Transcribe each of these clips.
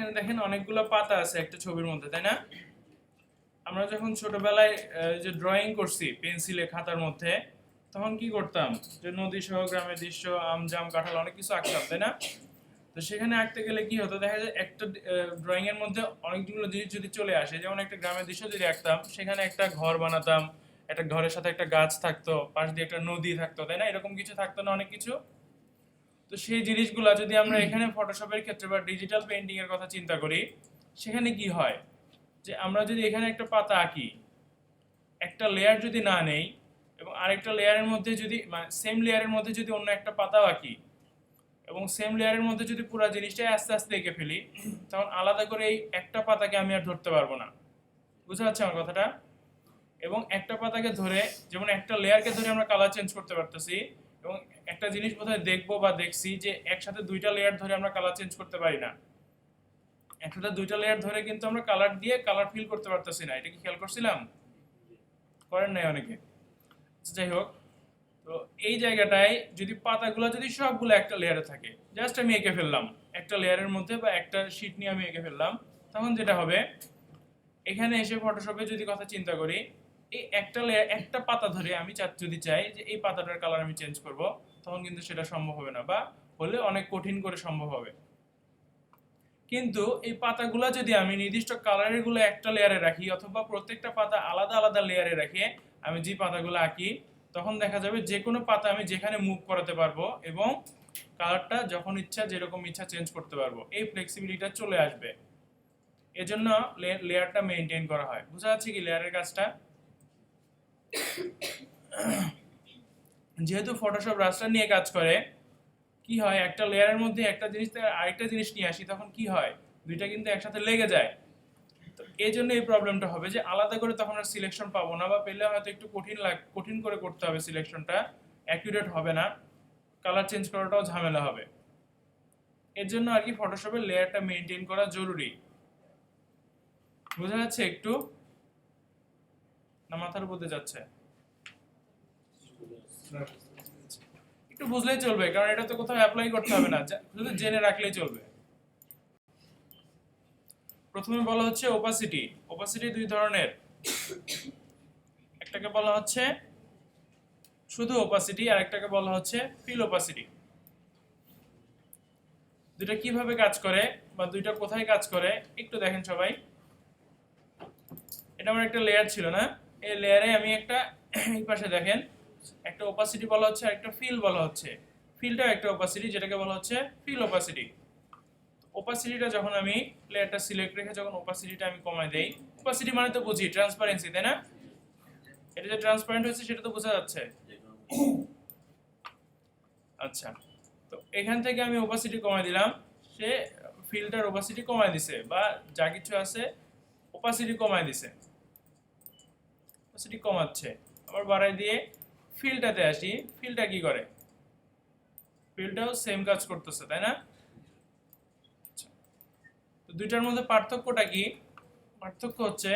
এখানে দেখেন অনেকগুলো পাতা আছে একটা ছবির মধ্যে, তাই না? আমরা যখন ছোটবেলায় যে ড্রয়িং করছি পেন্সিলে খাতার মধ্যে, তখন কি করতাম, যে নদী সহ গ্রামের দৃশ্য, আম জাম কাঁঠাল অনেক কিছু আঁকতাম, তাই না? তো সেখানে আঁকতে গেলে কি হতো, দেখা যায় একটা ড্রয়িং এর মধ্যে অনেকগুলো জিনিস যদি চলে আসে, যেমন একটা গ্রামের দৃশ্য যদি আঁকতাম, সেখানে একটা ঘর বানাতাম, একটা ঘরের সাথে একটা গাছ থাকতো, পাশ দিয়ে একটা নদী থাকতো, তাই না? এরকম কিছু থাকতো না অনেক কিছু? তো সেই জিনিসগুলা যদি আমরা এখানে ফটোশপের ক্ষেত্রে বা ডিজিটাল পেইন্টিং এর কথা চিন্তা করি, সেখানে কি হয়, যে আমরা যদি এখানে একটা পাতা আঁকি, একটা লেয়ার যদি না নেই এবং আরেকটা লেয়ারের মধ্যে যদি, মানে সেম লেয়ারের মধ্যে যদি অন্য একটা পাতাও আঁকি এবং সেম লেয়ারের মধ্যে যদি পুরো জিনিসটাই আস্তে আস্তে এঁকে ফেলি, তখন আলাদা করে এই একটা পাতাকে আমি আর ধরতে পারবো না। বুঝতে পারছি আমার কথাটা? এবং একটা পাতাকে ধরে, যেমন একটা লেয়ারকে ধরে আমরা কালার চেঞ্জ করতে পারতেছি, এবং একটা জিনিস বোধহয় দেখবো বা দেখছি যে একসাথে দুইটা লেয়ার ধরে আমরা কালার চেঞ্জ করতে পারি না। একসাথে দুইটা লেয়ার ধরে কিন্তু আমরা কালার দিয়ে কালার ফিল করতে পারতেছি না। এটা কি খেয়াল করছিলাম? করেন নাই অনেকে। যাই হোক, তো এই জায়গাটায় যদি পাতাগুলো যদি সবগুলো একটা লেয়ারে থাকে, জাস্ট আমি এঁকে ফেললাম একটা লেয়ারের মধ্যে বা একটা শীট নিয়ে আমি এঁকে ফেললাম, তখন যেটা হবে, এখানে এসে ফটোশপে যদি কথা চিন্তা করি, এই একটা লেয়ার একটা পাতা ধরে আমি যদি চাই যে এই পাতাটার কালার আমি চেঞ্জ করব, তখন কিন্তু সেটা সম্ভব হবে না, বা হলে অনেক কঠিন করে সম্ভব হবে। কিন্তু এই পাতাগুলো যদি আমি নির্দিষ্ট কালারের গুলো একটা লেয়ারে রাখি, অথবা প্রত্যেকটা পাতা আলাদা আলাদা লেয়ারে রেখে আমি যে পাতাগুলো আঁকি, তখন দেখা যাবে যে কোনো পাতা আমি যেখানে মুভ করাতে পারবো এবং কালারটা যখন ইচ্ছা যেরকম ইচ্ছা চেঞ্জ করতে পারবো, এই ফ্লেক্সিবিলিটিটা চলে আসবে। এজন্য লেয়ারটা মেনটেন করা হয়। বুঝা যাচ্ছে কি লেয়ারের কাজটা? যেহেতু ফটোশপ রাস্টার নিয়ে কাজ করে, কি হয়, একটা লেয়ারের মধ্যে একটা জিনিস থেকে আরেকটা জিনিস নিয়ে আসি, তখন কি হয়, দুইটা কিন্তু একসাথে লেগে যায়। তো এই জন্য এই প্রবলেমটা হবে যে আলাদা করে তখন আর সিলেকশন পাবো না, বা পেলে হয়তো একটু কঠিন করে করতে হবে, সিলেকশনটা অ্যাকুরেট হবে না, কালার চেঞ্জ করাটাও ঝামেলা হবে। এর জন্য আর কি ফটোশপের লেয়ারটা মেনটেন করা জরুরি। বোঝা যাচ্ছে একটু, না মাথার উপর দিয়ে যাচ্ছে? একটু বুঝলেই চলবে, কারণ এটা তো কোথাও অ্যাপ্লাই করতে হবে না, শুধু জেনে রাখলেই চলবে। প্রথমে বলা হচ্ছে ওপাসিটি। ওপাসিটি দুই ধরনের, একটাকে বলা হচ্ছে শুধু ওপাসিটি, আর একটাকে বলা হচ্ছে ফিল ওপাসিটি। দুইটা কিভাবে কাজ করে বা দুইটা কোথায় কাজ করে একটু দেখেন সবাই। এটা আমার একটা লেয়ার ছিল না, এই লেয়ারে আমি একটা এই পাশে দেখেন একটা ওপাসিটি বলা হচ্ছে আর একটা ফিল বলা হচ্ছে। ফিলটা একটা ওপাসিটি, যেটাকে বলা হচ্ছে ফিল ওপাসিটি। ওপাসিটিটা যখন আমি লেয়ারটা সিলেক্ট রেখে যখন ওপাসিটিটা আমি কমাই দেই, ওপাসিটি মানে তো বুঝি ট্রান্সপারেন্সি, তাই না? এটা যে ট্রান্সপারেন্ট হচ্ছে সেটা তো বোঝা যাচ্ছে। আচ্ছা, তো এখান থেকে আমি ওপাসিটি কমাই দিলাম, সে ফিল্টার ওপাসিটি কমাই দিছে, বা যা কিছু আছে ওপাসিটি কমাই দিছে, ওপাসিটি কমাচ্ছে। আবার বাড়াই দিয়ে ফিলটাতে আসি, ফিলটা কি করে, ফিলটাও সেম কাজ করতেছে, তাই না? আচ্ছা, তো দুইটার মধ্যে পার্থক্যটা কি? পার্থক্য হচ্ছে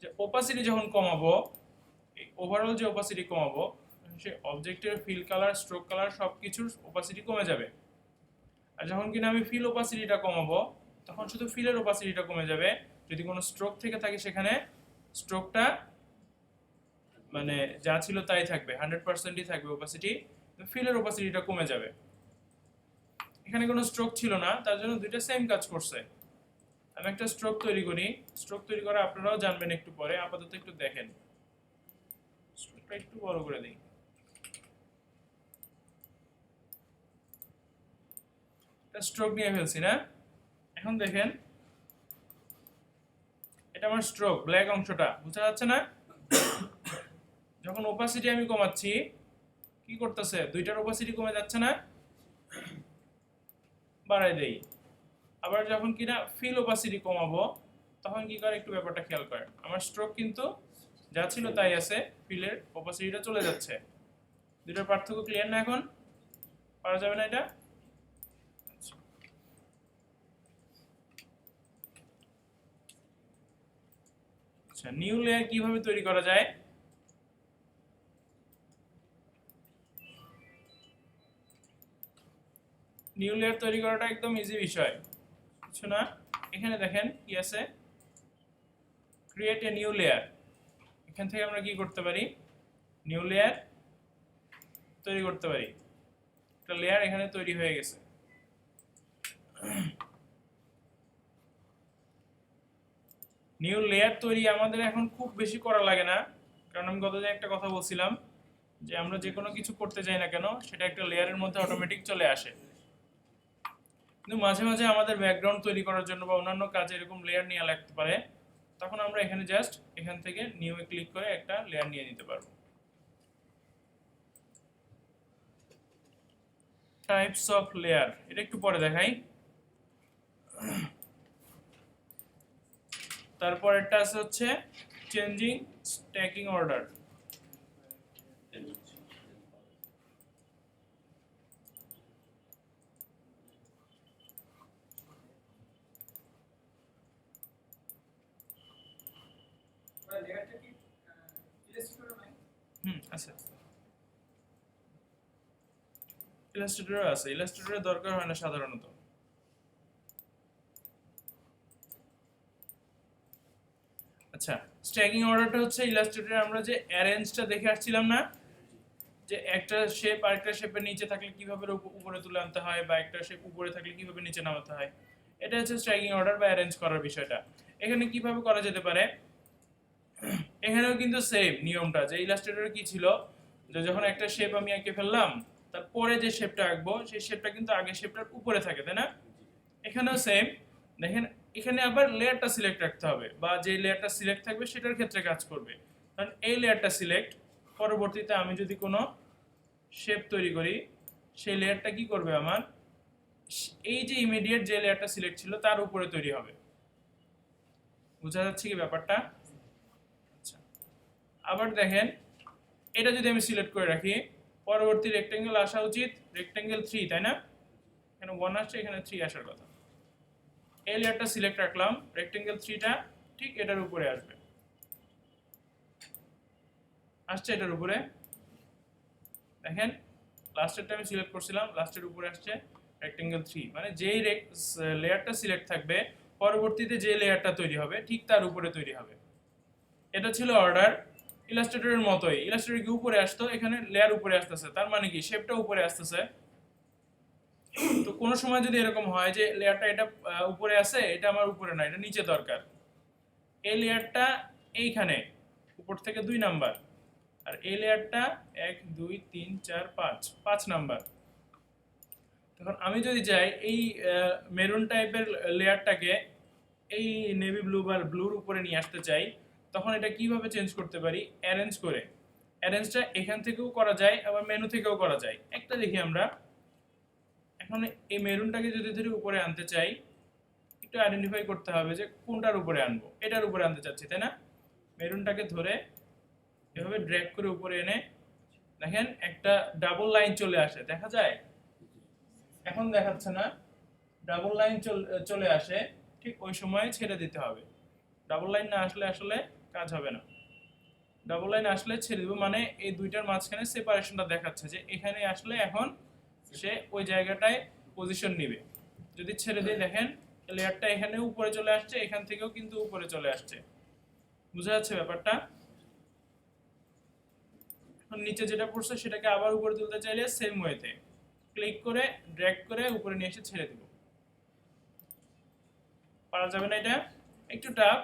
যে ওপাসিটি যখন কমাবো, ওভারঅল যে ওপাসিটি কমাবো, সে অবজেক্টের ফিল কালার, স্ট্রোক কালার সবকিছুর ওপাসিটি কমে যাবে। আর যখন কিনা আমি ফিল ওপাসিটিটা কমাবো, তখন শুধু ফিলের ওপাসিটিটা কমে যাবে। যদি কোনো স্ট্রোক থেকে থাকে সেখানে স্ট্রোকটা মানে যা ছিল তাই থাকবে, 100%ই থাকবে ওপাসিটি, ফিলের ওপাসিটিটা কমে যাবে। এখানে কোনো স্ট্রোক ছিল না, তার জন্য দুইটা সেম কাজ করছে। আমি একটা স্ট্রোক তৈরি করি, স্ট্রোক তৈরি করা আপনারাও জানবেন একটু পরে, আপাতত একটু দেখেন। স্ট্রোকটা একটু বড় করে দিই। স্ট্রোক নিয়ে ফেলছি না? এখন দেখেন, এটা আমার স্ট্রোক, ব্ল্যাক অংশটা বুঝা যাচ্ছে না? যখন ওপাসিটি আমি কমাচ্ছি, কি করতেছে, দুইটার ওপাসিটি কমে যাচ্ছে না? বাড়াই দেই। আবার যখন কিনা ফিল ওপাসিটি কমাবো, তখন কি করে একটু ব্যাপারটা খেয়াল করেন, আমার স্ট্রোক কিন্তু যা ছিল তাই আছে, ফিলের ওপাসিটিটা চলে যাচ্ছে। দুইটার পার্থক্য ক্লিয়ার না এখন? পারা যাবে না এটা? আচ্ছা, নিউ লেয়ার কিভাবে তৈরি করা যায়? নিউ লেয়ার তৈরি করাটা একদম ইজি বিষয়, কিছু না। এখানে দেখেন কি আছে, ক্রিয়েট এ নিউ লেয়ার। এখান থেকে আমরা কি করতে পারি, নিউ লেয়ার তৈরি করতে পারি। একটা লেয়ার এখানে তৈরি হয়ে গেছে। নিউ লেয়ার তৈরি আমাদের এখন খুব বেশি করা লাগে না, কারণ আমি গতদিন একটা কথা বলছিলাম যে আমরা যে কোনো কিছু করতে যাই না কেন সেটা একটা লেয়ারের মধ্যে অটোমেটিক চলে আসে। কিন্তু মাঝে মাঝে আমাদের ব্যাকগ্রাউন্ড তৈরি করার জন্য বা অন্যান্য কাজে এরকম লেয়ার নিয়ে লাগতে পারে, তখন আমরা এখানে জাস্ট এখান থেকে নিউ এ ক্লিক করে একটা লেয়ার নিয়ে নিতে পারবো। টাইপস অফ লেয়ার, এটা একটু পরে দেখাই। তারপর একটা আছে হচ্ছে চেঞ্জিং স্ট্যাকিং অর্ডার। আছে, ইলাস্ট্রেটর আছে, ইলাস্ট্রেটরের দরকার হয় না সাধারণত। আচ্ছা, স্ট্যাকিং অর্ডারটা হচ্ছে ইলাস্ট্রেটরে আমরা যে অ্যারেঞ্জটা দেখে আসছিলাম না, যে একটা শেপ আরেকটা শেপের নিচে থাকলে কিভাবে উপরে তুলে আনতে হয়, বা একটা শেপ উপরে থাকলে কিভাবে নিচে নামাতে হয়, এটা হচ্ছে স্ট্যাকিং অর্ডার বা অ্যারেঞ্জ করার বিষয়টা। এখানে কিভাবে করা যেতে পারে, এখানেও কিন্তু সেম নিয়মটা, যে ইলাস্ট্রেটরে কি ছিল, যে যখন একটা শেপ আমি এঁকে ফেললাম, তারপরে যে শেপটা আঁকবো সেই শেপটা কিন্তু আগে শেপটার উপরে থাকে, তাই না? এখানেও সেম। দেখেন এখানে আবার লেয়ারটা সিলেক্ট রাখতে হবে, বা যে লেয়ারটা সিলেক্ট থাকবে সেটার ক্ষেত্রে কাজ করবে। কারণ এই লেয়ারটা সিলেক্ট, পরবর্তীতে আমি যদি কোনো শেপ তৈরি করি, সেই লেয়ারটা কি করবে আমার, এই যে ইমিডিয়েট যে লেয়ারটা সিলেক্ট ছিল তার উপরে তৈরি হবে। বোঝা যাচ্ছে কি ব্যাপারটা? আচ্ছা, আবার দেখেন এটা যদি আমি সিলেক্ট করে রাখি, পরবর্তী রেক্টেঙ্গেল আসা উচিত রেক্টেঙ্গেল 3, তাই না? এখানে 1 আসছে, এখানে 3 আসার কথা। এই লেয়ারটা সিলেক্ট রাখলাম, রেক্টেঙ্গেল 3টা ঠিক এটার উপরে আসবে, আসছে এটার উপরে। দেখেন লাস্টেরটা আমি সিলেক্ট করছিলাম, লাস্টের উপরে আসছে রেক্টেঙ্গেল 3, মানে যেই লেয়ারটা সিলেক্ট থাকবে পরবর্তীতে যে লেয়ারটা তৈরি হবে ঠিক তার উপরে তৈরি হবে। এটা ছিল অর্ডার। ইলাস্ট্রেটরের মতোই, ইলাস্ট্রেটর কি উপরে আসতো, এখানে লেয়ার উপরে আসতেছে, তার মানে কি শেপটা উপরে আসতেছে। তো কোনো সময় যদি এরকম হয় যে লেয়ারটা এটা উপরে আছে, এটা আমার উপরে না, এটা নিচে দরকার, এই লেয়ারটা এইখানে উপর থেকে 2 নাম্বার, আর এই লেয়ারটা 1 2 3 4 5 নাম্বার। তখন আমি যদি যাই এই মেরুন টাইপের লেয়ারটাকে এই নেভি ব্লু বা ব্লুর উপরে নিয়ে আসতে চাই, তখন এটা কিভাবে চেঞ্জ করতে পারি, অ্যারেঞ্জ করে। অ্যারেঞ্জটা এখান থেকেও করা যায়, আবার মেনু থেকেও করা যায়। একটা দেখি আমরা, এখন এই মেরুনটাকে যদি ধরে উপরে আনতে চাই, একটু আইডেন্টিফাই করতে হবে যে কোনটার উপরে আনবো। এটার উপরে আনতে চাচ্ছি, তাই না? মেরুনটাকে ধরে এভাবে ড্র্যাগ করে উপরে এনে দেখেন একটা ডাবল লাইন চলে আসে, দেখা যায়? এখন দেখাচ্ছে না, ডাবল লাইন চলে আসে, ঠিক ওই সময় ছেড়ে দিতে হবে। ডাবল লাইন না আসলে আসলে কাজ হবে না। ডাবল লাইন আসলে ছেড়ে দিব, মানে এই দুইটার মাঝখানে সেপারেশনটা দেখাচ্ছে যে এখানে আসলে এখন সে ওই জায়গাটায় পজিশন নিবে। যদি ছেড়ে দিয়ে দেখেন লেয়ারটা এখানে উপরে চলে আসছে, এখান থেকেও কিন্তু উপরে চলে আসছে। বুঝা যাচ্ছে ব্যাপারটা? এখন নিচে যেটা পড়ছে সেটাকে আবার উপরে তুলতে চাইলে সেম ওয়েতে ক্লিক করে ড্র্যাগ করে উপরে নিয়ে এসে ছেড়ে দিব। পারা যাবে না, এটা একটু টাফ,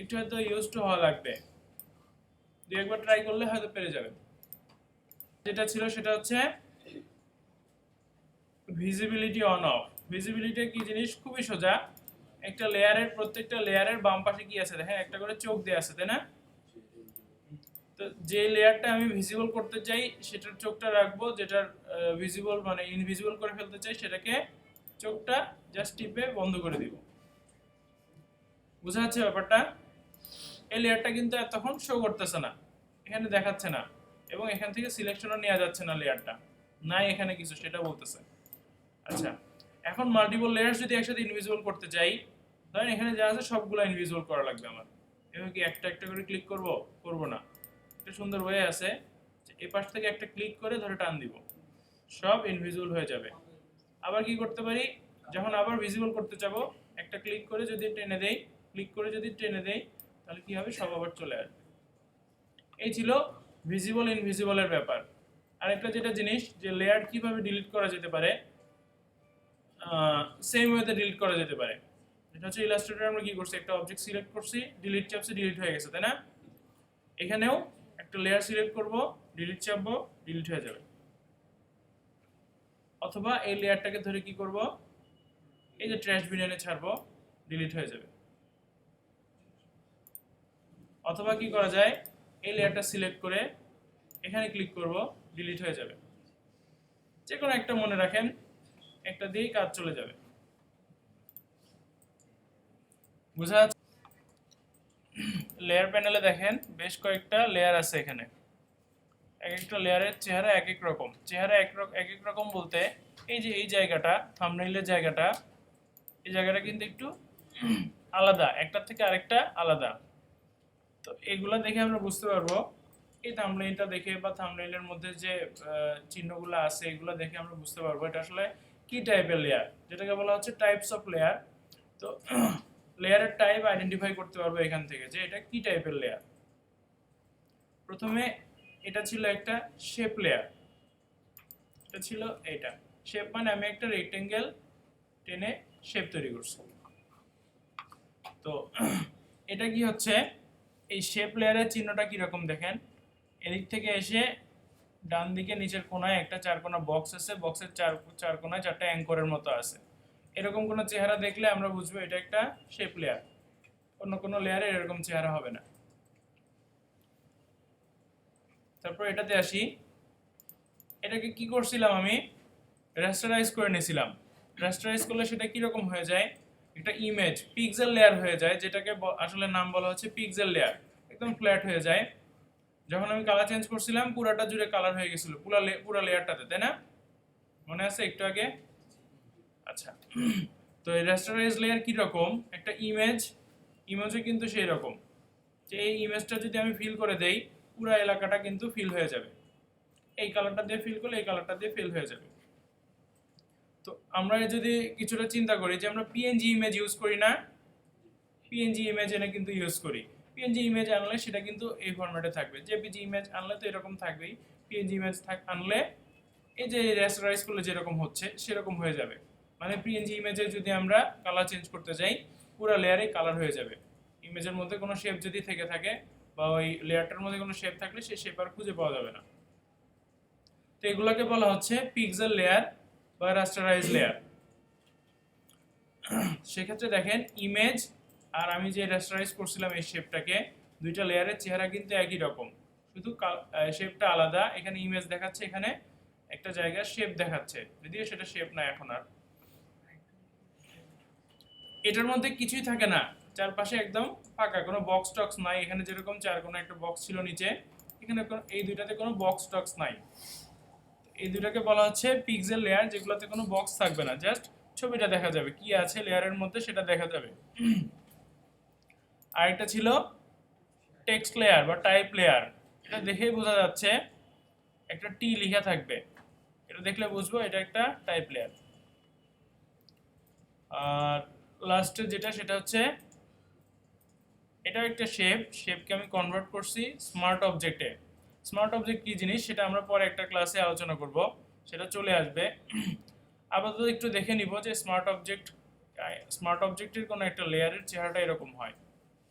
একটু হয়তো ইউজ টু হওয়া লাগবে, দু একবার ট্রাই করলে হয়তো পেরে যাবেন। যেটা ছিল সেটা হচ্ছে ভিজিবিলিটি অন অফ। ভিজিবিলিটি কি জিনিস, খুবই সোজা। একটা লেয়ারের, প্রত্যেকটা লেয়ারের বাম পাশে কি আছে দেখেন, একটা করে চোখ দেয়া আছে, তাই না? তো যে লেয়ারটা আমি ভিজিবল করতে চাই সেটার চোখটা রাখবো, যেটার ভিজিবল মানে ইনভিজিবল করে ফেলতে চাই সেটাকে চোখটা জাস্ট টিপে বন্ধ করে দিব। বুঝা যাচ্ছে ব্যাপারটা? এই লেয়ারটা কিন্তু তখন শো করতেছে না, এখানে দেখাচ্ছে না, এবং এখান থেকে সিলেকশনও নেওয়া যাচ্ছে না, লেয়ারটা নাই এখানে কিছু, সেটা বলতেছে। আচ্ছা, এখন মাল্টিপল লেয়ার্স যদি একসাথে ইনভিজিবল করতে চাই, ধরেন এখানে যা আছে সবগুলো ইনভিজিবল করা লাগবে আমার। এভাবে কি একটা একটা করে ক্লিক করব না। একটা সুন্দর ওয়ে আছে, এই পাশ থেকে একটা ক্লিক করে ধরে টান দিব, সব ইনভিজিবল হয়ে যাবে। আবার কি করতে পারি, যখন আবার ভিজিবল করতে চাবো একটা ক্লিক করে যদি টেনে দেই তাহলে কি হবে, সব আবার চলে আসবে। এই ছিল ভিজিবল ইনভিজিবলের ব্যাপার। আরেকটা যেটা জিনিস যে লেয়ার কিভাবে ডিলিট করা যেতে পারে, সেম ওয়েতে ডিলিট করা যেতে পারে। এটা হচ্ছে ইলাস্ট্রেটরে আমরা কি করছি, একটা অবজেক্ট সিলেক্ট করছি, ডিলিট চাপছি, ডিলিট হয়ে গেছে, তাই না? এখানেও একটা লেয়ার সিলেক্ট করব, ডিলিট চাপবো, ডিলিট হয়ে যাবে। অথবা এই লেয়ারটাকে ধরে কি করব, এই যে ট্র্যাশ বিনে ছাড়বো, ডিলিট হয়ে যাবে। অথবা কি করা যায়, এই লেয়ারটা সিলেক্ট করে এখানে ক্লিক করব, ডিলিট হয়ে যাবে। যে কোনো একটা মনে রাখেন, একটা দিয়েই কাজ চলে যাবে। বুঝা যাচ্ছে? লেয়ার প্যানেলে দেখেন বেশ কয়েকটা লেয়ার আছে এখানে। এক একটা লেয়ারের চেহারা এক এক রকম। চেহারা এক এক রকম বলতে এই যে এই জায়গাটা, থাম্বনেইলের জায়গাটা, এই জায়গাটা কিন্তু একটু আলাদা, একটার থেকে আরেকটা আলাদা। তো এগুলা দেখে আমরা বুঝতে পারবো, এই থাম্বনেইলটা দেখে বা থাম্বনেইলের মধ্যে যে চিহ্নগুলো আছে এগুলো দেখে আমরা বুঝতে পারবো এটা আসলে কি টাইপের লেয়ার, যেটাকে বলা হচ্ছে টাইপস অফ লেয়ার। তো লেয়ারের টাইপ আইডেন্টিফাই করতে পারবো এখান থেকে যে এটা কি টাইপের লেয়ার। প্রথমে এটা ছিল একটা শেপ লেয়ার, এটা ছিল এটা শেপ, মানে আমি একটা রেক্টেঙ্গেল টেনে শেপ তৈরি করছি। তো এটা কি হচ্ছে, এই শেপ লেয়ারের চিহ্নটা কিরকম দেখেন, এদিক থেকে এসে ডান দিকে নিচের কোনায় একটা চারকোনা বক্স আছে, বক্সের চার কোনায় চারটা অ্যাঙ্করের মতো আছে। এরকম কোনো চেহারা দেখলে আমরা বুঝবো এটা একটা শেপ লেয়ার। অন্য কোনো লেয়ারে এরকম চেহারা হবে না। তারপর এটাতে আসি, এটাকে কি করছিলাম আমি, রেস্টারাইজ করে নিয়েছিলাম। রেস্টারাইজ করলে সেটা কিরকম হয়ে যায়, একটা ইমেজ পিক্সেল লেয়ার হয়ে যায়, যেটাকে আসলে নাম বলা হচ্ছে পিক্সেল লেয়ার। একদম ফ্ল্যাট হয়ে যায়। যখন আমি কালার চেঞ্জ করছিলাম পুরাটা জুড়ে কালার হয়ে গেছিল, পুরো লেয়ারটাতে, তাই না? মনে আছে একটু আগে? আচ্ছা, তো এই রেস্টারাইজ লেয়ার কি রকম, একটা ইমেজও কিন্তু সেই রকম, যে এই ইমেজটা যদি আমি ফিল করে দেই পুরো এলাকাটা কিন্তু ফিল হয়ে যাবে। এই কালারটা দিয়ে ফিল করলে এই কালারটা দিয়ে ফিল হয়ে যাবে। তো আমরা যদি কিছুটা চিন্তা করি যে আমরা পিএনজি ইমেজ ইউজ করি না, পিএনজি ইমেজ এনে কিন্তু ইউজ করি। পিএনজি ইমেজ আনলে সেটা কিন্তু এই ফরম্যাটে থাকবে, জেপিজি ইমেজ আনলে তো এরকম থাকবেই, পিএনজি ইমেজ আনলে এই যে রেস্টারাইজ করলে যেরকম হচ্ছে সেরকম হয়ে যাবে। মানে পিএনজি ইমেজে যদি আমরা কালার চেঞ্জ করতে যাই পুরো লেয়ারে কালার হয়ে যাবে। ইমেজের মধ্যে কোনো শেপ যদি থেকে থাকে বা ওই লেয়ারটার মধ্যে কোনো শেপ থাকলে সেই শেপ আর খুঁজে পাওয়া যাবে না। তো এগুলোকে বলা হচ্ছে পিক্সেল লেয়ার বা রাস্টারাইজ লেয়ার। সেক্ষেত্রে দেখেন ইমেজ আর আমি যে রাস্টারাইজ করছিলাম এই শেপটাকে, দুইটা লেয়ারের চেহারা কিন্তু একই রকম, শুধু শেপটা আলাদা। এখানে ইমেজ দেখাচ্ছে, এখানে একটা জায়গায় শেপ দেখাচ্ছে, যদিও সেটা শেপ না এখন আর। এটার মধ্যে কিছুই থাকে না, চারপাশে একদম ফাঁকা, কোনো বক্স টক্স নাই। এখানে যেরকম চার কোনো একটা বক্স ছিল নিচে, এখানে এই দুইটাতে কোনো বক্স টক্স নাই। এই দুটাকে বলা হচ্ছে পিক্সেল লেয়ার, যেগুলোতে কোনো বক্স থাকবে না, জাস্ট ছবিটা দেখা যাবে, কি আছে লেয়ারের মধ্যে সেটা দেখা যাবে। আরেকটা ছিল টেক্সট লেয়ার বা টাইপ লেয়ার। এটা দেখেই বোঝা যাচ্ছে একটা টি লেখা থাকবে, এটা দেখলে বুঝবো এটা একটা টাইপ লেয়ার। আর লাস্টে যেটা সেটা হচ্ছে এটা একটা শেপকে আমি কনভার্ট করছি স্মার্ট অবজেক্টে। স্মার্ট অবজেক্ট কি জিনিস সেটা আমরা পরে একটা ক্লাসে আলোচনা করব, সেটা চলে আসবে। আপাতত একটু দেখে নিব যে স্মার্ট অবজেক্টের কোনো একটা লেয়ারের চেহারাটা এরকম হয়।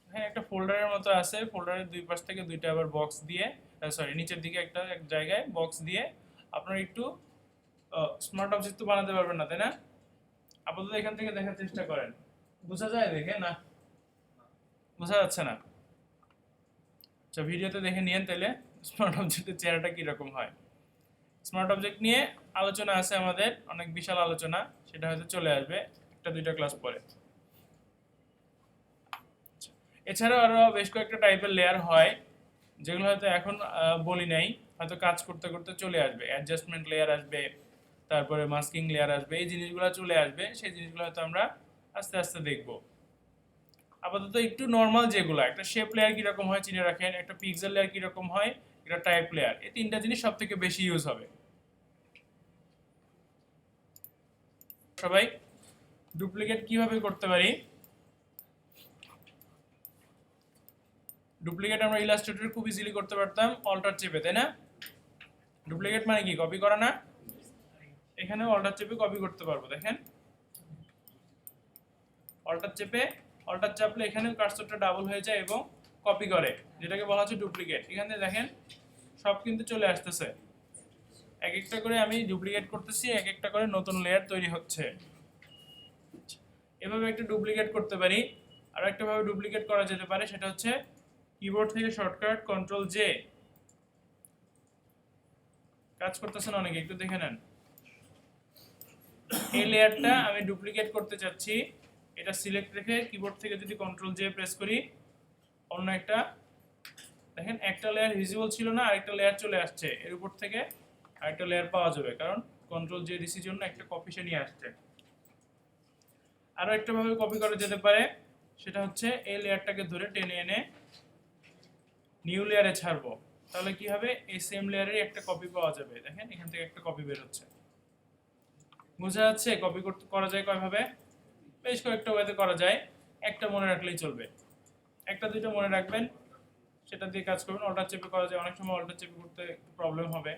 এখানে একটা ফোল্ডারের মতো আছে, ফোল্ডারের দুই পাশ থেকে দুইটা আবার বক্স দিয়ে, নিচের দিকে একটা এক জায়গায় বক্স দিয়ে আপনারা একটু স্মার্ট অবজেক্ট তো বানাতে পারবেন না, তাই না? আপাতত এখান থেকে দেখার চেষ্টা করেন, বোঝা যায় দেখে না? বোঝা যাচ্ছে না? আচ্ছা, ভিডিওতে দেখে নিয়েন তাহলে স্মার্ট অবজেক্টের চেহারাটা কীরকম হয়। স্মার্ট অবজেক্ট নিয়ে আলোচনা আছে আমাদের, অনেক বিশাল আলোচনা, সেটা হয়তো চলে আসবে একটা দুইটা ক্লাস পরে। এছাড়াও আরও বেশ কয়েকটা টাইপের লেয়ার হয়, যেগুলো হয়তো এখন বলি নাই, হয়তো কাজ করতে করতে চলে আসবে। অ্যাডজাস্টমেন্ট লেয়ার আসবে, তারপরে মাস্কিং লেয়ার আসবে, এই জিনিসগুলো চলে আসবে। সেই জিনিসগুলো হয়তো আমরা আস্তে আস্তে দেখব। আপাতত একটু নর্মাল যেগুলো, একটা শেপ লেয়ার কীরকম হয় চিনে রাখেন, একটা পিক্সেল লেয়ার কীরকম হয়, একটা টাইপ লেয়ার, এই তিনটা জিনিস সব থেকে বেশি ইউজ হবে। সবাই ডুপ্লিকেট কিভাবে করতে পারি? ডুপ্লিকেট আমরা ইলাস্ট্রেটরে খুব ইজিলি করতে পারতাম অল্টার চেপে, তাই না? ডুপ্লিকেট মানে কি? কপি করা না? এখানে অল্টার চেপে কপি করতে পারবো। দেখেন, অল্টার চেপে, অল্টার চাপলে এখানে কার্সরটা ডাবল হয়ে যায় এবং কপি করে, যেটাকে বলা হচ্ছে ডুপ্লিকেট। এখানে দেখেন সব কিন্তু চলে আসতেছে। এক একটা করে আমি ডুপ্লিকেট করতেছি, এক একটা করে নতুন লেয়ার তৈরি হচ্ছে। এভাবে একটা ডুপ্লিকেট করতে পারি। আর একটা ভাবে ডুপ্লিকেট করা যেতে পারে, সেটা হচ্ছে কিবোর্ড থেকে শর্টকাট কন্ট্রোল জে। কাজ করতেছেন অনেকে, একটু দেখে নেন। এই লেয়ারটা আমি ডুপ্লিকেট করতে চাচ্ছি, এটা সিলেক্ট রেখে কিবোর্ড থেকে যদি কন্ট্রোল জে প্রেস করি, অন্য একটা, দেখেন একটা লেয়ার ভিজিবল ছিল না, আরেকটা লেয়ার চলে আসছে। এর উপর থেকে আরেকটা লেয়ার পাওয়া যাবে, কারণ কন্ট্রোল জে দিছি জন্য একটা কপি সে নিয়ে আসছে। আরো একটা ভাবে কপি করা যেতে পারে, সেটা হচ্ছে এই লেয়ারটাকে ধরে টেনে এনে নিউ লেয়ারে ছাড়বো। তাহলে কি হবে? এই সেম লেয়ারেরই একটা কপি পাওয়া যাবে। দেখেন এখান থেকে একটা কপি বের হচ্ছে। বোঝা যাচ্ছে কপি করতে করা যায় কয়ভাবে? বেশ কয়েকটা ওয়েতে করা যায়, একটা মনে রাখলেই চলবে। একটা দুইটা মনে রাখবেন, সেটা দিয়ে কাজ করবেন। অল্টার চেপে করা যায়, অনেক সময় অল্টার চেপে করতে প্রবলেম হবে।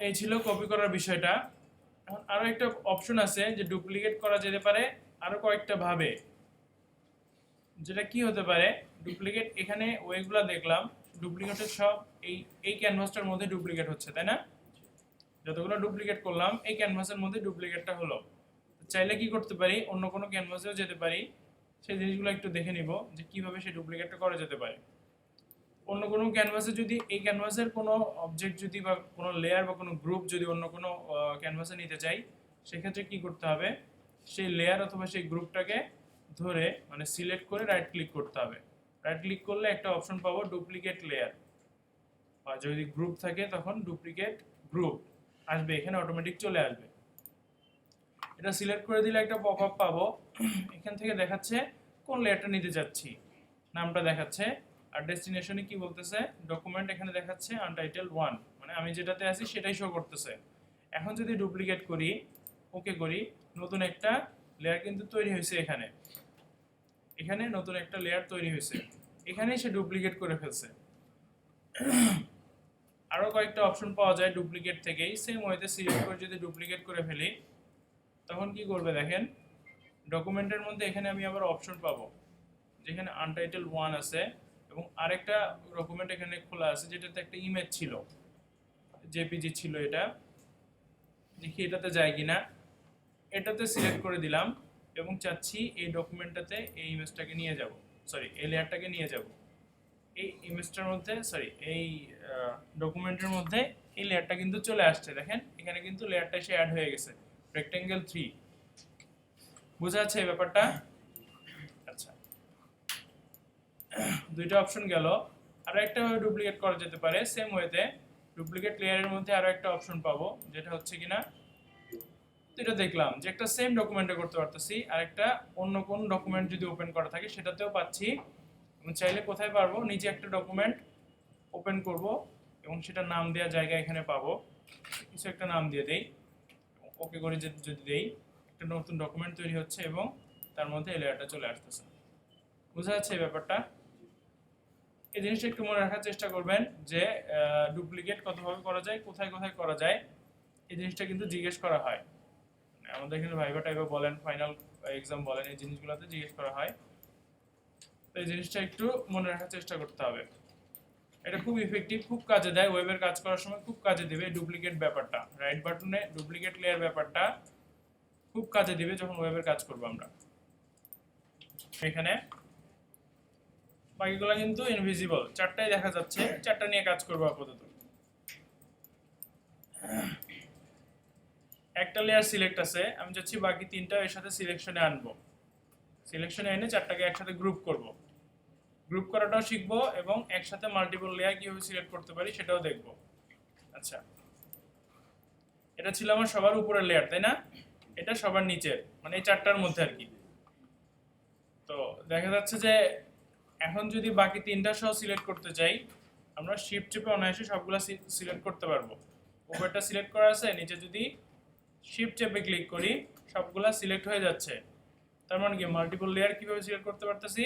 এই ছিল কপি করার বিষয়টা। এখন আরো একটা অপশন আছে যে ডুপ্লিকেট করা যেতে পারে আরো কয়েকটা ভাবে। যেটা কি হতে পারে? ডুপ্লিকেট, এখানে ওয়েগুলো দেখলাম ডুপ্লিকেটের সব এই ক্যানভাসটার মধ্যে ডুপ্লিকেট হচ্ছে, তাই না? যতগুলো ডুপ্লিকেট করলাম এই ক্যানভাসের মধ্যে ডুপ্লিকেটটা হলো। চাইলে কি করতে পারি? অন্য কোনো ক্যানভাসেও যেতে পারি, সেই জিনিসগুলো একটু দেখে নিব যে কিভাবে সেই ডুপ্লিকেটটা করা যেতে পারে। অন্য কোনো ক্যানভাসে যদি এই ক্যানভাসের কোনো অবজেক্ট যদি বা কোনো লেয়ার বা কোনো গ্রুপ যদি অন্য কোনো ক্যানভাসে নিতে চাই, সেক্ষেত্রে কি করতে হবে? সেই লেয়ার অথবা সেই গ্রুপটাকে ধরে মানে সিলেক্ট করে রাইট ক্লিক করতে হবে। রাইট ক্লিক করলে একটা অপশন পাবো ডুপ্লিকেট লেয়ার, বা যদি গ্রুপ থাকে তখন ডুপ্লিকেট গ্রুপ আসবে, এখানে অটোমেটিক চলে আসবে। এটা সিলেক্ট করে দিলে একটা পপআপ পাবো, এখান থেকে দেখাচ্ছে কোন লেয়ারটা নিতে যাচ্ছি, নামটা দেখাচ্ছে। আর ডেস্টিনেশনে কি বলতেছে? ডকুমেন্ট এখানে দেখাচ্ছে আনটাইটেলড 1, মানে আমি যেটাতে আছি সেটাই শো করতেছে। এখন যদি ডুপ্লিকেট করি, ওকে করি, নতুন একটা লেয়ার কিন্তু তৈরি হয়েছে। এখানে এখানে নতুন একটা লেয়ার তৈরি হয়েছে, এখানেই সে ডুপ্লিকেট করে ফেলছে। আরো কয়েকটা অপশন পাওয়া যায় ডুপ্লিকেট থেকেই। সেম ওয়েতে সিলেক্ট করে যদি ডুপ্লিকেট করে ফেলি, তখন কি করবে? দেখেন ডকুমেন্টের মধ্যে এখানে আমি আবার অপশন পাবো, যেখানে আনটাইটেল 1 আছে এবং আরেকটা ডকুমেন্ট এখানে খোলা আছে যেটাতে একটা ইমেজ ছিল, জেপিজি ছিল। এটা দেখি এটাতে যায় কিনা। এটাতে সিলেক্ট করে দিলাম এবং চাচ্ছি এই ডকুমেন্টটাতে এই ইমেজটাকে নিয়ে যাব, সরি এই লেয়ারটাকে নিয়ে যাব। এই ইমেজটার মধ্যে, সরি এই ডকুমেন্টের মধ্যে এই লেয়ারটা কিন্তু চলে আসছে। দেখেন এখানে কিন্তু লেয়ারটা এসে অ্যাড হয়ে গেছে, রেক্টেঙ্গেল 3। বোঝা যাচ্ছে এই ব্যাপারটা? আচ্ছা, দুইটা অপশন গেল। আরো একটা ভাবে ডুপ্লিকেট করা যেতে পারে সেম ওয়েতে। ডুপ্লিকেট লেয়ারের মধ্যে আরো একটা অপশন পাবো, যেটা হচ্ছে কিনা এটা দেখলাম যে একটা সেম ডকুমেন্টে করতে পারতেছি, আর একটা অন্য কোন ডকুমেন্ট যদি ওপেন করা থাকে সেটাতেও পাচ্ছি। এবং চাইলে কোথায় পারবো? নিচে একটা ডকুমেন্ট ওপেন করব এবং সেটা নাম দেওয়া জায়গা এখানে পাবো, কিছু একটা নাম দিয়ে দেই, ওকে করে যদি দেই, একটা নতুন ডকুমেন্ট তৈরি হচ্ছে এবং তার মধ্যে এই লেয়ারটা চলে আসতেছে। বোঝা যাচ্ছে এই ব্যাপারটা? এই জিনিসটা একটু মনে রাখার চেষ্টা করবেন যে ডুপ্লিকেট কতভাবে করা যায়, কোথায় কোথায় করা যায়। এই জিনিসটা কিন্তু জিজ্ঞেস করা হয় আমাদের এখানে, ভাইভা টাইভা বলেন, ফাইনাল এক্সাম বলেন, এই জিনিসগুলোতে জিজ্ঞেস করা হয়। তো এই জিনিসটা একটু মনে রাখার চেষ্টা করতে হবে। এটা খুব ইফেক্টিভ, খুব কাজে দেয়, ওয়েবের কাজ করার সময় খুব কাজে দিবে ডুপ্লিকেট ব্যাপারটা। রাইট বাটনে ডুপ্লিকেট লেয়ার ব্যাপারটা খুব কাজে দিবে যখন ওয়েবের কাজ করবো আমরা। এখানে বাকিগুলো কিন্তু ইনভিজিবল, চারটাই দেখা যাচ্ছে, চারটা নিয়ে কাজ করবো আপাতত। একটা লেয়ার সিলেক্ট আছে, আমি চাচ্ছি বাকি তিনটা এর সাথে সিলেকশনে আনবো। সিলেকশনে এনে চারটাকে একসাথে গ্রুপ করব। গ্রুপ করাটাও শিখবো এবং একসাথে মাল্টিপল লেয়ার কিভাবে সিলেক্ট করতে পারি সেটাও দেখবো। আচ্ছা, এটা ছিল আমার সবার উপরের লেয়ার, তাই না? এটা সবার নিচের, মানে এই চারটার মধ্যে আর কি। তো দেখা যাচ্ছে যে এখন যদি বাকি তিনটা সহ সিলেক্ট করতে চাই, আমরা শিফট চেপে অনায়াসে সবগুলো সিলেক্ট করতে পারবো। উপরটা সিলেক্ট করা আছে, নিচে যদি শিফট চেপে ক্লিক করি সবগুলা সিলেক্ট হয়ে যাচ্ছে। তার মানে কি মাল্টিপল লেয়ার কিভাবে সিলেক্ট করতে পারতেছি?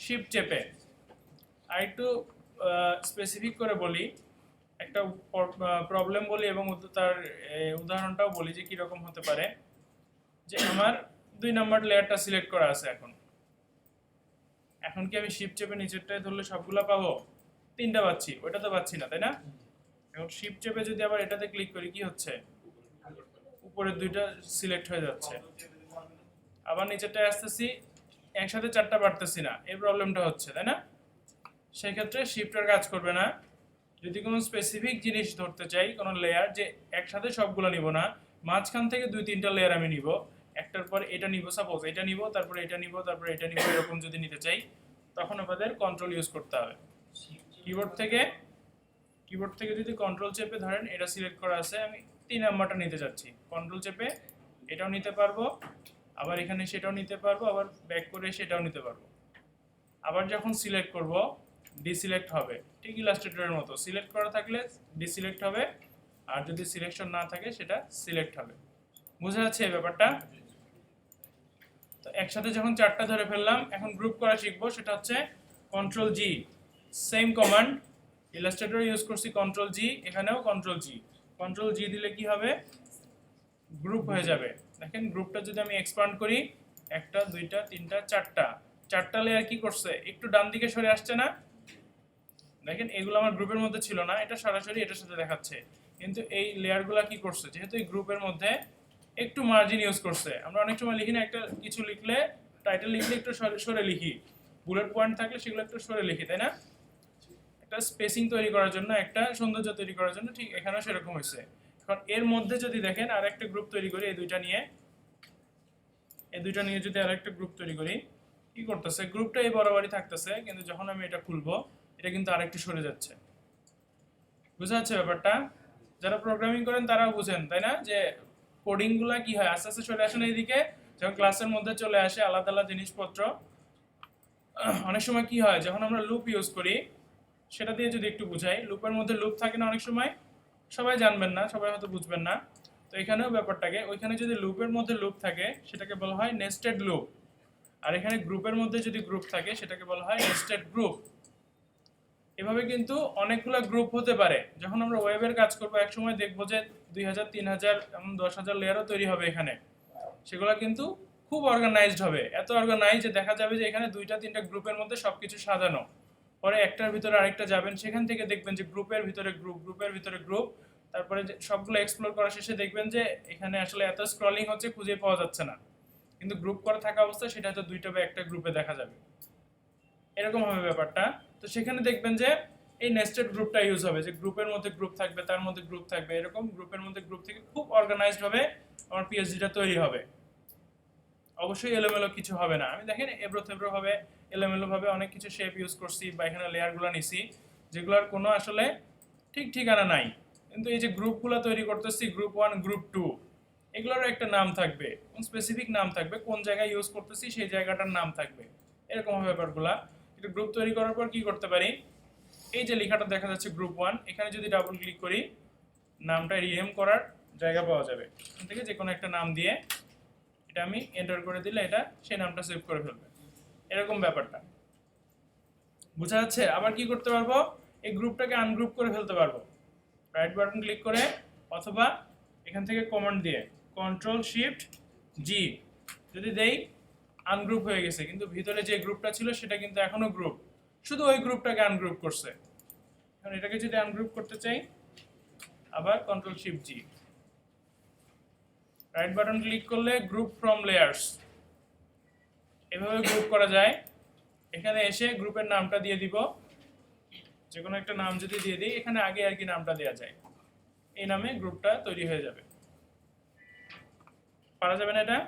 শিফট চেপে। আর একটু স্পেসিফিক করে বলি, একটা প্রবলেম বলি এবং তার উদাহরণটাও বলি যে কীরকম হতে পারে। যে আমার 2 নাম্বার লেয়ারটা সিলেক্ট করা আছে, এখন কি আমি শিফট চেপে নিচেরটায় ধরলে সবগুলা পাবো? 3টা পাচ্ছি, ওইটা তো পাচ্ছি না, তাই না? এখন শিফট চেপে যদি আবার এটাতে ক্লিক করি কি হচ্ছে? উপরের 2টা সিলেক্ট হয়ে যাচ্ছে। আবার নিচেরটায় আসতেছি, একসাথে 4টা পারতেছি না, এই প্রবলেমটা হচ্ছে, তাই না? সেক্ষেত্রে শিফটের কাজ করবে না। যদি কোনো স্পেসিফিক জিনিস ধরতে চাই, কোনো লেয়ার, যে একসাথে সবগুলো নিব না, মাঝখান থেকে 2-3টা লেয়ার আমি নিব, একটার পর এটা নিব, সাপোজ এটা নিব, তারপরে এটা নিব, তারপরে এটা নিব, এরকম যদি নিতে চাই তখন আমাদের কন্ট্রোল ইউজ করতে হবে। কিবোর্ড থেকে যদি কন্ট্রোল চেপে ধরেন এটা সিলেক্ট করা আছে, আমি 3 নাম্বারটা নিতে যাচ্ছি, কন্ট্রোল চেপে এটাও নিতে পারবো, আবার এখানে সেটাও নিতে পারবো, আবার ব্যাক করে সেটাও নিতে পারবো। আবার যখন সিলেক্ট করব ডিসিলেক্ট হবে, ঠিক ইলাস্ট্রেটরের মতো, সিলেক্ট করা থাকলে ডিসিলেক্ট হবে, আর যদি সিলেকশন না থাকে সেটা সিলেক্ট হবে। বুঝা যাচ্ছে এই ব্যাপারটা? তো একসাথে যখন 4টা ধরে ফেললাম, এখন গ্রুপ করা শিখবো, সেটা হচ্ছে কন্ট্রোল জি, সেম কমান্ড, ইলাস্ট্রেটর ইউজ করছি কন্ট্রোল জি, এখানেও কন্ট্রোল জি দিলে কি হবে? গ্রুপ হয়ে যাবে। দেখেন গ্রুপটা যদি আমি এক্সপান্ড করি, 1টা 2টা 3টা 4টা লেয়ার কি করছে? একটু ডান দিকে সরে আসছে না? দেখেন এগুলো আমার গ্রুপের মধ্যে ছিল না, এটা সরাসরি এটার সাথে দেখাচ্ছে, কিন্তু এই লেয়ারগুলো কি করছে? যেহেতু এই গ্রুপের মধ্যে একটু মার্জিন ইউজ করছে। আমরা অনেক সময় লিখি না, একটা কিছু লিখলে, টাইটেল লিখলে একটু সরে লিখি, বুলেট পয়েন্ট থাকলে সেগুলো একটু সরে লিখি, তাই না? একটা স্পেসিং তৈরি করার জন্য, একটা সৌন্দর্য তৈরি করার জন্য, ঠিক এখানেও সেরকম হয়েছে। এখন এর মধ্যে যদি দেখেন আর একটা গ্রুপ তৈরি করি, এই দুইটা নিয়ে যদি আর একটা গ্রুপ তৈরি করি, কি করতেছে? গ্রুপটা এই বরাবরই থাকতেছে, কিন্তু যখন আমি এটা খুলবো এটা কিন্তু আরেকটু সরে যাচ্ছে। বুঝা যাচ্ছে ব্যাপারটা? যারা প্রোগ্রামিং করেন তারাও বুঝেন, তাই না? যে কোডিংগুলো কি হয়, আস্তে আস্তে সরে আসে না এইদিকে, যখন ক্লাসের মধ্যে চলে আসে আলাদা আলাদা জিনিসপত্র। অনেক সময় কি হয়, যখন আমরা লুপ ইউজ করি, সেটা দিয়ে যদি একটু বুঝাই, লুপের মধ্যে লুপ থাকে না অনেক সময়, সবাই জানবেন না, সবাই হয়তো বুঝবেন না। তো এখানেও ব্যাপারটাকে, ওইখানে যদি লুপের মধ্যে লুপ থাকে সেটাকে বলা হয় নেস্টেড লুপ, আর এখানে গ্রুপের মধ্যে যদি গ্রুপ থাকে সেটাকে বলা হয় নেস্টেড গ্রুপ। এভাবে কিন্তু অনেকগুলো গ্রুপ হতে পারে। যখন আমরা ওয়েবের কাজ করবো, এক সময় দেখবো যে 2000 3000 এমন 10,000 লেয়ারও তৈরি হবে এখানে। সেগুলো কিন্তু খুব অর্গানাইজড হবে, এত অর্গানাইজ যে দেখা যাবে যে এখানে 2-3টা গ্রুপের মধ্যে সবকিছু সাজানো। পরে একটার ভিতরে আরেকটা যাবেন, সেখান থেকে দেখবেন যে গ্রুপের ভিতরে গ্রুপ, তারপরে সবগুলো এক্সপ্লোর করা শেষে দেখবেন যে এখানে আসলে এত স্ক্রলিং হচ্ছে, খুঁজে পাওয়া যাচ্ছে না, কিন্তু গ্রুপ করা থাকা অবস্থায় সেটা হয়তো 2টা বা একটা গ্রুপে দেখা যাবে। এরকম হবে ব্যাপারটা। তো সেখানে দেখবেন যে এই নেস্টেড গ্রুপটা ইউজ হবে, যে গ্রুপের মধ্যে গ্রুপ থাকবে, তার মধ্যে গ্রুপ থাকবে, এরকম গ্রুপের মধ্যে গ্রুপ থেকে খুব অর্গানাইজড ভাবে আমার পিএইচডিটা তৈরি হবে। অবশ্যই এলোমেলো কিছু হবে না। আমি দেখেন এবড়ো থেবড়ো ভাবে, এলোমেলো ভাবে অনেক কিছু শেপ ইউজ করছি, বা এখানে লেয়ারগুলো নিছি, যেগুলোর কোনো আসলে ঠিক ঠিকানা নাই। কিন্তু এই যে গ্রুপগুলো তৈরি করতেছি, গ্রুপ 1 গ্রুপ 2, এগুলোরও একটা নাম থাকবে, স্পেসিফিক নাম থাকবে, কোন জায়গায় ইউজ করতেছি সেই জায়গাটার নাম থাকবে, এরকম হবে ব্যাপারগুলা। এটা গ্রুপ তৈরি করার পর কি করতে পারি, এই যে লেখাটা দেখা যাচ্ছে গ্রুপ 1, এখানে যদি ডাবল ক্লিক করি নামটা রিনেম করার জায়গা পাওয়া যাবে। এখান থেকে যে কোনো একটা নাম দিয়ে এটা আমি এন্টার করে দিলে এটা সেই নামটা সেভ করে ফেলবে, এরকম ব্যাপারটা। বোঝা যাচ্ছে? আবার কি করতে পারবো, এই গ্রুপটাকে আনগ্রুপ করে ফেলতে পারবো, রাইট বাটন ক্লিক করে, অথবা এখান থেকে কমান্ড দিয়ে কন্ট্রোল শিফট জি যদি দেই, আনগ্রুপ হয়ে গেছে, কিন্তু ভিতরে যে গ্রুপটা ছিল সেটা কিন্তু এখনো গ্রুপ, শুধু ওই গ্রুপটাকে আনগ্রুপ করছে। এখন এটাকে যদি আনগ্রুপ করতে চাই, আবার কন্ট্রোল শিফট জি, রাইট বাটন ক্লিক করলে গ্রুপ ফ্রম লেয়ার্স, এভাবে গ্রুপ করা যায়। এখানে এসে গ্রুপের নামটা দিয়ে দিব, যে কোনো একটা নাম যদি দিয়ে দিই, এখানে আগে আর কি নামটা দেওয়া যায়, এই নামে গ্রুপটা তৈরি হয়ে যাবে। পারা যাবে না এটা?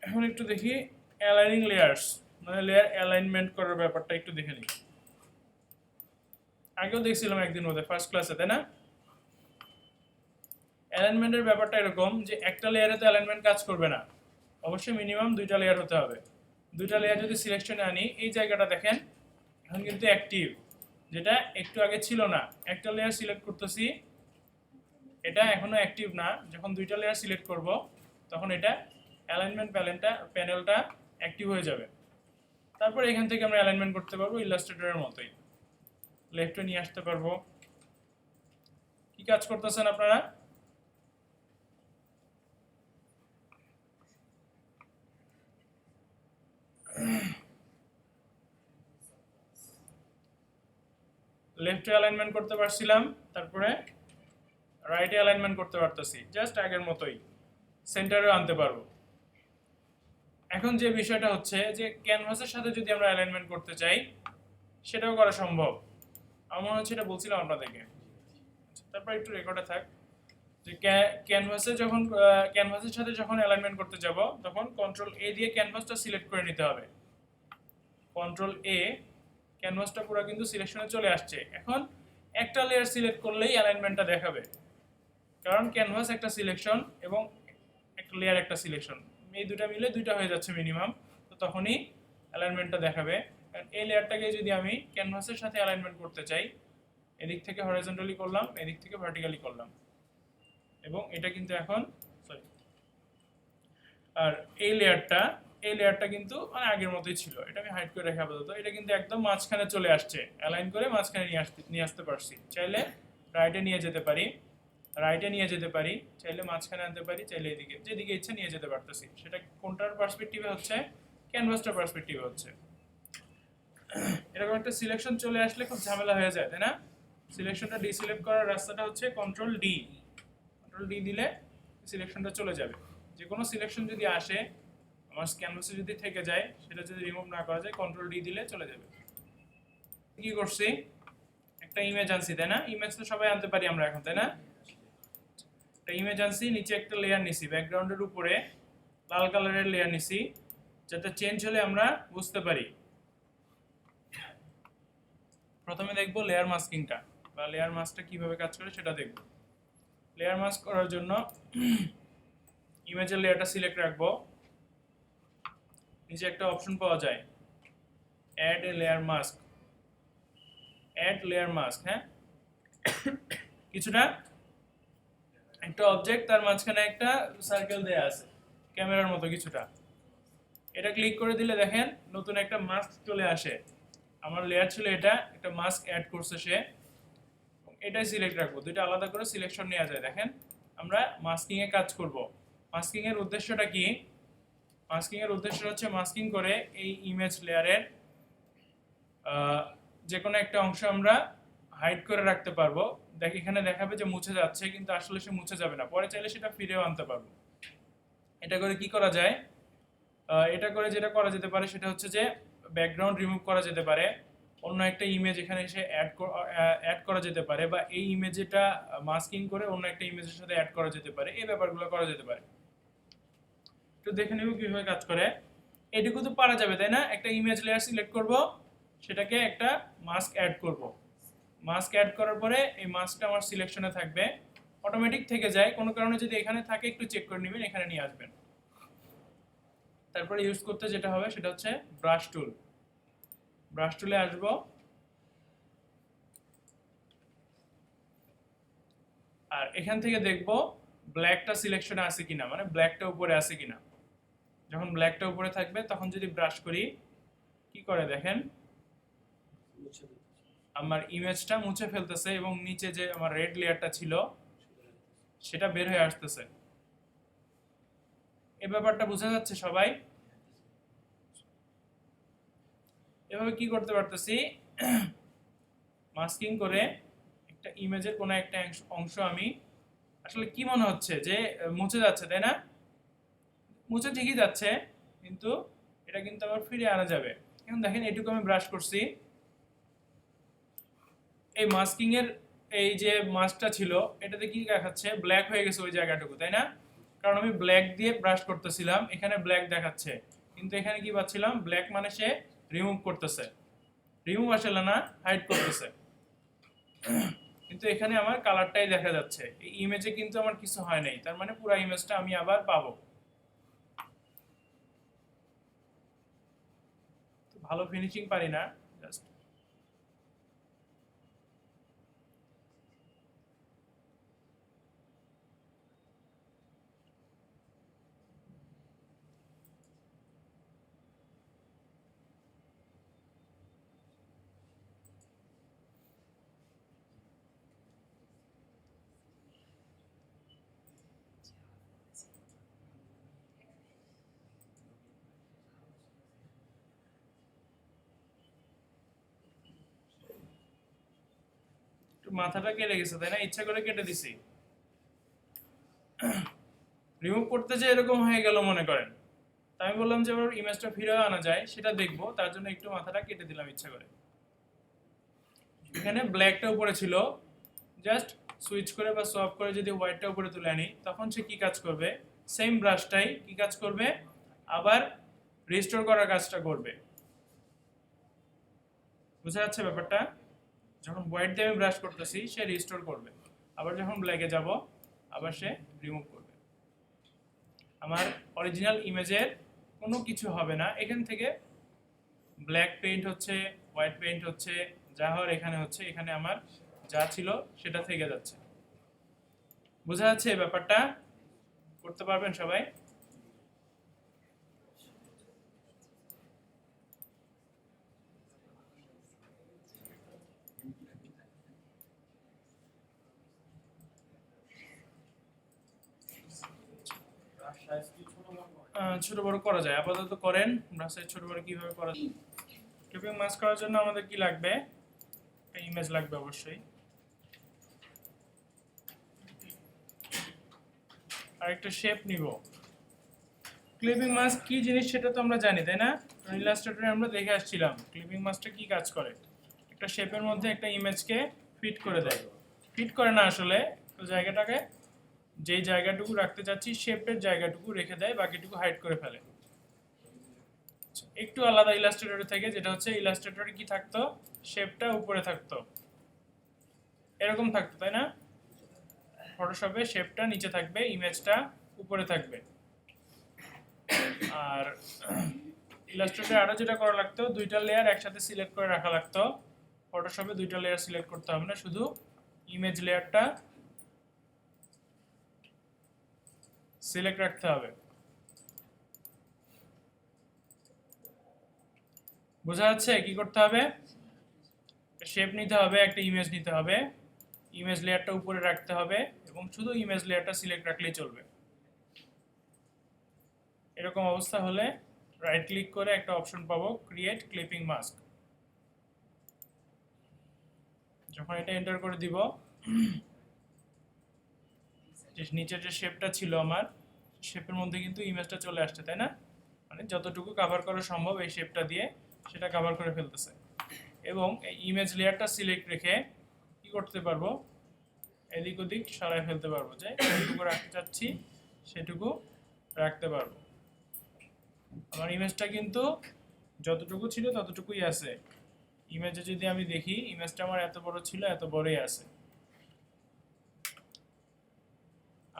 এখন একটু দেখি অ্যালাইনিং লেয়ার্স, মানে লেয়ার অ্যালাইনমেন্ট করার ব্যাপারটা একটু দেখে নিই। আগেও দেখছিলাম একদিন ওদের ফার্স্ট ক্লাসে, তাই না? অ্যালাইনমেন্টের ব্যাপারটা এরকম যে একটা লেয়ারে তো অ্যালাইনমেন্ট কাজ করবে না, অবশ্যই মিনিমাম 2টা লেয়ার হতে হবে। 2টা লেয়ার যদি সিলেকশনে আনি, এই জায়গাটা দেখেন এখন কিন্তু অ্যাক্টিভ, যেটা একটু আগে ছিল না। একটা লেয়ার সিলেক্ট করতেছি, এটা এখনো অ্যাক্টিভ না। যখন দুইটা লেয়ার সিলেক্ট করব তখন এটা অ্যালাইনমেন্ট প্যানেলটা অ্যাক্টিভ হয়ে যাবে। তারপর এখান থেকে আমরা অ্যালাইনমেন্ট করতে পারবো ইলাস্ট্রেটরের মতোই, লেফটে নিয়ে আসতে পারবো। কি কাজ করতেছেন আপনারা? লেফটে অ্যালাইনমেন্ট করতে পারছিলাম, তারপরে রাইটে অ্যালাইনমেন্ট করতে পারতেছি, জাস্ট আগের মতোই সেন্টারেও আনতে পারবো। এখন যে বিষয়টা হচ্ছে যে ক্যানভাসের সাথে যদি আমরা অ্যালাইনমেন্ট করতে চাই সেটাও করা সম্ভব। আমার মনে হচ্ছে এটা বলছিলাম আপনাদেরকে। তারপর একটু রেকর্ডে থাক যে ক্যানভাসের সাথে যখন অ্যালাইনমেন্ট করতে যাব তখন কন্ট্রোল এ দিয়ে ক্যানভাসটা সিলেক্ট করে নিতে হবে। কন্ট্রোল এ, ক্যানভাসটা পুরো কিন্তু সিলেকশনে চলে আসছে। এখন একটা লেয়ার সিলেক্ট করলেই অ্যালাইনমেন্টটা দেখাবে, কারণ ক্যানভাস একটা সিলেকশন এবং একটা লেয়ার একটা সিলেকশন, এই দুটা মিলে দুইটা হয়ে যাচ্ছে মিনিমাম। তো তখনই অ্যালাইনমেন্টটা দেখাবে। কারণ এই লেয়ারটাকে যদি আমি ক্যানভাসের সাথে অ্যালাইনমেন্ট করতে চাই, এদিক থেকে হরাইজন্টালি করলাম, এদিক থেকে ভার্টিক্যালি করলাম, এবং এটা কিন্তু এখন সরি, আর এই লেয়ারটা কিন্তু মানে আগের মতোই ছিল। এটা আমি হাইড করে রাখি আপাতত। এটা কিন্তু একদম মাঝখানে চলে আসছে, অ্যালাইন করে মাঝখানে নিয়ে আসতে পারছি। চাইলে রাইটে নিয়ে যেতে পারি, চাইলে মাঝখানে আনতে পারি, চাইলে এদিকে, যেদিকে ইচ্ছা নিয়ে যেতে পারতেছি। সেটা কোনটার পার্সপেক্টিভে হচ্ছে? ক্যানভাসটার পার্সপেক্টিভে হচ্ছে। এরকম একটা সিলেকশন চলে আসলে খুব ঝামেলা হয়ে যায়, তাই না? সিলেকশনটা ডিসিলেক্ট করার রাস্তাটা হচ্ছে কন্ট্রোল ডি দিলে সিলেকশনটা চলে যাবে। যে কোনো সিলেকশন যদি আসে আমার ক্যানভাসে যদি থেকে যায়, সেটা যদি রিমুভ না করা যায় কন্ট্রোল ডি দিলে চলে যাবে। কি করছি? একটা ইমেজ আনছি, তাই না? ইমেজ তো সবাই আনতে পারি আমরা এখন, তাই না? একটা ইমেজ আনছি, নিচে একটা লেয়ার নিছি, ব্যাকগ্রাউন্ডের উপরে লাল কালারের লেয়ার নিছি, যাতে চেঞ্জ হলে আমরা বুঝতে পারি। প্রথমে দেখবো লেয়ার মাস্কিংটা, বা লেয়ার মাস্কটা কিভাবে কাজ করে সেটা দেখব। লেয়ার মাস্ক করার জন্য ইমেজের লেয়ারটা সিলেক্ট রাখবো। নিচে একটা অপশন পাওয়া যায়, অ্যাড এ লেয়ার মাস্ক, হ্যাঁ, কিছুটা একটা অবজেক্ট, তার মাঝখানে একটা সার্কেল দেয়া আছে ক্যামেরার মতো কিছুটা। এটা ক্লিক করে দিলে দেখেন নতুন একটা মাস্ক চলে আসে। আমার লেয়ার ছিল এটা, একটা মাস্ক অ্যাড করছে সে, এটাই সিলেক্ট রাখবো। দুইটা আলাদা করে সিলেকশন নেওয়া যায়। দেখেন আমরা মাস্কিং এ কাজ করব। মাস্কিং এর উদ্দেশ্যটা কি? মাস্কিং এর উদ্দেশ্য হচ্ছে মাস্কিং করে এই ইমেজ লেয়ারের যে কোনো একটা অংশ আমরা হাইড করে রাখতে পারবো। এখানে দেখাবে যে মুছে যাচ্ছে, কিন্তু আসলে সে মুছে যাবে না, পরে চাইলে সেটা ফিরেও আনতে পারবো। এটা করে কি করা যায়? এটা করে যেটা করা যেতে পারে সেটা হচ্ছে যে ব্যাকগ্রাউন্ড রিমুভ করা যেতে পারে, অন্য একটা ইমেজ এখানে এসে অ্যাড করা যেতে পারে, বা এই ইমেজটা মাস্কিং করে অন্য একটা ইমেজের সাথে অ্যাড করা যেতে পারে। এই ব্যাপারগুলো করা যেতে পারে। একটু দেখে নেব কিভাবে কাজ করে। এটুকু তো পারা যাবে, তাই না? একটা ইমেজ লেয়ার সিলেক্ট করব, সেটাকে একটা মাস্ক অ্যাড করব। মাস্ক অ্যাড করার পরে এই মাস্কটা আমার সিলেকশনে থাকবে, অটোমেটিক থেকে যায়। কোনো কারণে যদি এখানে থাকে একটু চেক করে নেবেন, এখানে নিয়ে আসবেন। তারপরে ইউজ করতে যেটা হবে সেটা হচ্ছে ব্রাশ টুল। ব্রাশ টুলে আসব, আর এখান থেকে দেখব ব্ল্যাকটা সিলেকশনে আছে কিনা, মানে ব্ল্যাকটা উপরে আছে কিনা। যখন ব্ল্যাকটা উপরে থাকবে তখন যদি ব্রাশ করি কি করে দেখেন, আমার ইমেজটা মুছে ফেলতেছে এবং নিচে যে আমার রেড লেয়ারটা ছিল সেটা বের হয়ে আসতেছে। এই ব্যাপারটা বোঝা যাচ্ছে সবাই? এভাবে কি করতে পারতেছি, মাস্কিং করে একটা ইমেজের কোনো একটা অংশ আমি, আসলে কি মনে হচ্ছে যে মুছে যাচ্ছে, তাই না? মুছে ঠিকই যাচ্ছে, কিন্তু এটা কিন্তু আবার ফিরে আনা যাবে। এখন দেখেন এটুকু আমি ব্রাশ করছি, এই মাস্কিং এর এই যে মাস্কটা ছিল এটাতে কি দেখাচ্ছে, ব্ল্যাক হয়ে গেছে ওই জায়গাটুকু, তাই না? কারণ আমি ব্ল্যাক দিয়ে ব্রাশ করতেছিলাম, এখানে ব্ল্যাক দেখাচ্ছে, কিন্তু এখানে কি পাচ্ছিলাম, ব্ল্যাক মানে সে রিমুভ করতেছে, রিমুভ আসলে না, হাইড করতেছে। কিন্তু এখানে আমার কালারটাই দেখা যাচ্ছে, এই ইমেজে কিন্তু আমার কিছু হয় নাই, তার মানে পুরো ইমেজটা আমি আবার পাবো। ভালো ফিনিশিং পারি না, জাস্ট মাথাটা কেটে গেছে তাই না, ইচ্ছা করে কেটে দিছি। রিমুভ করতে যে এরকম হয়ে গেল মনে করেন, তা আমি বললাম যে আবার ইমেজটা ফিরে আনা যায় সেটা দেখবো, তার জন্য একটু মাথাটা কেটে দিলাম ইচ্ছা করে। এখানে ব্ল্যাকটা উপরে ছিল, জাস্ট সুইচ করে বা সোয়াপ করে যদি হোয়াইটটা উপরে তুলে আনি, তখন সে কি কাজ করবে, সেম ব্রাশটাই কি কাজ করবে, আবার রিস্টোর করার কাজটা করবে। বুঝা যাচ্ছে ব্যাপারটা? যখন হোয়াইট দিয়ে আমি ব্রাশ করতেছি সে রিস্টোর করবে, আবার যখন ব্ল্যাকে যাব আবার সে রিমুভ করবে। আমার অরিজিনাল ইমেজের কোনো কিছু হবে না, এখান থেকে ব্ল্যাক পেইন্ট হচ্ছে, হোয়াইট পেইন্ট হচ্ছে, যা হওয়ার এখানে হচ্ছে, এখানে আমার যা ছিল সেটা থেকে যাচ্ছে। বোঝা যাচ্ছে এই ব্যাপারটা? করতে পারবেন সবাই? ছোট বড় করা যায়, আপাতত করেন। ব্রাশের ছোট বড় কিভাবে করা যায়? ক্লিপিং মাস্ক করার জন্য আমাদের কি লাগবে, একটা ইমেজ লাগবে অবশ্যই, আর একটা শেপ নিব। ক্লিপিং মাস্ক কি জিনিস সেটা তো আমরা জানি তাই না, ইলাস্ট্রেটরে আমরা দেখে আসছিলাম ক্লিপিং মাস্কটা কি কাজ করে। একটা শেপের মধ্যে একটা ইমেজকে ফিট করে দেয়, ফিট করে না আসলে, তো জায়গাটাকে যেই জায়গাটুকু রাখতে চাচ্ছি শেপের জায়গাটুকু রেখে দেয়, বাকিটুকু হাইড করে ফেলে। একটু আলাদা ইলাস্ট্রেটর থেকে, যেটা হচ্ছে ইলাস্ট্রেটরে কি থাকতো, শেপটা উপরে থাকতো, এরকম থাকতো তাই না। ফটোশপে শেপটা নিচে থাকবে, ইমেজটা উপরে থাকবে। আর ইলাস্ট্রেটরে আরো যেটা করা লাগতো, দুইটা লেয়ার একসাথে সিলেক্ট করে রাখা লাগতো। ফটোশপে দুইটা লেয়ার সিলেক্ট করতে হবে না, শুধু ইমেজ লেয়ারটা সিলেক্ট রাখতে হবে। বোঝা যাচ্ছে কি করতে হবে? শেপ নিতে হবে, একটা ইমেজ নিতে হবে, ইমেজ লেয়ারটা উপরে রাখতে হবে এবং শুধু ইমেজ লেয়ারটা সিলেক্ট রাখলেই চলবে। এরকম অবস্থা হলে রাইট ক্লিক করে একটা অপশন পাবো, ক্রিয়েট ক্লিপিং মাস্ক। যখন এটা এন্টার করে দিব, যে নিচের যে শেপটা ছিল আমার, শেপের মধ্যে কিন্তু ইমেজটা চলে আসছে তাই না, মানে যতটুকু কভার করা সম্ভব এই শেপটা দিয়ে সেটা কভার করে ফেলতেছে। এবং এই ইমেজ লেয়ারটা সিলেক্ট রেখে কি করতে পারবো, এদিক ওদিক সরাই ফেলতে পারবো, যে যেটুকু রাখতে চাচ্ছি সেটুকু রাখতে পারবো। আমার ইমেজটা কিন্তু যতটুকু ছিল ততটুকুই আছে। ইমেজে যদি আমি দেখি, ইমেজটা আমার এত বড় ছিল, এত বড়ই আছে।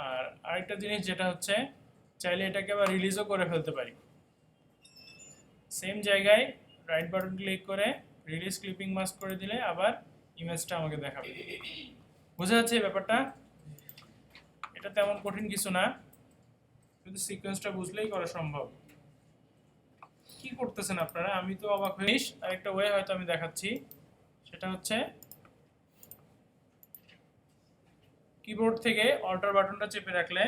আর আরেকটা জিনিস যেটা হচ্ছে, চাইলে এটাকে আবার রিলিজও করে ফেলতে পারি। সেম জায়গায় রাইট বাটন ক্লিক করে রিলিজ ক্লিপিং মাস্ক করে দিলে আবার ইমেজটা আমাকে দেখাবে। বোঝা যাচ্ছে এই ব্যাপারটা? এটা তেমন কঠিন কিছু না, শুধু সিকোয়েন্সটা বুঝলেই করা সম্ভব। কি করতেছেন আপনারা, আমি তো অবাক হইস। আরেকটা ওয়ে হয়তো আমি দেখাচ্ছি, সেটা হচ্ছে কিবোর্ড থেকে অল্টার বাটনটা চেপে রাখলে,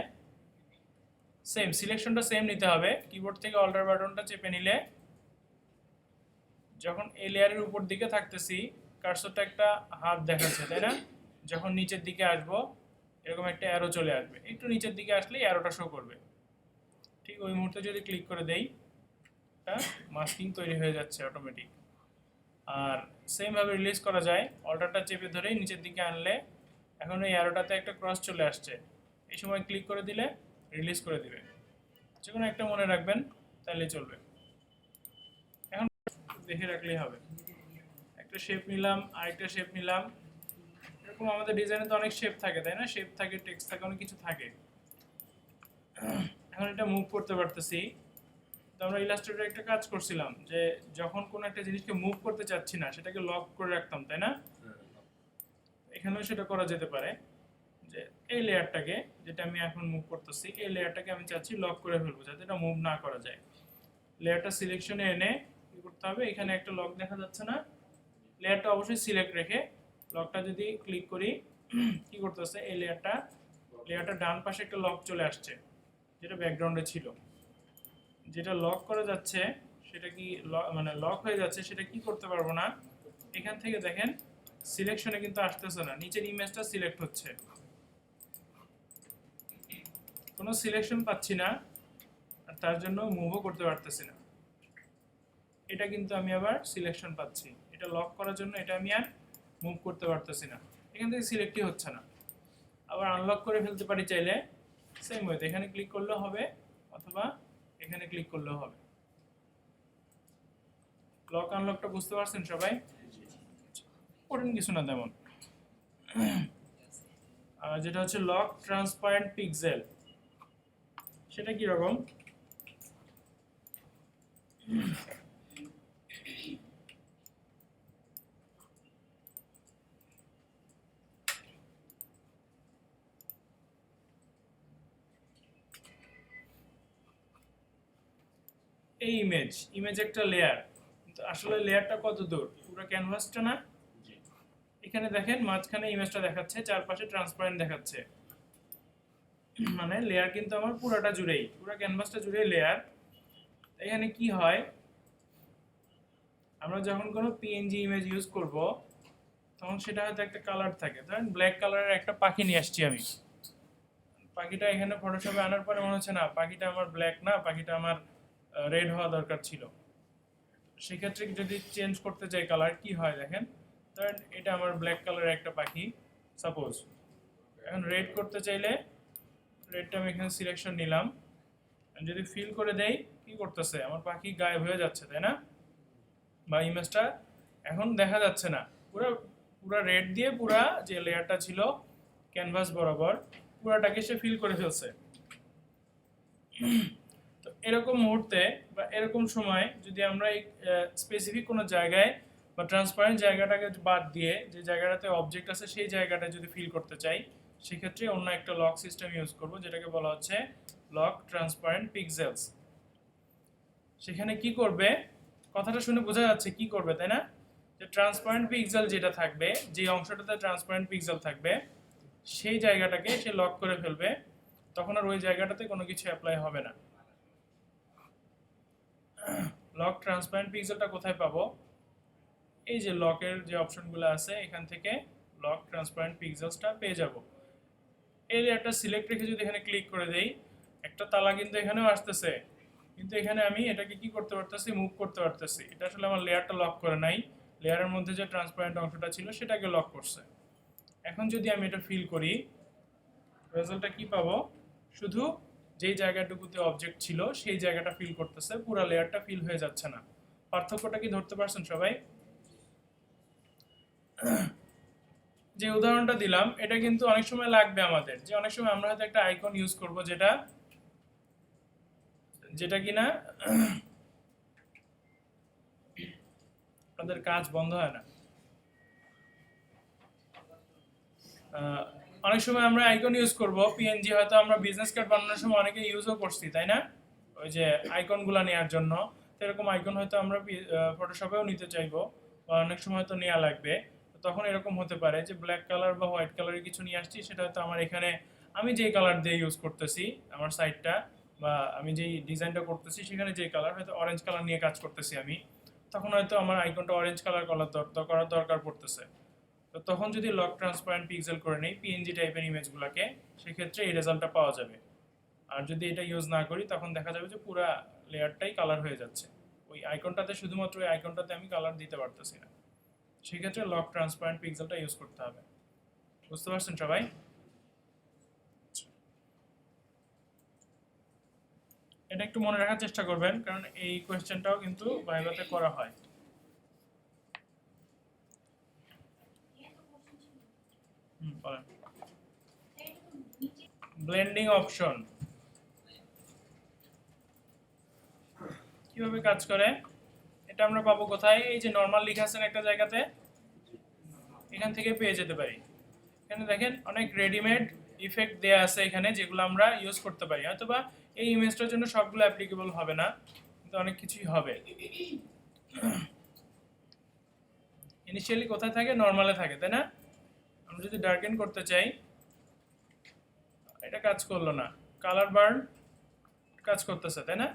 সেম সিলেকশনটা সেম নিতে হবে। কিবোর্ড থেকে অল্টার বাটনটা চেপে নিলে যখন এই লেয়ারের উপর দিকে থাকতেছি, কার্সরটা একটা হাত দেখাচ্ছে তাই না, যখন নিচের দিকে আসবো এরকম একটা অ্যারো চলে আসবে, একটু নিচের দিকে আসলেই অ্যারোটা শো করবে। ঠিক ওই মুহূর্তে যদি ক্লিক করে দেই, মাস্কিং তৈরি হয়ে যাচ্ছে অটোমেটিক। আর সেম ভাবে রিলিজ করা যায়, অল্টারটা চেপে ধরেই নিচের দিকে আনলে এখন এই অ্যারোটাতে একটা ক্রস চলে আসছে, এই সময় ক্লিক করে দিলে রিলিজ করে দিবে। যে কোনো একটা মনে রাখবেন, তাহলে চলবে। এখন দেখে রাখলেই হবে। একটা শেপ নিলাম, আরেকটা শেপ নিলাম, এরকম আমাদের ডিজাইনে তো অনেক শেপ থাকে তাই না, শেপ থাকে, টেক্সট থাকে, অনেক কিছু থাকে। এখন এটা মুভ করতে পারতেছি। তো আমরা ইলাস্ট্রেটরে একটা কাজ করছিলাম, যে যখন কোনো একটা জিনিসকে মুভ করতে চাচ্ছি না সেটাকে লক করে রাখতাম তাই না, এখানেও সেটা করা যেতে পারে। যে এই লেয়ারটাকে, যেটা আমি এখন মুভ করতেছি, এই লেয়ারটাকে আমি চাচ্ছি লক করে ফেলবো যাতে এটা মুভ না করা যায়। লেয়ারটা সিলেকশনে এনে কি করতে হবে, এখানে একটা লক দেখা যাচ্ছে না, লেয়ারটা অবশ্যই সিলেক্ট রেখে লকটা যদি ক্লিক করি, কি করতেছে, এই লেয়ারটা ডান পাশে একটা লক চলে আসছে, যেটা ব্যাকগ্রাউন্ডে ছিল। যেটা লক করা যাচ্ছে সেটা কি মানে লক হয়ে যাচ্ছে, সেটা কি করতে পারবো না। এখান থেকে দেখেন সিলেকশনে কিন্তু আসতেছে না, নিচের ইমেজটা সিলেক্ট হচ্ছে, কোনো সিলেকশন পাচ্ছি না, আর তার জন্য মুভও করতে পারতেছি না। এটা কিন্তু আমি আবার সিলেকশন পাচ্ছি, এটা লক করার জন্য এটা আমি আর মুভ করতে পারতেছি না, এখান থেকে সিলেক্টই হচ্ছে না। আবার আনলক করে ফেলতে পারি চাইলে, সেম ওয়েতে এখানে ক্লিক করলেও হবে অথবা এখানে ক্লিক করলেও হবে। লক আনলকটা বুঝতে পারছেন সবাই? কঠিন কিছু না তেমন। যেটা হচ্ছে লক ট্রান্সপারেন্ট পিক্সেল, সেটা কি রকম? এই ইমেজ একটা লেয়ার, আসলে লেয়ারটা কত দূর? পুরো ক্যানভাসটা না? এখানে দেখেন মাঝখানে ইমেজটা দেখাচ্ছে, চারপাশে ট্রান্সপারেন্ট দেখাচ্ছে, মানে লেয়ার কিন্তু আমার পুরোটা জুড়েই, পুরো ক্যানভাসটা জুড়েই লেয়ার। এখানে কি হয়, আমরা যখন কোনো পিএনজি ইমেজ ইউজ করব তখন সেটা হয়তো একটা কালার থাকে, ধরেন ব্ল্যাক কালারের একটা পাখি নিয়ে আসছি আমি, পাখিটা এখানে ফটোশপে আনার পরে মনে হচ্ছে না পাখিটা আমার ব্ল্যাক না, পাখিটা আমার রেড হওয়া দরকার ছিল। সেক্ষেত্রে যদি চেঞ্জ করতে চাই কালার, কি হয় দেখেন, ধরেন এটা আমার ব্ল্যাক কালারের একটা পাখি সাপোজ, এখন রেড করতে চাইলে রেডটা আমি এখানে সিলেকশন নিলাম, যদি ফিল করে দেই কি করতেছে, আমার পাখি গায়েব হয়ে যাচ্ছে, তাই না? বা ইমেজটা এখন দেখা যাচ্ছে না, পুরো পুরো রেড দিয়ে পুরা যে লেয়ারটা ছিল ক্যানভাস বরাবর পুরাটাকে সে ফিল করে ফেলছে। তো এরকম মুহূর্তে বা এরকম সময় যদি আমরা স্পেসিফিক কোনো জায়গায় বা ট্রান্সপারেন্ট জায়গাটাকে বাদ দিয়ে যে জায়গাটাতে অবজেক্ট আছে সেই জায়গাটা যদি ফিল করতে চাই, সেক্ষেত্রে অন্য একটা লক সিস্টেম ইউজ করব, যেটাকে বলা হচ্ছে লক ট্রান্সপারেন্ট পিক্সেলস। সেখানে কি করবে, কথাটা শুনে বোঝা যাচ্ছে কি করবে, তাই না? যে ট্রান্সপারেন্ট পিক্সেল যেটা থাকবে, যে অংশটাতে ট্রান্সপারেন্ট পিক্সেল থাকবে সেই জায়গাটাকে সে লক করে ফেলবে, তখন আর ওই জায়গাটাতে কোনো কিছু অ্যাপ্লাই হবে না। লক ট্রান্সপারেন্ট পিক্সেলটা কোথায় পাবো? এই যে লকের যে অপশনগুলো আছে এখান থেকে লক ট্রান্সপারেন্ট পিক্সেলসটা পেয়ে যাব। এই লেয়ারটা সিলেক্ট রেখে যদি এখানে ক্লিক করে দেই, একটা তালা কিন্তু এখানেও আসতেছে, কিন্তু এখানে আমি এটাকে কি করতে পারতেছি, মুভ করতে পারতেছি। এটা আসলে আমার লেয়ারটা লক করে নাই, লেয়ারের মধ্যে যে ট্রান্সপারেন্ট অংশটা ছিল সেটাকে লক করছে। এখন যদি আমি এটা ফিল করি, রেজাল্টটা কি পাবো, শুধু যেই জায়গাটুকুতে অবজেক্ট ছিল সেই জায়গাটা ফিল করতেছে, পুরো লেয়ারটা ফিল হয়ে যাচ্ছে না। পার্থক্যটা কি ধরতে পারছেন সবাই? যে উদাহরণটা দিলাম এটা কিন্তু অনেক সময় লাগবে আমাদের, যে অনেক সময় আমরা হয়তো একটা আইকন ইউজ করব যেটা যেটা কিনা আমাদের কাজ বন্ধ হয় না। অনেক সময় আমরা আইকন ইউজ করব, পিএনজি হয়তো আমরা বিজনেস কার্ড বানানোর সময় অনেকে ইউজও করছি, তাই না? ওই যে আইকনগুলো নেওয়ার জন্য, এরকম আইকন হয়তো আমরা ফটোশপেও নিতে চাইবো, বা অনেক সময় হয়তো নেওয়া লাগবে। তখন এরকম হতে পারে যে ব্ল্যাক কালার বা হোয়াইট কালারের কিছু নিয়ে আসছি, সেটা হয়তো আমার এখানে আমি যেই কালার দিয়ে ইউজ করতেছি আমার সাইটটা বা আমি যেই ডিজাইনটা করতেছি সেখানে যেই কালার, হয়তো অরেঞ্জ কালার নিয়ে কাজ করতেছি আমি, তখন হয়তো আমার আইকনটা অরেঞ্জ কালার করার দরকার পড়তেছে। তো তখন যদি লক ট্রান্সপারেন্ট পিক্সেল করে নেই পিএনজি টাইপের ইমেজগুলোকে, সেক্ষেত্রে এই রেজাল্টটা পাওয়া যাবে। আর যদি এটা ইউজ না করি তখন দেখা যাবে যে পুরো লেয়ারটাই কালার হয়ে যাচ্ছে, ওই আইকনটাতে শুধুমাত্র ওই আইকনটাতে আমি কালার দিতে পারতেছি না। সেক্ষেত্রে লক ট্রান্সপারেন্ট পিক্সেলটা ইউজ করতে হবে। বুঝতে পারছেন সবাই? এটা একটু মনে রাখার চেষ্টা করবেন, কারণ এই কোয়েশ্চেনটাও কিন্তু ভাইভাতে করা হয়। ব্লেন্ডিং অপশন কিভাবে কাজ করে এটা আমরা পাবো কোথায়? এই যে নরমাল লেখা আছে একটা জায়গাতে, এখান থেকে পেয়ে যেতে পারি। এখানে দেখেন অনেক রেডিমেড ইফেক্ট দেয়া আছে এখানে, যেগুলো আমরা ইউজ করতে পারি। হয়তোবা এই ইমেজটার জন্য সবগুলো অ্যাপ্লিকেবল হবে না, কিন্তু অনেক কিছুই হবে। ইনিশিয়ালি কোথায় থাকে? নরমালে থাকে, তাই না? আমরা যদি ডার্কেন করতে চাই, এটা কাজ করলো না। কালার বার্ন কাজ করতেছে, তাই না?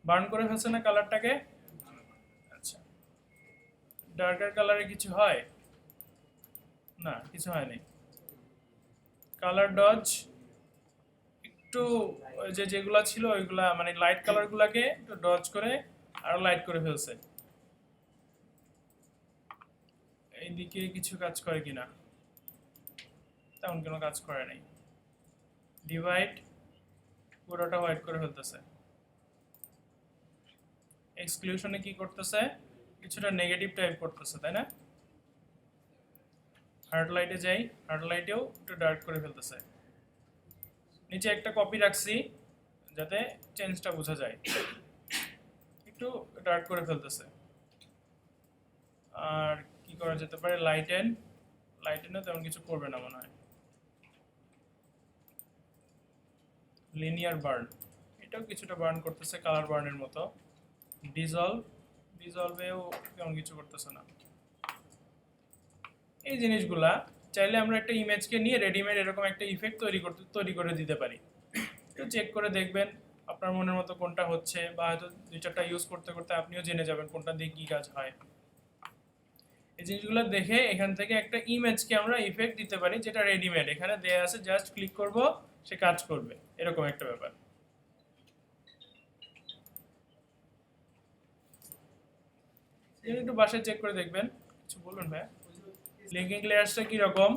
বার্ন করে ফেলছে না কালারটাকে? আচ্ছা, ডার্কার কালারে কিছু হয়? না, কিছু হয়নি। কালার ডজ একটু ওই যে যেগুলা ছিল ওইগুলা মানে লাইট কালার গুলাকে একটু ডজ করে আরো লাইট করে ফেলছে। এইদিকে কিছু কাজ করে কিনা, তেমন কোনো কাজ করে নাই। ডিভাইড পুরোটা হোয়াইট করে ফেলতেছে। এক্সক্লুশনে কি করতেছে, কিছুটা নেগেটিভ টাইপ করতেছে, তাই না? হার্ড লাইটে যাই, হার্ড লাইটেও একটু ডার্ক করে ফেলতেছে। নিচে একটা কপি রাখছি যাতে চেঞ্জটা বোঝা যায়, একটু ডার্ক করে ফেলতেছে। আর কি করা যেতে পারে, লাইটেন, লাইটেনও তেমন কিছু করবে না মনে হয়। লিনিয়ার বার্ন, এটাও কিছুটা বার্ন করতেছে কালার বার্নের মতো। ডিজলভ, ডিজলভেও তেমন কিছু করতেছে না। এই জিনিসগুলা চাইলে আমরা একটা ইমেজকে নিয়ে রেডিমেড এরকম একটা ইফেক্ট তৈরি করে দিতে পারি। একটু চেক করে দেখবেন আপনার মনের মতো কোনটা হচ্ছে, বা হয়তো দুই চারটা ইউজ করতে করতে আপনিও জেনে যাবেন কোনটা দিয়ে কী কাজ হয়। এই জিনিসগুলো দেখে এখান থেকে একটা ইমেজকে আমরা ইফেক্ট দিতে পারি যেটা রেডিমেড এখানে দেয়া আছে, জাস্ট ক্লিক করব সে কাজ করবে, এরকম একটা ব্যাপার। একটু বাসায় চেক করে দেখবেন। কিছু বলবেন ভাই? লিঙ্কিং লেয়ারসটা কীরকম,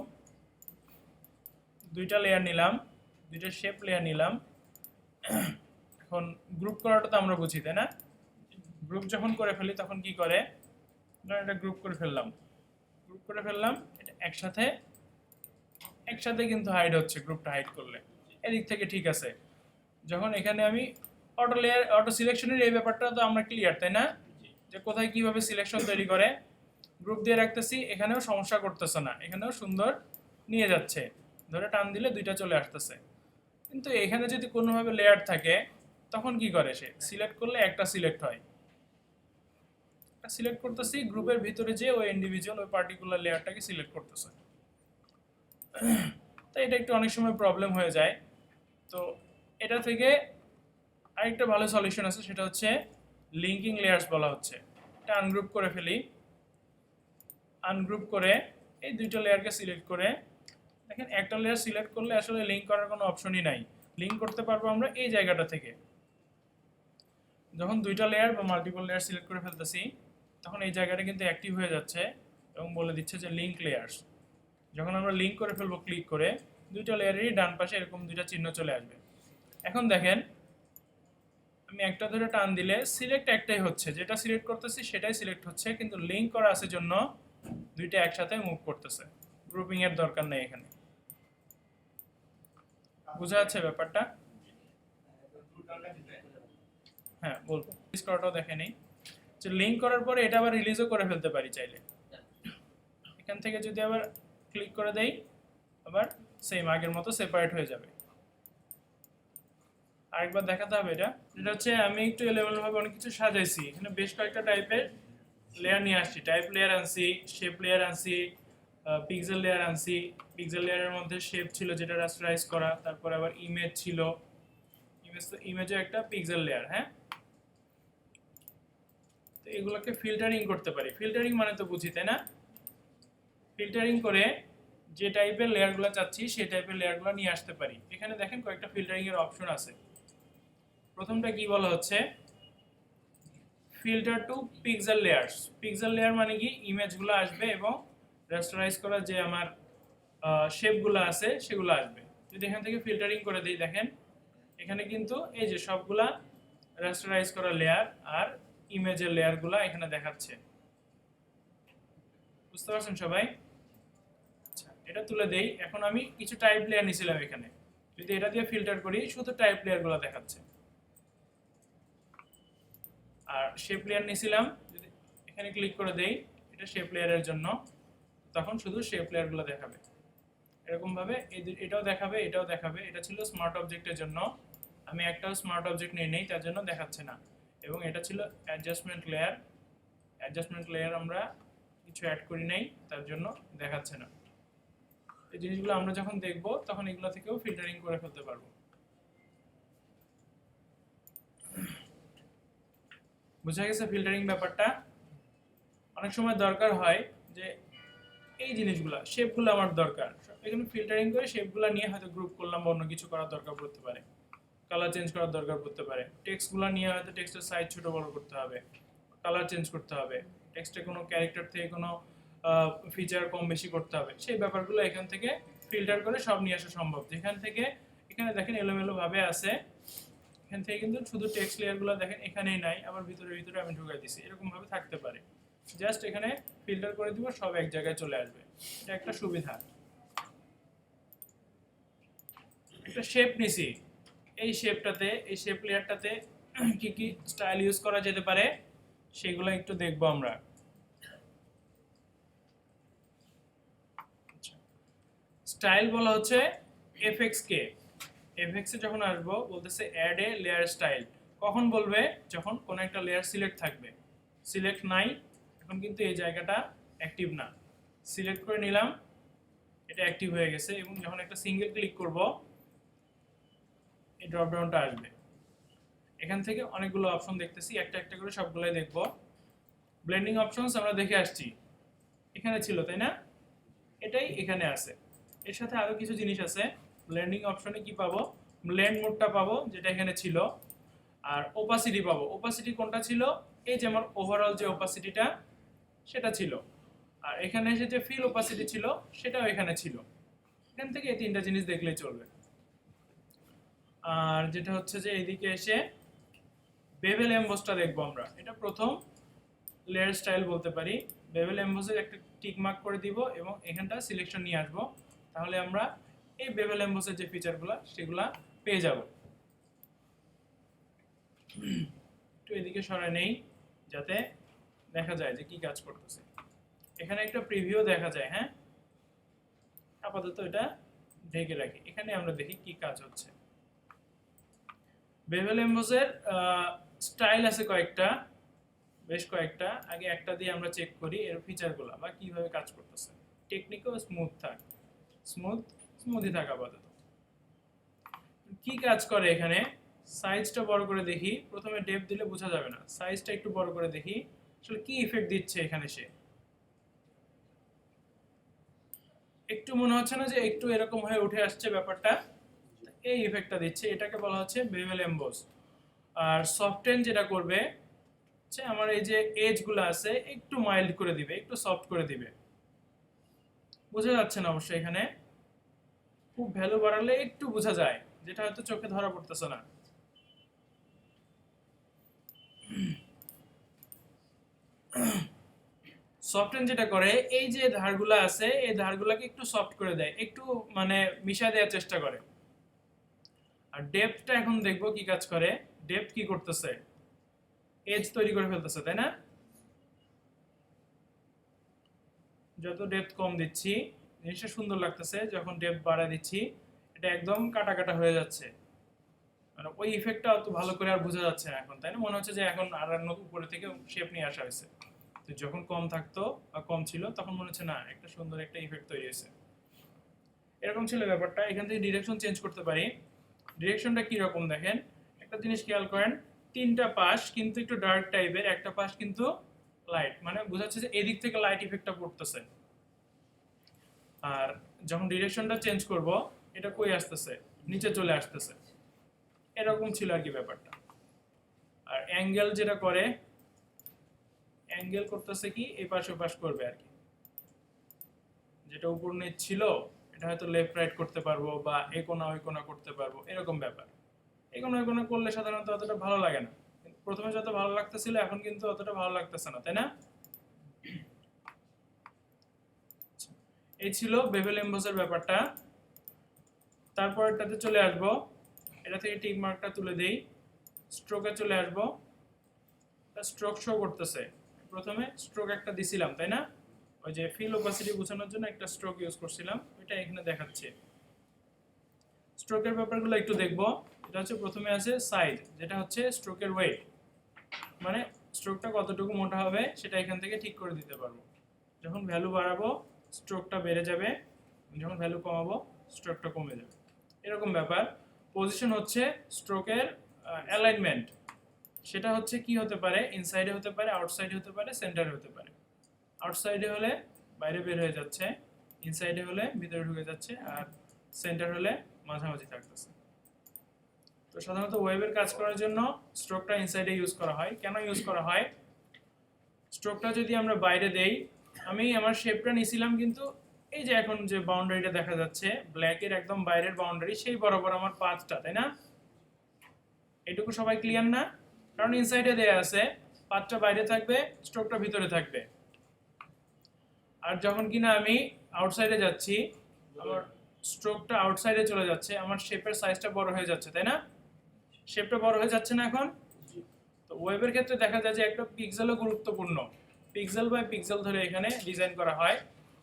দুইটা লেয়ার নিলাম, দুইটা শেপ লেয়ার নিলাম। এখন গ্রুপ করাটা তো আমরা বুঝি, তাই না? গ্রুপ যখন করে ফেলি তখন কি করে, এটা গ্রুপ করে ফেললাম, গ্রুপ করে ফেললাম, এটা একসাথে একসাথে কিন্তু হাইড হচ্ছে গ্রুপটা হাইড করলে, এদিক থেকে ঠিক আছে। যখন এখানে আমি অটো লেয়ার অটো সিলেকশনের এই ব্যাপারটা তো আমরা ক্লিয়ার, তাই না? যে কোথায় কিভাবে সিলেকশন তৈরি করে, গ্রুপ দিয়ে রাখতেছি, এখানেও সমস্যা করতেছে না, এখানেও সুন্দর নিয়ে যাচ্ছে, ধরে টান দিলে দুইটা চলে আসতেছে। কিন্তু এখানে যদি কোনোভাবে লেয়ার থাকে তখন কি করে, সে সিলেক্ট করলে একটা সিলেক্ট হয়, সিলেক্ট করতেছি গ্রুপের ভিতরে যে ওই ইন্ডিভিজুয়াল ওই পার্টিকুলার লেয়ারটাকে সিলেক্ট করতেছে। তো এটা একটু অনেক সময় প্রবলেম হয়ে যায়। তো এটা থেকে আরেকটা ভালো সলিউশন আছে, সেটা হচ্ছে লিঙ্কিং লেয়ার্স বলা হচ্ছে। এটা আনগ্রুপ করে ফেলি, আনগ্রুপ করে এই দুইটা লেয়ারকে সিলেক্ট করে দেখেন একটা লেয়ার সিলেক্ট করলে আসলে লিঙ্ক করার কোনো অপশনই নাই, লিঙ্ক করতে পারবো আমরা এই জায়গাটা থেকে। যখন দুইটা লেয়ার বা মাল্টিপল লেয়ার সিলেক্ট করে ফেলতেছি তখন এই জায়গাটা কিন্তু অ্যাক্টিভ হয়ে যাচ্ছে এবং বলে দিচ্ছে যে লিঙ্ক লেয়ার্স। যখন আমরা লিঙ্ক করে ফেলবো ক্লিক করে, দুইটা লেয়ারেরই ডান পাশে এরকম দুইটা চিহ্ন চলে আসবে। এখন দেখেন আমি একটা ধরে টান দিলে সিলেক্ট একটাই হচ্ছে, যেটা সিলেক্ট করতেছি সেটাই সিলেক্ট হচ্ছে, কিন্তু লিঙ্ক করা আছে জন্য দুইটা একসাথে মুভ করতেছে, গ্রুপিং এর দরকার নেই এখানে। বোঝা যাচ্ছে ব্যাপারটা? হ্যাঁ বলবো, রিলিজ করাটাও দেখে নেই যে লিঙ্ক করার পরে এটা আবার রিলিজও করে ফেলতে পারি চাইলে। এখান থেকে যদি আবার ক্লিক করে দেই আবার সেম আগের মতো সেপারেট হয়ে যাবে। আরেকবার দেখাতে হবে এটা, যেটা হচ্ছে আমি একটু এলেভেল ভাবে অনেক কিছু সাজাইছি, এখানে বেশ কয়েকটা টাইপের লেয়ার নিয়ে আসছি, টাইপ লেয়ার আনছি, শেপ লেয়ার আনছি, পিক্সেল লেয়ার আনছি। পিক্সেল লেয়ারের মধ্যে শেপ ছিল যেটা রাস্টারাইজ করা, তারপর আবার ইমেজ ছিল, ইমেজ তো ইমেজও একটা পিক্সেল লেয়ার। হ্যাঁ, তো এগুলোকে ফিল্টারিং করতে পারি, ফিল্টারিং মানে তো বুঝি, তাই না? ফিল্টারিং করে যে টাইপের লেয়ারগুলো চাচ্ছি সেই টাইপের লেয়ারগুলো নিয়ে আসতে পারি। এখানে দেখেন কয়েকটা ফিল্টারিং এর অপশন আছে। প্রথমটা কি বলা হচ্ছে, filter to pixel layers. Pixel layer মানে কি, ইমেজগুলো আসবে এবং রাস্টারাইজ করা যে আমার শেপগুলো আছে সেগুলো আসবে। যদি এখান থেকে ফিল্টারিং করে দিই দেখেন এখানে কিন্তু এই যে সবগুলা রাস্টারাইজ করা লেয়ার আর ইমেজের লেয়ারগুলো এখানে দেখাচ্ছে। বুঝতে পারছেন সবাই? আচ্ছা, এটা তুলে দেই। এখন আমি কিছু টাইপ লেয়ার নিছিলাম এখানে, যদি এটা দিয়ে ফিল্টার করি শুধু টাইপ লেয়ারগুলো দেখাচ্ছে। আর শেপ লেয়ার নিছিলাম, যদি এখানে ক্লিক করে দেই এটা শেপ লেয়ারের জন্য, তখন শুধু শেপ লেয়ারগুলো দেখাবে। এরকম ভাবে এটাও দেখাবে, এটাও দেখাবে। এটা ছিল স্মার্ট অবজেক্টের জন্য, আমি একটাও স্মার্ট অবজেক্ট নেই তার জন্য দেখাচ্ছে না। এবং এটা ছিল অ্যাডজাস্টমেন্ট লেয়ার, অ্যাডজাস্টমেন্ট লেয়ার আমরা কিছু অ্যাড করি নাই তার জন্য দেখাচ্ছে না। এই জিনিসগুলো আমরা যখন দেখব তখন এগুলো থেকেও ফিল্টারিং করে ফেলতে পারবো। বুঝা গেছে ফিল্টারিং ব্যাপারটা? অনেক সময় দরকার হয় যে এই জিনিসগুলো শেপগুলো আমার দরকার, এখানে ফিল্টারিং করে শেপগুলো নিয়ে হয়তো গ্রুপ করলাম বা অন্য কিছু করার দরকার পড়তে পারে, কালার চেঞ্জ করার দরকার পড়তে পারে। টেক্সটগুলো নিয়ে হয়তো টেক্সটের সাইজ ছোট বড় করতে হবে, কালার চেঞ্জ করতে হবে, টেক্সটে কোনো ক্যারেক্টার থেকে কোনো ফিচার কম বেশি করতে হবে, সেই ব্যাপারগুলো এখান থেকে ফিল্টার করে সব নিয়ে আসা সম্ভব। যেখান থেকে এখানে দেখেন এলোমেলো ভাবে আছে, এখান থেকে কিন্তু শুধু টেক্সট লেয়ারগুলো দেখেন এখানেই নাই, আবার ভিতরে ভিতরে আমি ঢুকাই দিছি, এরকম ভাবে থাকতে পারে। জাস্ট এখানে ফিল্টার করে দিব, সব এক জায়গায় চলে আসবে, এটা একটা সুবিধা। একটা শেপ নিছি, এই শেপটাতে, এই শেপ লেয়ারটাতে কি কি স্টাইল ইউজ করা যেতে পারে সেগুলো একটু দেখবো আমরা। স্টাইল বলা হচ্ছে এফএক্স কে, এফএক্স এ যখন আসবো বলতেছে অ্যাড এ লেয়ার স্টাইল, কখন বলবে? যখন কোনো একটা লেয়ার সিলেক্ট থাকবে, সিলেক্ট নাই এখন কিন্তু এই জায়গাটা অ্যাক্টিভ না, সিলেক্ট করে নিলাম, এটা অ্যাক্টিভ হয়ে গেছে, এবং যখন একটা সিঙ্গেল ক্লিক করব এই ড্রপ ডাউনটা আসবে, এখান থেকে অনেকগুলো অপশন দেখতেছি, একটা একটা করে সবগুলাই দেখব। ব্লেন্ডিং অপশনস আমরা দেখে আসছি, এখানে ছিল তাই না, এটাই এখানে আছে। এর সাথে আরো কিছু জিনিস আছে, ব্লেন্ডিং অপশনে কি পাবো? ব্লেন্ড মোডটা পাবো যেটা এখানে ছিল, আর ওপাসিটি পাবো। ওপাসিটি কোনটা ছিল? এই যে আমার ওভারঅল যে ওপাসিটিটা সেটা ছিল, আর এখানে এসে যে ফিল ওপাসিটি ছিল সেটাও এখানে ছিল। এখান থেকে এই তিনটা জিনিস দেখলেই চলবে। আর যেটা হচ্ছে যে এইদিকে এসে বেভেল এমবোসটা দেখবো আমরা, এটা প্রথম লেয়ার স্টাইল বলতে পারি। বেভেল এমবোসের একটা টিক মার্ক করে দিব এবং এখানটা সিলেকশন নিয়ে আসবো, তাহলে আমরা এই বেভেল এমবোসের যে ফিচারগুলো সেগুলা পেয়ে যাব। একটু এদিকে সরাই নেই যাতে দেখা যায় যে কি কাজ করতেছে। এখানে একটা প্রিভিউ দেখা যায়, হ্যাঁ আপাতত এটা ঢেকে রাখি, এখানে আমরা দেখি কি কাজ হচ্ছে। বেভেল এমবোসের স্টাইল আছে কয়েকটা, বেশ কয়েকটা, আগে একটা দিয়ে আমরা চেক করি এর ফিচারগুলো বা কিভাবে কাজ করতেছে। টেকনিকও স্মুথ থাক, স্মুথই থাক আপাতত। কি কাজ করে এখানে? সাইজটা বড় করে দেখি, প্রথমে ডেপথ দিলে বোঝা যাবে না, সাইজটা একটু বড় করে দেখি আসলে কি ইফেক্ট দিচ্ছে এখানে সে। একটু মনে হচ্ছে না যে একটু এরকম হয়ে উঠে আসছে ব্যাপারটা, এই ইফেক্টটা দিচ্ছে, এটাকে বলা হচ্ছে বেভেল এমবোস। আর সফটেন যেটা করবে হচ্ছে আমার এই যে এজগুলো আছে একটু মাইল্ড করে দিবে, একটু সফট করে দিবে। বোঝা যাচ্ছে না অবশ্যই, এখানে খুব ভ্যালু বাড়ালে একটু বোঝা যায়, যেটা হয়তো চোখে ধরা পড়তেছে না। সফটেন যেটা করে এই যে ধারগুলো আছে এই ধারগুলোকে একটু সফট করে দেয়, একটু মানে মিশায় দেওয়ার চেষ্টা করে। আর ডেপথটা এখন দেখবো কি কাজ করে। ডেপথ কি করতেছে? এজ তৈরি করে ফেলতেছে তাই না? যত ডেপথ কম দিচ্ছি জিনিসটা সুন্দর লাগতেছে, যখন ডেপথ বাড়ায় দিচ্ছি এটা একদম কাটা কাটা হয়ে যাচ্ছে, মানে ওই ইফেক্টটা অত ভালো করে আর বোঝা যাচ্ছে না এখন, তাই না? মনে হচ্ছে যে এখন আর উপরে থেকে শেপ নিয়ে আসা হয়েছে। তো যখন কম থাকতো বা কম ছিল তখন মনে হচ্ছে না একটা সুন্দর একটা ইফেক্ট তৈরি হয়েছে। এরকম ছিল ব্যাপারটা। এখান থেকে ডিরেকশন চেঞ্জ করতে পারি। ডিরেকশনটা কি রকম দেখেন, একটা জিনিস খেয়াল করেন, তিনটা পাশ কিন্তু একটু ডার্ক টাইপের, একটা পাশ কিন্তু লাইট, মানে বোঝাচ্ছে যে এদিক থেকে লাইট ইফেক্টটা পড়তেছে। আর যখন ডিরেকশনটা চেঞ্জ করব এটা কই আসতেছে? নিচে চলে আসতেছে। এরকম ছিল আর কি ব্যাপারটা। আর অ্যাঙ্গেল যেটা করে, অ্যাঙ্গেল করতেছে কি এই পাশ ও পাশ করবে আর কি, যেটা উপর নিচ ছিল এটা হয়তো লেফট রাইট করতে পারবো বা এ কোণা ওই কোণা করতে পারবো, এরকম ব্যাপার। এই কোণা ওই কোণা করলে সাধারণত অতটা ভালো লাগে না, প্রথমে যত ভালো লাগতেছিল এখন কিন্তু অতটা ভালো লাগতেছে না, তাই না? এই ছিল বেভেল এমবোসের ব্যাপারটা। তারপর এটাতে চলে আসবো, এটা থেকে টিক মার্কটা তুলে দেই, স্ট্রোকে চলে আসবো, স্ট্রোক শো করতেছে। প্রথমে স্ট্রোক একটা দিছিলাম তাই না, ওই যে ফিল ওপাসিটি বোঝানোর জন্য একটা স্ট্রোক ইউজ করছিলাম, ওইটা এখানে দেখাচ্ছে। স্ট্রোকের ব্যাপারগুলো একটু দেখবো। এটা হচ্ছে প্রথমে আছে সাইজ, যেটা হচ্ছে স্ট্রোকের ওয়েট, মানে স্ট্রোকটা কতটুকু মোটা হবে সেটা এখান থেকে ঠিক করে দিতে পারবো। যখন ভ্যালু বাড়াবো স্ট্রোকটা বেড়ে যাবে, যখন ভ্যালু কমাবো স্ট্রোকটা কমে যাবে, এরকম ব্যাপার। পজিশন হচ্ছে স্ট্রোকের অ্যালাইনমেন্ট, সেটা হচ্ছে কি হতে পারে, ইনসাইডে হতে পারে, আউটসাইডে হতে পারে, সেন্টারে হতে পারে। আউটসাইডে হলে বাইরে বের হয়ে যাচ্ছে, ইনসাইডে হলে ভিতরে ঢুকে যাচ্ছে, আর সেন্টার হলে মাঝামাঝি থাকতেছে। তো সাধারণত ওয়েবের কাজ করার জন্য স্ট্রোকটা ইনসাইডে ইউজ করা হয়। কেন ইউজ করা হয়? স্ট্রোকটা যদি আমরা বাইরে দেই, আমি আমার শেপটা নিছিলাম, কিন্তু এই যে এখন যে বাউন্ডারিটা দেখা যাচ্ছে ব্ল্যাকের একদম বাইরের বাউন্ডারি, সেই বরাবর আমার পাথটা, তাই না? এটুকু সবাই ক্লিয়ার না? কারণ ইনসাইডে দেয়া আছে, পাথটা বাইরে থাকবে, স্ট্রোকটা ভিতরে থাকবে। আর যখন কিনা আমি আউটসাইডে যাচ্ছি, আমার স্ট্রোকটা আউটসাইডে চলে যাচ্ছে, আমার শেপের সাইজটা বড় হয়ে যাচ্ছে, তাই না? শেপটা বড় হয়ে যাচ্ছে না এখন? তো ওয়েবের ক্ষেত্রে দেখা যায় যে একটা পিক্সেলও গুরুত্বপূর্ণ। পিক্সেল বাই পিক্সেল ধরে এখানে ডিজাইন করা হয়।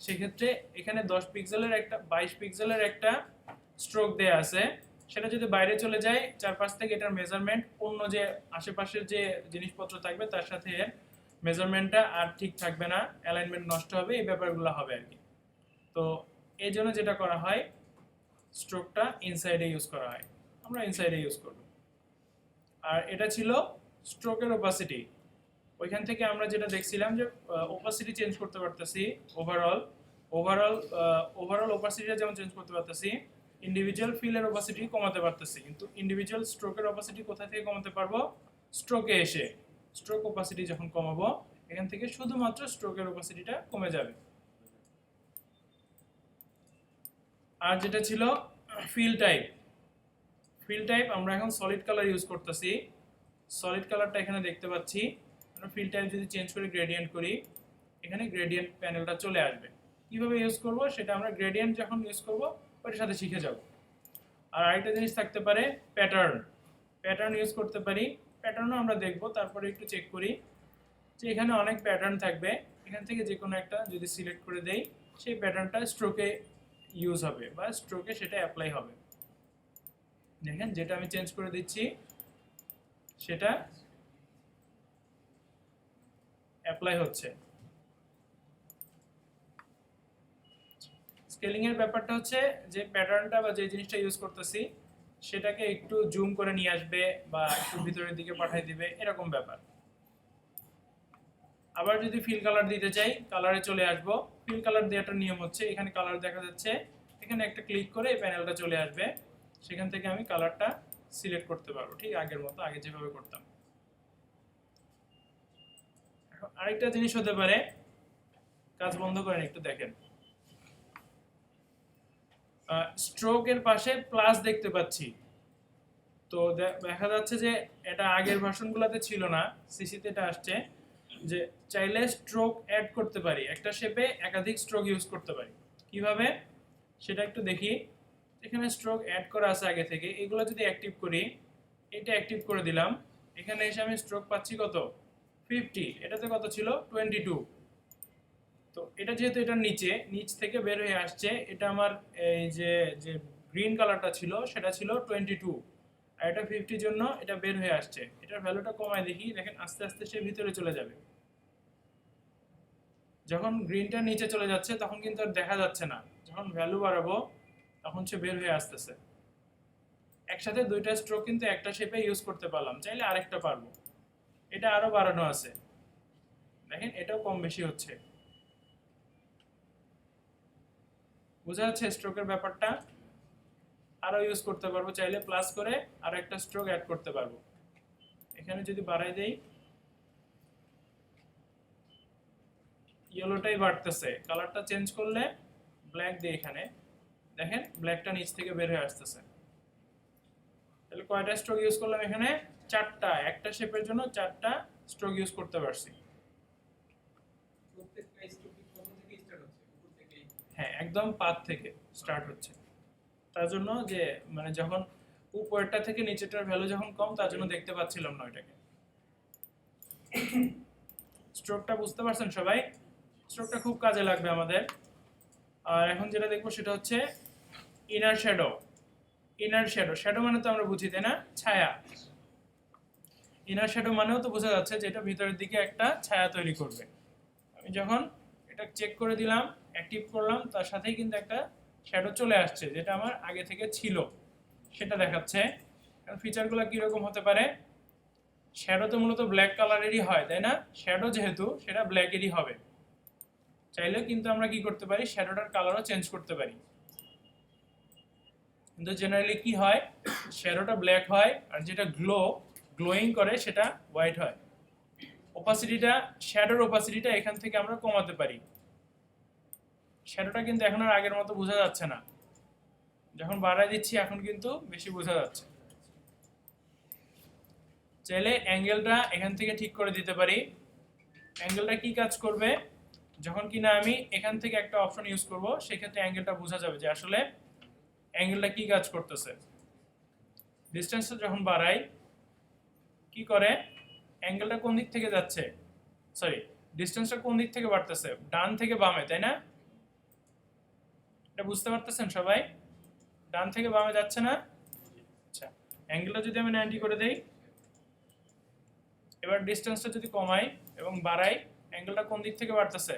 সেক্ষেত্রে এখানে 10 পিক্সেলের একটা 22 পিক্সেলের একটা স্ট্রোক দেয়া আছে, সেটা যদি বাইরে চলে যায় চারপাশ থেকে, এটার মেজারমেন্ট অন্য যে আশেপাশের যে জিনিসপত্র থাকবে তার সাথে এর মেজারমেন্টটা আর ঠিক থাকবে না, অ্যালাইনমেন্ট নষ্ট হবে, এই ব্যাপারগুলো হবে আর কি। তো এই জন্য যেটা করা হয়, স্ট্রোকটা ইনসাইডে ইউজ করা হয়, আমরা ইনসাইডে ইউজ করব। আর এটা ছিল স্ট্রোকের ওপাসিটি। ওইখান থেকে আমরা যেটা দেখছিলাম যে ওপাসিটি চেঞ্জ করতে পারতেছি, ওভারঅল ওপাসিটিটা যেমন চেঞ্জ করতে পারতেছি, ইন্ডিভিজুয়াল ফিলের ওপাসিটি কমাতে পারতেছি, কিন্তু ইন্ডিভিজুয়াল স্ট্রোকের ওপাসিটি কোথা থেকে কমাতে পারবো? স্ট্রোকে এসে স্ট্রোক ওপাসিটি যখন কমাবো, এখান থেকে শুধুমাত্র স্ট্রোকের ওপাসিটিটা কমে যাবে। আর যেটা ছিল ফিল টাইপ, আমরা এখন সলিড কালার ইউজ করতেছি। সলিড কালারটা এখানে দেখতে পাচ্ছি। আমরা ফিল টাইপ যদি চেঞ্জ করে গ্রেডিয়েন্ট করি, এখানে গ্রেডিয়েন্ট প্যানেলটা চলে আসবে। কিভাবে ইউজ করব সেটা আমরা গ্রেডিয়েন্ট যখন ইউজ করব ওটার সাথে শিখে যাব। আর আরেকটা জিনিস থাকতে পারে প্যাটার্ন ইউজ করতে পারি, প্যাটার্নও আমরা দেখব। তারপরে একটু চেক করি যে এখানে অনেক প্যাটার্ন থাকবে, এখান থেকে যে কোনো একটা যদি সিলেক্ট করে দেই, সেই প্যাটার্নটা স্ট্রোকে ইউজ হবে বা স্ট্রোকে সেটা অ্যাপ্লাই হবে। দেখেন যেটা আমি চেঞ্জ করে দিচ্ছি সেটা অ্যাপ্লাই হচ্ছে। স্কেলিং এর ব্যাপারটা হচ্ছে যে প্যাটার্নটা বা যে জিনিসটা ইউজ করতেছি সেটাকে একটু জুম করে নিয়ে আসবে বা একটু ভিতরের দিকে পাঠিয়ে দিবে, এরকম ব্যাপার। আবার যদি ফিল কালার দিতে চাই, কালারে চলে আসবো। ফিল কালার দেওয়াটার নিয়ম হচ্ছে, এখানে কালার দেখা যাচ্ছে, এখানে একটা ক্লিক করে এই প্যানেলটা চলে আসবে, সেখান থেকে আমি কালারটা সিলেক্ট করতে পারবো, ঠিক আগের মতো, আগে যেভাবে করতাম। এখন আরেকটা জিনিস হতে পারে, কাজ বন্ধ করেন একটু দেখেন, স্ট্রোকের পাশে প্লাস দেখতে পাচ্ছি। তো দেখা যাচ্ছে যে এটা আগের ভার্সনগুলোতে ছিল না, সিসিতে এটা আসছে যে চাইলে স্ট্রোক অ্যাড করতে পারি, একটা শেপে একাধিক স্ট্রোক ইউজ করতে পারি। কিভাবে সেটা একটু দেখি। এখানে স্ট্রোক অ্যাড করা আছে আগে থেকে, এগুলো যদি অ্যাক্টিভ করি, এটা অ্যাক্টিভ করে দিলাম, এখানে এসে আমি স্ট্রোক পাচ্ছি কত? 50। এটাতে কত ছিল? 22। তো এটা যেহেতু এটার নিচ থেকে বের হয়ে আসছে, এটা আমার এই যে যে গ্রিন কালারটা ছিল সেটা ছিল 22, আর এটা 50 জন্য এটা বের হয়ে আসছে। এটার ভ্যালুটা কমায় দেখি, দেখেন আস্তে আস্তে সে ভিতরে চলে যাবে। যখন গ্রিনটা নিচে চলে যাচ্ছে তখন কিন্তু আর দেখা যাচ্ছে না, যখন ভ্যালু বাড়াবো তখন সে বের হয়ে আসতেছে। একসাথে দুইটা স্ট্রোক কিন্তু একটা শেপে ইউজ করতে পারলাম, চাইলে আরেকটা পারবো। এটা আরো বাড়ানো আছে, দেখেন এটাও কম বেশি হচ্ছে। বোঝা যাচ্ছে স্ট্রোকের ব্যাপারটা? আরো ইউজ করতে পারবো, চাইলে প্লাস করে আর একটা স্ট্রোক অ্যাড করতে পারবো। এখানে যদি বাড়াই দেই, ইয়েলোটাই বাড়তেছে, কালারটা চেঞ্জ করলে ব্ল্যাক দিয়ে এখানে দেখেন ব্ল্যাকটা নিচ থেকে বের হয়ে আসতেছে। তাহলে কয়টা স্ট্রোক ইউজ করলাম? এখানে 4টা, একটা শেপের জন্য 4টা স্ট্রোক ইউজ করতে পারছি। হ্যাঁ, একদম পাত থেকে স্টার্ট হচ্ছে, তার জন্য যে মানে যখন উপরেরটা থেকে নিচেরটার ভ্যালু যখন কম, তার জন্য দেখতে পাচ্ছিলাম না ওইটাকে। স্ট্রোকটা বুঝতে পারছেন সবাই? স্ট্রোকটা খুব কাজে লাগবে আমাদের। আর এখন যেটা দেখবো সেটা হচ্ছে ইনার শ্যাডো। শ্যাডো মানে তো আমরা বুঝি, তাই না? ছায়া। ইনার শ্যাডো মানেও তো বোঝা যাচ্ছে যে এটা ভিতরের দিকে একটা ছায়া তৈরি করবে। আমি যখন এটা চেক করে দিলাম, অ্যাক্টিভ করলাম, তার সাথেই কিন্তু একটা শ্যাডো চলে আসছে, যেটা আমার আগে থেকে ছিল সেটা দেখাচ্ছে। কারণ ফিচারগুলো কীরকম হতে পারে? শ্যাডো তো মূলত ব্ল্যাক কালারেরই হয়, তাই না? শ্যাডো যেহেতু সেটা ব্ল্যাকেরই হবে। চাইলেও কিন্তু আমরা কি করতে পারি, শ্যাডোটার কালারও চেঞ্জ করতে পারি। কিন্তু জেনারেলি কি হয়, শ্যাডোটা ব্ল্যাক হয় আর যেটা গ্লোয়িং করে সেটা হোয়াইট হয়। ওপাসিটিটা, শ্যাডোর ওপাসিটিটা এখান থেকে আমরা কমাতে পারি। শ্যাডোটা কিন্তু এখন আর আগের মতো বোঝা যাচ্ছে না, যখন বাড়ায় দিচ্ছি এখন কিন্তু বেশি বোঝা যাচ্ছে। চাইলে অ্যাঙ্গেলটা এখান থেকে ঠিক করে দিতে পারি। অ্যাঙ্গেলটা কি কাজ করবে, যখন কিনা আমি এখান থেকে একটা অপশন ইউজ করব, সেক্ষেত্রে অ্যাঙ্গেলটা বোঝা যাবে যে আসলে অ্যাঙ্গেলটা কি কাজ করতেছে। ডিসটেন্সটা যখন বাড়াই কি করে, অ্যাঙ্গেলটা কোন দিক থেকে যাচ্ছে, সরি ডিসটেন্সটা কোন দিক থেকে বাড়তেছে, ডান থেকে বামে, তাই না? এটা বুঝতে পারতেছেন সবাই? ডান থেকে বামে যাচ্ছে না? আচ্ছা, অ্যাঙ্গেলটা যদি আমি 90 করে দেই, এবার ডিসটেন্সটা যদি কমাই এবং বাড়াই, অ্যাঙ্গেলটা কোন দিক থেকে বাড়তেছে,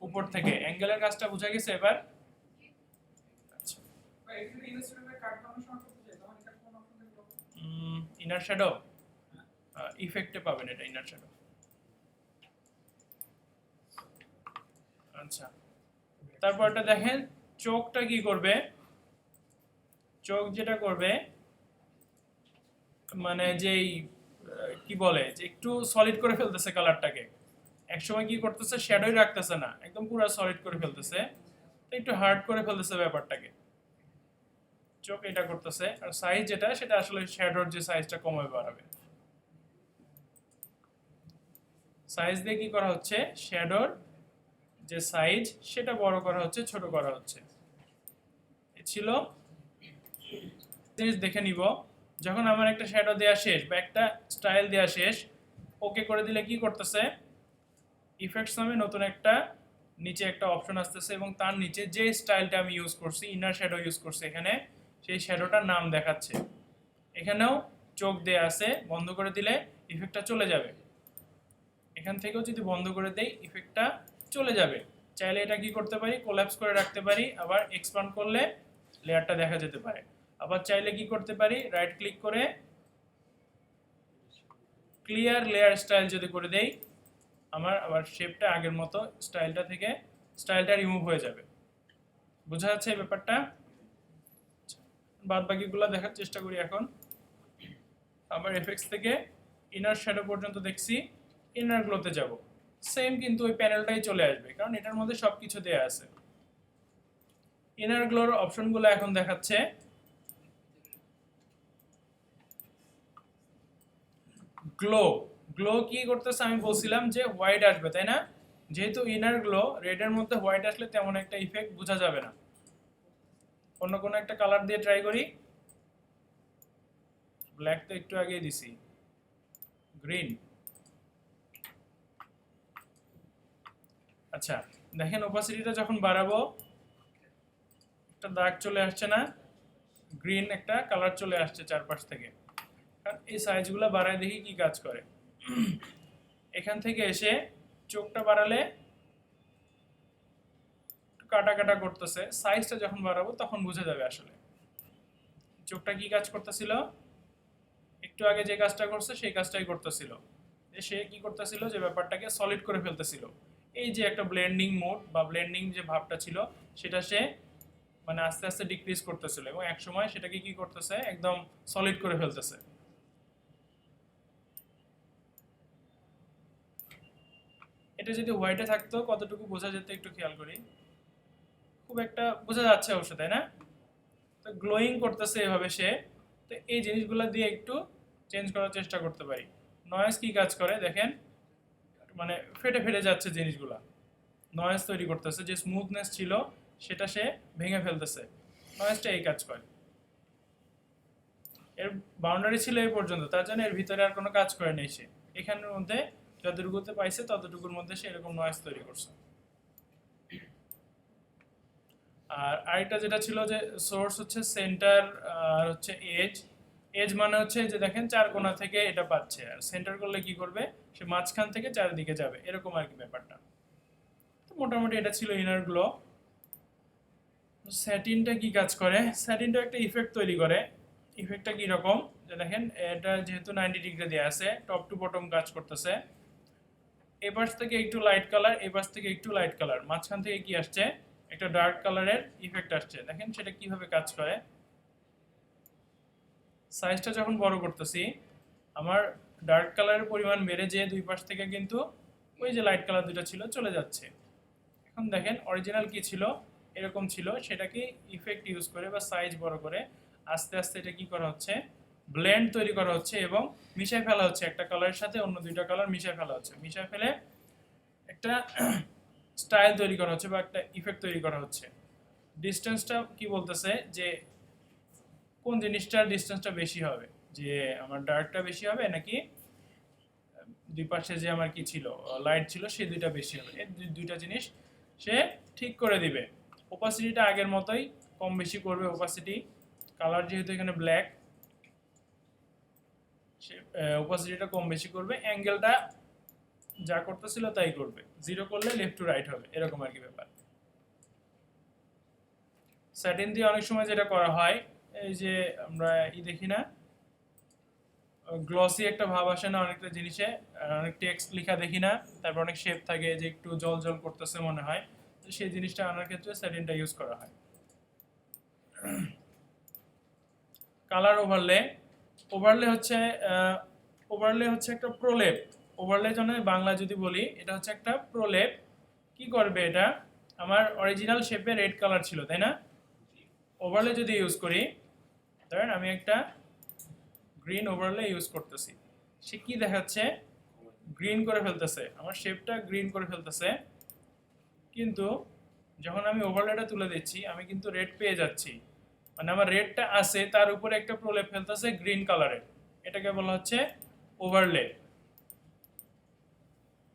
উপর থেকে। অ্যাঙ্গেলের কাজটা বোঝা গেছে এবার? আচ্ছা, ইনার শ্যাডো ইফেক্টে পাবেন এটা, ইনার শ্যাডো। আচ্ছা, তারপরটা দেখেন চোখটা কি করবে। চোখ যেটা করবে, মানে যেই কি বলে, যে একটু সলিড করে ফেলতেছে কালারটাকে। একসময় কি করতেছে, শ্যাডোই রাখতেছে না, একদম পুরো সলিড করে ফেলতেছে, তো একটু হার্ড করে ফেলতেছে ব্যাপারটাকে। চোখ এটা করতেছে। আর সাইজ যেটা, সেটা আসলে শ্যাডোর যে সাইজটা কমাবে বাড়াবে। সাইজ দিয়ে কি করা হচ্ছে, শ্যাডোর যে সাইজ সেটা বড় করা হচ্ছে, ছোট করা হচ্ছে। এ ছিল জিনিস দেখে নিব। যখন আমার একটা শ্যাডো দেওয়া শেষ বা একটা স্টাইল দেওয়া শেষ, ওকে করে দিলে কি করতেছে, ইফেক্টস নামে নতুন একটা নিচে একটা অপশন আসতেছে এবং তার নিচে যে স্টাইলটা আমি ইউজ করছি, ইনার শ্যাডো ইউজ করছি এখানে, সেই শ্যাডোটার নাম দেখাচ্ছে। এখানেও চোখ দেয়া আছে, বন্ধ করে দিলে ইফেক্টটা চলে যাবে। এখান থেকেও যদি বন্ধ করে দেই, ইফেক্টটা চলে যাবে। চাইলে এটা কি করতে পারি, কোল্যাপস করে রাখতে পারি, আবার এক্সপান্ড করলে লেয়ারটা দেখা যেতে পারে। আবার চাইলে কি করতে পারি, রাইট ক্লিক করে ক্লিয়ার লেয়ার স্টাইল যদি করে দেই, আমার আবার শেপটা আগের মতো স্টাইলটা রিমুভ হয়ে যাবে। বোঝা যাচ্ছে এই ব্যাপারটা? বাদ বাকিগুলো দেখার চেষ্টা করি এখন। আবার এফেক্টস থেকে ইনার শ্যাডো পর্যন্ত দেখছি, ইনার গ্লোতে যাব, সেম কিন্তু ওই প্যানেলটাই চলে আসবে, কারণ এটার মধ্যে সবকিছু দেয়া আছে। ইনার গ্লোর অপশনগুলো এখন দেখাচ্ছে। গ্লো কি করতেছে, আমি বলছিলাম যে হোয়াইট আসবে, তাই না? যেহেতু ইনার গ্লো, রেডের মধ্যে হোয়াইট আসলে তেমন একটা ইফেক্ট বোঝা যাবে না। অন্য কোনো একটা কালার দিয়ে ট্রাই করি। ব্ল্যাক তো একটু আগেই দিছি, গ্রিন। আচ্ছা, দেখেন ওপাসিটিটা যখন বাড়াবো, একটা দাগ চলে আসছে না, গ্রিন একটা কালার চলে আসছে চারপাশ থেকে। কারণ এই সাইজগুলো বাড়ায় দেখি কি কাজ করে। এখান থেকে এসে চোখটা বাড়ালে কাটা কাটা করতেছে, সাইজটা যখন বাড়াবো তখন বুঝে যাবে আসলে চোখটা কি কাজ করতেছিল। একটু আগে যে কাজটা করছে সেই কাজটাই করতেছিল, যে সে কি করতেছিল, যে ব্যাপারটাকে সলিড করে ফেলতেছিল। এই যে একটা ব্লেন্ডিং মোড বা ব্লেন্ডিং যে ভাবটা ছিল, সেটা সে মানে আস্তে আস্তে ডিক্রিজ করতেছিল এবং এক সময় সেটাকে কি করতেছে, একদম সলিড করে ফেলতেছে। এটা যদি হোয়াইটে থাকতো কতটুকু বোঝা যেত একটু খেয়াল করি, খুব একটা বোঝা যাচ্ছে অবশ্য, তাই না? তো গ্লোয়িং করতেছে এভাবে সে। তো এই জিনিসগুলো দিয়ে একটু চেঞ্জ করার চেষ্টা করতে পারি। নয়েজ কি কাজ করে দেখেন, মানে ফেটে ফেটে যাচ্ছে জিনিসগুলা, নয়েজ তৈরি করতেছে, যে স্মুথনেস ছিল সেটা সে ভেঙে ফেলতেছে। নয়েজটা এই কাজ করে। এর বাউন্ডারি ছিল এই পর্যন্ত, তার জন্য এর ভিতরে আর কোনো কাজ করে নেই সে। এখানের মধ্যে যতটুকুতে পাইছে ততটুকুর মধ্যে সে এরকম নয়েজ তৈরি করছে। আর আরেকটা যেটা ছিল যে সোর্স হচ্ছে সেন্টার, আর হচ্ছে এজ। এজ মানে হচ্ছে যে দেখেন চার কোণা থেকে এটা পাচ্ছে, আর সেন্টার করলে কি করবে, সে মাঝখান থেকে চারিদিকে যাবে, এরকম আর কি ব্যাপারটা। তো মোটামুটি এটা ছিল ইনার গ্লো। স্যাটিনটা কি কাজ করে, স্যাটিনটা একটা ইফেক্ট তৈরি করে। ইফেক্টটা কি রকম, যে দেখেন এটা যেহেতু 90 ডিগ্রি দেওয়া আছে, টপ টু বটম কাজ করতেছে। এই পাশ থেকে একটু লাইট কালার, এই পাশ থেকে একটু লাইট কালার, মাঝখান থেকে কি আসছে, একটা ডার্ক কালারের ইফেক্ট আসছে। দেখেন সেটা কিভাবে কাজ করে। সাইজটা যখন বড় করতেছি, আমার ডার্ক কালারের পরিমাণ বেড়ে যেয়ে দুই পাশ থেকে কিন্তু ওই যে লাইট কালার দুটো ছিল চলে যাচ্ছে। এখন দেখেন অরিজিনাল কি ছিল, এরকম ছিল, সেটাকে ইফেক্ট ইউজ করে বা সাইজ বড় করে আস্তে আস্তে এটা কি করা হচ্ছে, ব্লেন্ড তৈরি করা হচ্ছে এবং মিশাই ফেলা হচ্ছে। একটা কালারের সাথে অন্য দুইটা কালার মিশাই ফেলা হচ্ছে, মিশাই ফেলে একটা স্টাইল তৈরি করা হচ্ছে বা একটা ইফেক্ট তৈরি করা হচ্ছে। ডিস্টেন্সটা কি বলতেছে যে কোন জিনিসটার ডিস্টেন্সটা বেশি হবে, যে আমার ডার্কটা বেশি হবে নাকি দুই পাশে যে আমার কি ছিল লাইট ছিল সেই দুইটা বেশি হবে, এই দুইটা জিনিস সে ঠিক করে দিবে। ওপাসিটিটা আগের মতোই কম বেশি করবে, ওপাসিটি কালার যেহেতু এখানে ব্ল্যাক, সে ওপাসিটিটা কম বেশি করবে, অ্যাঙ্গেলটা যা করতেছিল তাই করবে, জিরো করলে লেফট টু রাইট হবে, এরকম আর কি ব্যাপার। স্যাটিন দিয়ে অনেক সময় যেটা করা হয়, এই যে আমরা দেখি না গ্লসি একটা ভাব আসে না অনেকটা জিনিসে, অনেক টেক্সট লেখা দেখি না, তারপর অনেক শেপ থাকে যে একটু জল জল করতেছে মনে হয়, তো সেই জিনিসটা আনার ক্ষেত্রে স্যাটিনটা ইউজ করা হয়। কালার ওভারলে, ওভারলে হচ্ছে একটা প্রলেপ। ওভারলে জন্য বাংলা যদি বলি, এটা হচ্ছে একটা প্রলেপ। কি করবে এটা, আমার অরিজিনাল শেপে রেড কালার ছিল তাই না, ওভারলে যদি ইউজ করি, ধরেন আমি একটা গ্রিন ওভারলে ইউজ করতেছি, সে কি দেখাচ্ছে, গ্রিন করে ফেলতেছে, আমার শেপটা গ্রিন করে ফেলতেছে, কিন্তু যখন আমি ওভারলেটা তুলে দিচ্ছি আমি কিন্তু রেড পেয়ে যাচ্ছি, মানে আমার রেডটা আছে তার উপরে একটা প্রলেপ ফেলতেছে গ্রিন কালারের, এটাকে বলা হচ্ছে ওভারলে।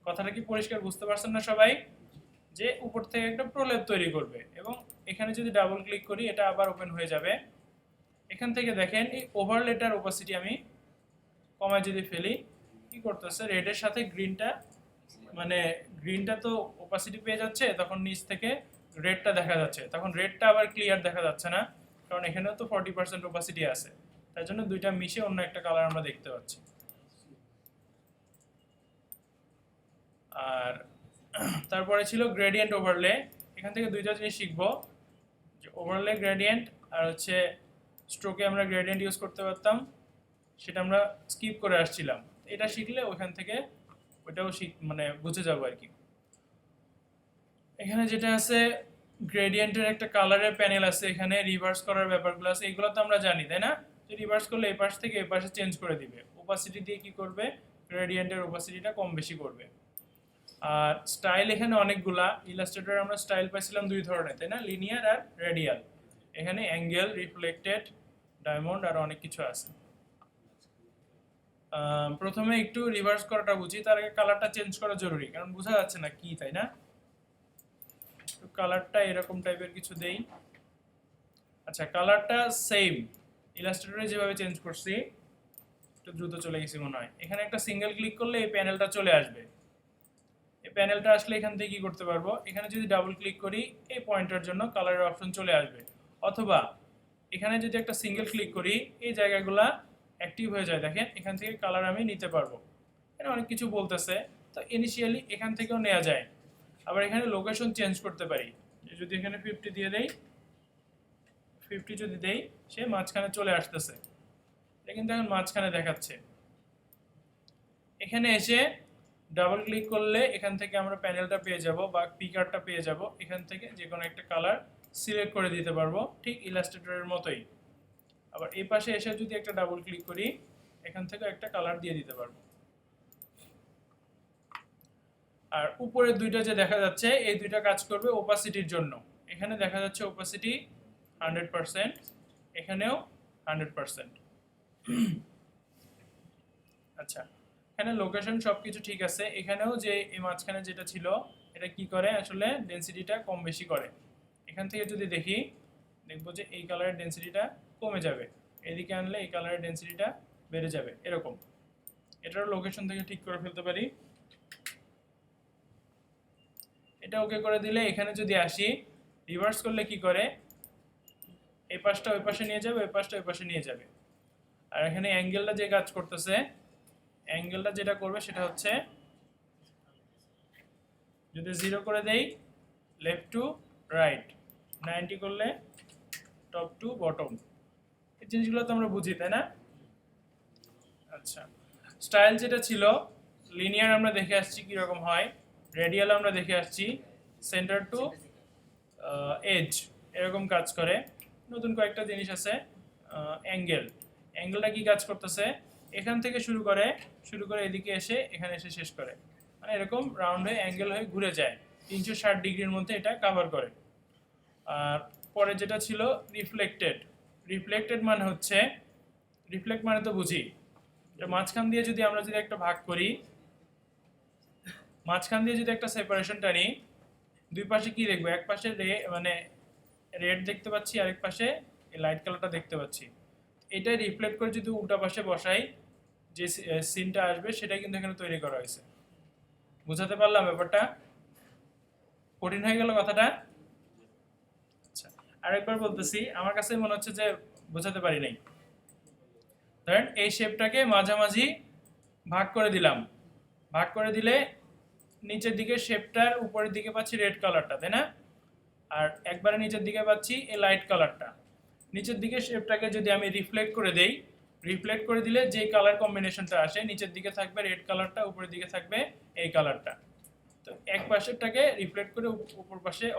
কথাটা কি পরিষ্কার বুঝতে পারছেন না সবাই, যে উপর থেকে একটা প্রলেপ তৈরি করবে, এবং এখানে যদি ডাবল ক্লিক করি এটা আবার ওপেন হয়ে যাবে। এখান থেকে দেখেন এই ওভারলেটার ওপাসিটি আমি কমায় যদি ফেলি, কি করতেছে, রেডের সাথে গ্রিনটা, মানে গ্রিনটা তো ওপাসিটি পেয়ে যাচ্ছে, তখন নিচ থেকে রেডটা দেখা যাচ্ছে, তখন রেডটা আবার ক্লিয়ার দেখা যাচ্ছে না, কারণ এখানেও তো 40% ওপাসিটি আছে, তার জন্য দুইটা মিশে অন্য একটা কালার আমরা দেখতে পাচ্ছি। আর তারপরে ছিল গ্রেডিয়েন্ট ওভারলে, এখান থেকে দুইটা জিনিস শিখবো, যে ওভারলে গ্রেডিয়েন্ট আর হচ্ছে স্ট্রোকে আমরা গ্রেডিয়েন্ট ইউজ করতে পারতাম, সেটা আমরা স্কিপ করে আসছিলাম, এটা শিখলে ওখান থেকে ওইটাও মানে বুঝে যাবো আর কি। এখানে যেটা আছে গ্রেডিয়েন্টের একটা কালারের প্যানেল আছে, এখানে রিভার্স করার ব্যাপারগুলো আছে, এগুলো তো আমরা জানি তাই না, যে রিভার্স করলে এই পাশ থেকে এই পাশে চেঞ্জ করে দিবে, ওপাসিটি দিয়ে কি করবে, গ্রেডিয়েন্টের ওপাসিটিটা কম বেশি করবে। আর স্টাইল এখানে অনেকগুলা, ইলাস্ট্রেটরে আমরা স্টাইল পাইছিলাম দুই ধরনের তাই না, লিনিয়ার আর রেডিয়াল, এখানে অ্যাঙ্গেল, রিফ্লেক্টেড, ডায়মন্ড আর অনেক কিছু আছে। প্রথমে একটু রিভার্স করাটা বুঝি, তার আগে কালারটা চেঞ্জ করা জরুরি, কারণ বোঝা যাচ্ছে না কি তাই না, তো কালারটা এরকম টাইপের কিছু দেই। আচ্ছা কালারটা সেম ইলাস্ট্রেটরে যেভাবে চেঞ্জ করছি, একটু দ্রুত চলে গেছি মনে হয়, এখানে একটা সিঙ্গেল ক্লিক করলে এই প্যানেলটা চলে আসবে, এই প্যানেলটা আসলে এখান থেকে কি করতে পারবো, এখানে যদি ডাবল ক্লিক করি এই পয়েন্টের জন্য কালারের অপশন চলে আসবে, অথবা এখানে যদি একটা সিঙ্গেল ক্লিক করি এই জায়গাগুলা অ্যাক্টিভ হয়ে যায়, দেখেন এখান থেকে কালার আমি নিতে পারবো, এখানে অনেক কিছু বলতেছে, তো ইনিশিয়ালি এখান থেকেও নেওয়া যায়। আবার এখানে লোকেশন চেঞ্জ করতে পারি, যদি এখানে 50 দিয়ে দেই, 50 যদি দেই, সে মাঝখানে চলে আসতেছে, এটা কিন্তু এখন মাঝখানে দেখাচ্ছে। এখানে এসে ডাবল ক্লিক করলে এখান থেকে আমরা প্যানেলটা পেয়ে যাব বা পিকারটা পেয়ে যাব, এখান থেকে যে কোনো একটা কালার সিলেক্ট করে দিতে পারবো, ঠিক ইলাস্ট্রেটরের মতোই। আবার এই পাশে এসে যদি একটা ডাবল ক্লিক করি, এখান থেকে একটা কালার দিয়ে দিতে পারবো। আর উপরে দুইটা যে দেখা যাচ্ছে, এই দুইটা কাজ করবে ওপাসিটির জন্য, এখানে দেখা যাচ্ছে ওপাসিটি 100%, এখানেও 100%। আচ্ছা এখানে লোকেশন সবকিছু ঠিক আছে, এখানেও যে এই মাঝখানে যেটা ছিল এটা কি করে, আসলে ডেনসিটিটা কম বেশি করে, এখান থেকে যদি দেখি দেখবো যে এই কালারের ডেনসিটিটা কমে যাবে, এদিকে আনলে এই কালারের ডেনসিটিটা বেড়ে যাবে, এরকম। এটারও লোকেশন থেকে ঠিক করে ফেলতে পারি। এটা ওকে করে দিলে এখানে যদি আসি, রিভার্স করলে কি করে, এই পাশটা ওই পাশে নিয়ে যাবে, ওই পাশটা ওই পাশে নিয়ে যাবে। আর এখানে অ্যাঙ্গেলটা যে কাজ করতেছে, অ্যাঙ্গেলটা যেটা করবে সেটা হচ্ছে যদি 0 করে দেই লেফট টু রাইট, 90 করলে টপ টু বটম। এই জিনিসগুলো তো আমরা বুঝি, তাই না? আচ্ছা, স্টাইল যেটা ছিল লিনিয়ার আমরা দেখে আসছি কিরকম হয়, রেডিয়াল আমরা দেখে আসছি সেন্টার টু এজ এরকম কাজ করে। নতুন কয়েকটা জিনিস আছে, অ্যাঙ্গেলটা কি কাজ করতেছে, এখান থেকে শুরু করে এদিকে এসে এখানে এসে শেষ করে, মানে এরকম রাউন্ড হয়ে অ্যাঙ্গেল হয়ে ঘুরে যায়, 360 ডিগ্রির মধ্যে এটা কভার করে। আর পরে যেটা ছিল রিফ্লেক্টেড মানে হচ্ছে, রিফ্লেক্ট মানে তো বুঝি, এটা মাঝখান দিয়ে যদি আমরা একটা ভাগ করি, মাঝখান দিয়ে যদি একটা সেপারেশন টানি, দুই পাশে কি দেখবো, এক পাশে মানে রেড দেখতে পাচ্ছি, আরেক পাশে এই লাইট কালারটা দেখতে পাচ্ছি। এটাই রিফ্লেক্ট করে যদি উল্টা পাশে বসাই, যে সিনটা আসবে সেটাই কিন্তু এখানে তৈরি করা হয়েছে। বুঝাতে পারলাম ব্যাপারটা? কঠিন হয়ে গেল কথাটা? আচ্ছা, আরেকবার বলতেছি, আমার কাছে মনে হচ্ছে যে বোঝাতে পারি নাই। ধরেন এই শেপটাকে মাঝামাঝি ভাগ করে দিলাম, ভাগ করে দিলে নিচের দিকে শেপটার উপরের দিকে পাচ্ছি রেড কালারটা, তাই না? আর একবারে নিচের দিকে পাচ্ছি এই লাইট কালারটা। নিচের দিকে শেপটাকে যদি আমি রিফ্লেক্ট করে দেই, রিফ্লেক্ট করে দিলে যে কালার কম্বিনেশনটা আসে, নিচের দিকে থাকবে রেড কালারটা, উপরের দিকে থাকবে এই কালারটা। তো এক পাশেরটাকে রিফ্লেক্ট করে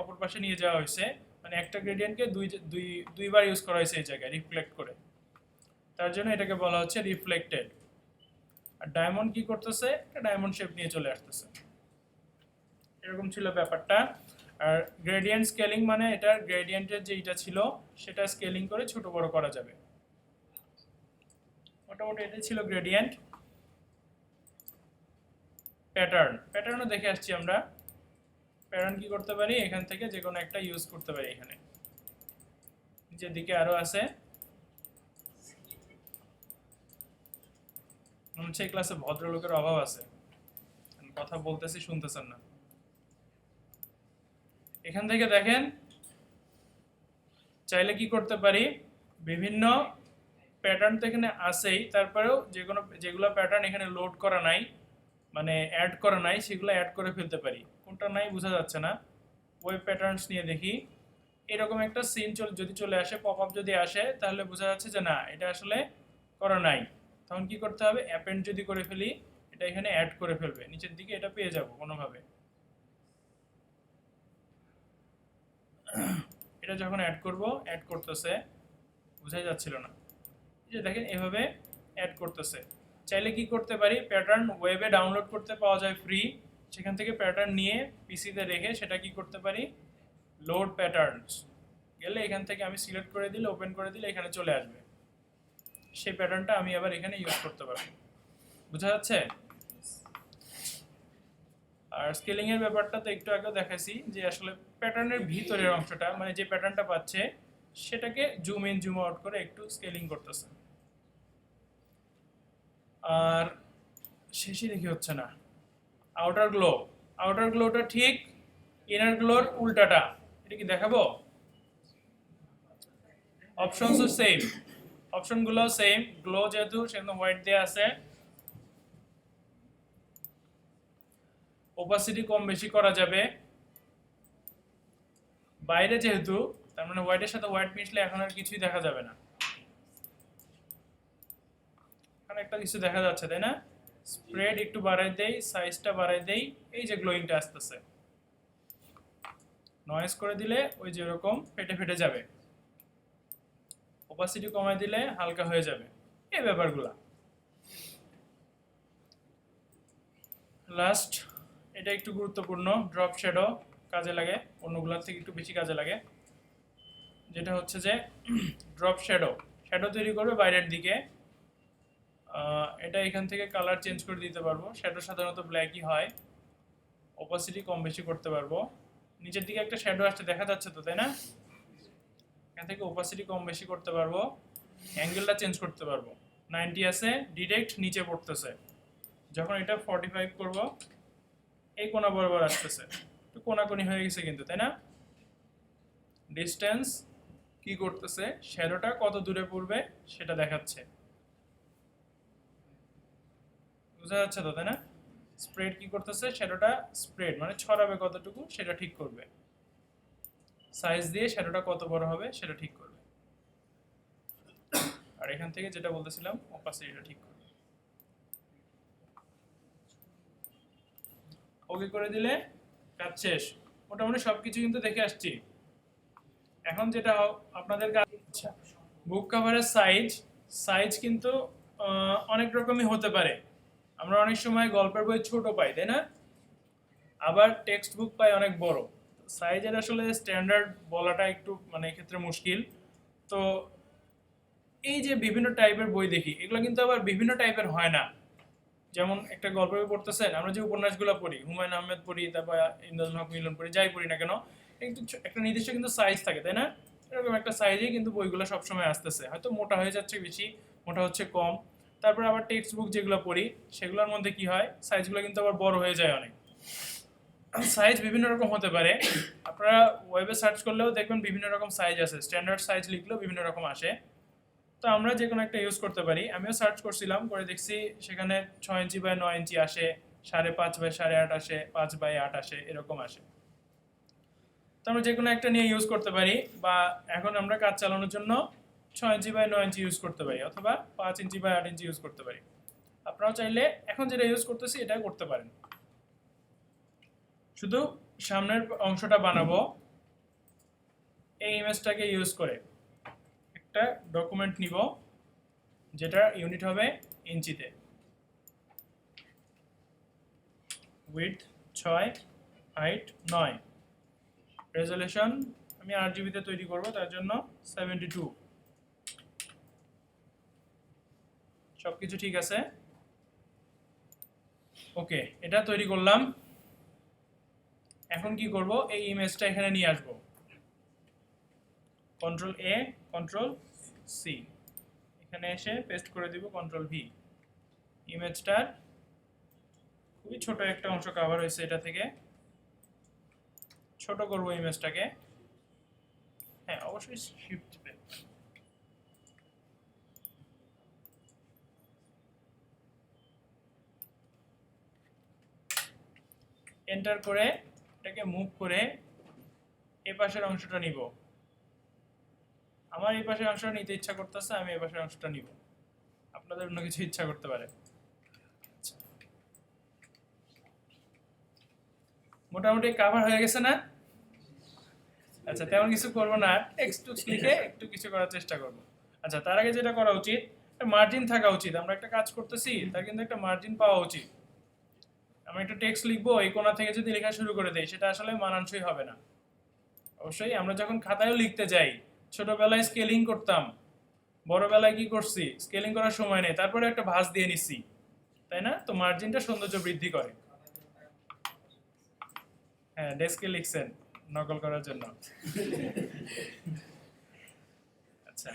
অপর পাশে নিয়ে যাওয়া হয়েছে, মানে একটা গ্রেডিয়েন্টকে দুইবার ইউজ করা হয়েছে এই জায়গায় রিফ্লেক্ট করে, তার জন্য এটাকে বলা হচ্ছে রিফ্লেক্টেড। আর ডায়মন্ড কি করতেছে, একটা ডায়মন্ড শেপ নিয়ে চলে আসতেছে। এরকম ছিল ব্যাপারটা। আর গ্রেডিয়েন্ট স্কেলিং মানে এটার গ্রেডিয়েন্টের যে এটা ছিল সেটা স্কেলিং করে ছোট বড় করা যাবে। মোটামুটি এটাই ছিল গ্রেডিয়েন্ট। প্যাটার্নও দেখে আসছি আমরা। প্যাটার্ন কি করতে পারি, এখান থেকে যে কোনো একটা ইউজ করতে পারি। এখানে নিচের দিকে আরো আছে, মনে হচ্ছে এই ক্লাসে ভদ্রলোকের অভাব আছে, কথা বলতেছি শুনতেছেন না। এখান থেকে দেখেন, চাইলে কি করতে পারি, বিভিন্ন প্যাটার্ন তো এখানে আছেই, তারপরেও যেগুলো প্যাটার্ন এখানে লোড করা নাই, মানে অ্যাড করা নাই, সেগুলো অ্যাড করে ফেলতে পারি। কোনটা নাই বোঝা যাচ্ছে না। ওয়েব প্যাটার্নস নিয়ে দেখি, এরকম একটা সিন যদি চলে আসে, পপ আপ যদি আসে, তাহলে বোঝা যাচ্ছে যে না, এটা আসলে করা নাই। তখন কি করতে হবে, অ্যাপেন্ড যদি করে ফেলি, এটা এখানে অ্যাড করে ফেলবে, নিচের দিকে এটা পেয়ে যাব কোনোভাবে। এটা যখন অ্যাড করতেছে, বোঝাই যাচ্ছিল না, এই যে দেখেন এভাবে অ্যাড করতেছে। চাইলে কি করতে পারি, প্যাটার্ন ওয়েবে ডাউনলোড করতে পাওয়া যায় ফ্রি, সেখান থেকে প্যাটার্ন নিয়ে পিসিতে রেখে সেটা কি করতে পারি, লোড প্যাটার্নস গেলে এখান থেকে আমি সিলেক্ট করে দিলে, ওপেন করে দিলে এখানে চলে আসবে, সেই প্যাটার্নটা আমি আবার এখানে ইউজ করতে পারবো। বোঝা যাচ্ছে? আর স্কেলিং এর ব্যাপারটা তো একটু আগে দেখাইছি, যে আসলে প্যাটার্নের ভিতরের অংশটা, মানে যে প্যাটার্নটা পাচ্ছে সেটাকে জুম ইন জুম আউট করে একটু স্কেলিং করতেছে। আর শেষে দেখি হচ্ছে না, আউটার গ্লোটা ঠিক ইনার গ্লোর উল্টাটা, এটা কি দেখাবো? অপশনসও সেম, অপশনগুলো সেম, গ্লো যেহেতু সেজন্য হোয়াইট দেয়া আছে। ওপাসিটি কম বেশি করা যাবে, বাইরে যেহেতু, তার মানে হোয়াইটের সাথে হোয়াইট মিশলে এখন আর কিছুই দেখা যাবে না, কারণ একটা কিছু দেখা যাচ্ছে, তাই না? স্প্রেড একটু বাড়াই দেই, সাইজটা বাড়াই দেই, এই যে গ্লোয়িংটা আসতেছে, নয়েজ করে দিলে ওই যে এরকম ফেটে ফেটে যাবে, ওপাসিটি কমাই দিলে হালকা হয়ে যাবে, এই ব্যাপারগুলা। লাস্ট, এটা একটু গুরুত্বপূর্ণ, ড্রপ শ্যাডো কাজে লাগে, অন্যগুলোর থেকে একটু বেশি কাজে লাগে। যেটা হচ্ছে যে ড্রপ শ্যাডো তৈরি করবে বাইরের দিকে। এটা এখান থেকে কালার চেঞ্জ করে দিতে পারবো, শ্যাডো সাধারণত ব্ল্যাকই হয়। ওপাসিটি কম বেশি করতে পারবো, নিচের দিকে একটা শ্যাডো আসছে দেখা যাচ্ছে তো, তাই না? এখান থেকে ওপাসিটি কম বেশি করতে পারবো, অ্যাঙ্গেলটা চেঞ্জ করতে পারবো। 90 আছে, ডিরেক্ট নিচে পড়তেছে, যখন এটা 45 করব, এই কোণা বরাবর আসতেছে, একটু কোণাকোণি হয়ে গেছে কিন্তু, তাই না? ডিস্টেন্স কি করতেছে, শ্যাডোটা কত দূরে পড়বে সেটা দেখাচ্ছে, বোঝা যাচ্ছে তো, তাই না? স্প্রেড কি করতেছে, শ্যাডোটা স্প্রেড মানে ছড়াবে কতটুকু সেটা ঠিক করবে, সাইজ দিয়ে শ্যাডোটা কত বড় হবে সেটা ঠিক করবে। আর এখান থেকে যেটা বলতেছিলাম অপাসিটিটা ঠিক করবে। ওকে করে দিলে কাজ শেষ। মোটামুটি সবকিছু কিন্তু দেখে আসছি। এখন যেটা আপনাদের কাজ, বুক কভারের সাইজ কিন্তু অনেক রকমই হতে পারে। আমরা অনেক সময় গল্পের বই ছোট পাই, তাই না? আবার টেক্সট বুক পাই অনেক বড়। সাইজের আসলে স্ট্যান্ডার্ড বলাটা একটু মানে এক্ষেত্রে মুশকিল। তো এই যে বিভিন্ন টাইপের বই দেখি, এগুলো কিন্তু আবার বিভিন্ন টাইপের হয় না। যেমন একটা গল্পের বই পড়তেছেন, আমরা যে উপন্যাসগুলো পড়ি, হুমায়ুন আহমেদ পড়ি, তারপর ইমদাদুল হক মিলন পড়ি, যাই পড়ি না কেন, কিন্তু একটা নির্দিষ্ট কিন্তু সাইজ থাকে, তাই না? এরকম একটা সাইজেই কিন্তু বইগুলো সবসময় আসতেছে, হয়তো মোটা হয়ে যাচ্ছে বেশি, মোটা হচ্ছে কম। তারপর আবার টেক্সট বুক যেগুলো পড়ি সেগুলোর মধ্যে কি হয়, সাইজগুলো কিন্তু আবার বড় হয়ে যায় অনেক। সাইজ বিভিন্ন রকম হতে পারে, আপনারা ওয়েবে সার্চ করলেও দেখবেন বিভিন্ন রকম সাইজ আছে, স্ট্যান্ডার্ড সাইজ লিখলেও বিভিন্ন রকম আসে। তো আমরা যে কোনো একটা ইউজ করতে পারি। আমিও সার্চ করছিলাম, করে দেখছি সেখানে 6 ইঞ্চি বাই 9 ইঞ্চি আসে, 5.5 বাই 8.5 আসে, 5/8 আসে, এরকম আসে। তো আমরা যে কোনো একটা নিয়ে ইউজ করতে পারি, বা এখন আমরা কাজ চালানোর জন্য 6 ইঞ্চি বাই 9 ইঞ্চি ইউজ করতে পারি, অথবা 5 ইঞ্চি বাই 8 ইঞ্চি ইউজ করতে পারি। আপনারাও চাইলে এখন যেটা ইউজ করতেছি এটা করতে পারেন। শুধু সামনের অংশটা বানাবো এই ইমেজটাকে ইউজ করে। একটা ডকুমেন্ট নিব যেটা ইউনিট হবে ইঞ্চিতে, উইডথ 6, হাইট 9, রেজলিউশন আমি RGB-তে তৈরি করব, তার জন্য 72। সবকিছু ঠিক আছে, ওকে। এটা তৈরি করলাম। এখন কি করব, এই ইমেজটা এখানে নিয়ে আসব, Ctrl+A, Ctrl+C, এখানে এসে পেস্ট করে দিব Ctrl+V। ইমেজটার খুবই ছোট একটা অংশ কভার হয়েছে, এটা থেকে ছোট করব ইমেজটাকে। হ্যাঁ, অবশ্যই শিফট এন্টার করে এটাকে মুভ করে এই পাশের অংশটা নিব। আমার এই পাশের অংশটা নিতে ইচ্ছা করতেছে, আমি এই পাশের অংশটা নিব। আপনাদের অন্য কিছু ইচ্ছা করতে পারে। মোটামুটি কভার হয়ে গেছে না? আচ্ছা, তেমন কিছু করব না, টেক্সট লিখে একটু কিছু করার চেষ্টা করব। আচ্ছা, তার আগে যেটা করা উচিত, মার্জিন থাকা উচিত। আমরা একটা কাজ করতেছি, তার কিন্তু একটা মার্জিন পাওয়া উচিত। আমরা একটা টেক্সট লিখবো, এই কোণা থেকে যদি লেখা শুরু করে দেই সেটা আসলে মানানসই হবে না। অবশ্যই আমরা যখন খাতায়ও লিখতে যাই, ছোটবেলায় স্কেলিং করতাম, বড়বেলায় কি করছি, স্কেলিং করার সময় নেই, তারপরে একটা ভাঁজ দিয়ে নিচ্ছি, তাই না? তো মার্জিনটা সৌন্দর্য বৃদ্ধি করে। হ্যাঁ, ডেস্কে লিখছেন নকল করার জন্য। আচ্ছা,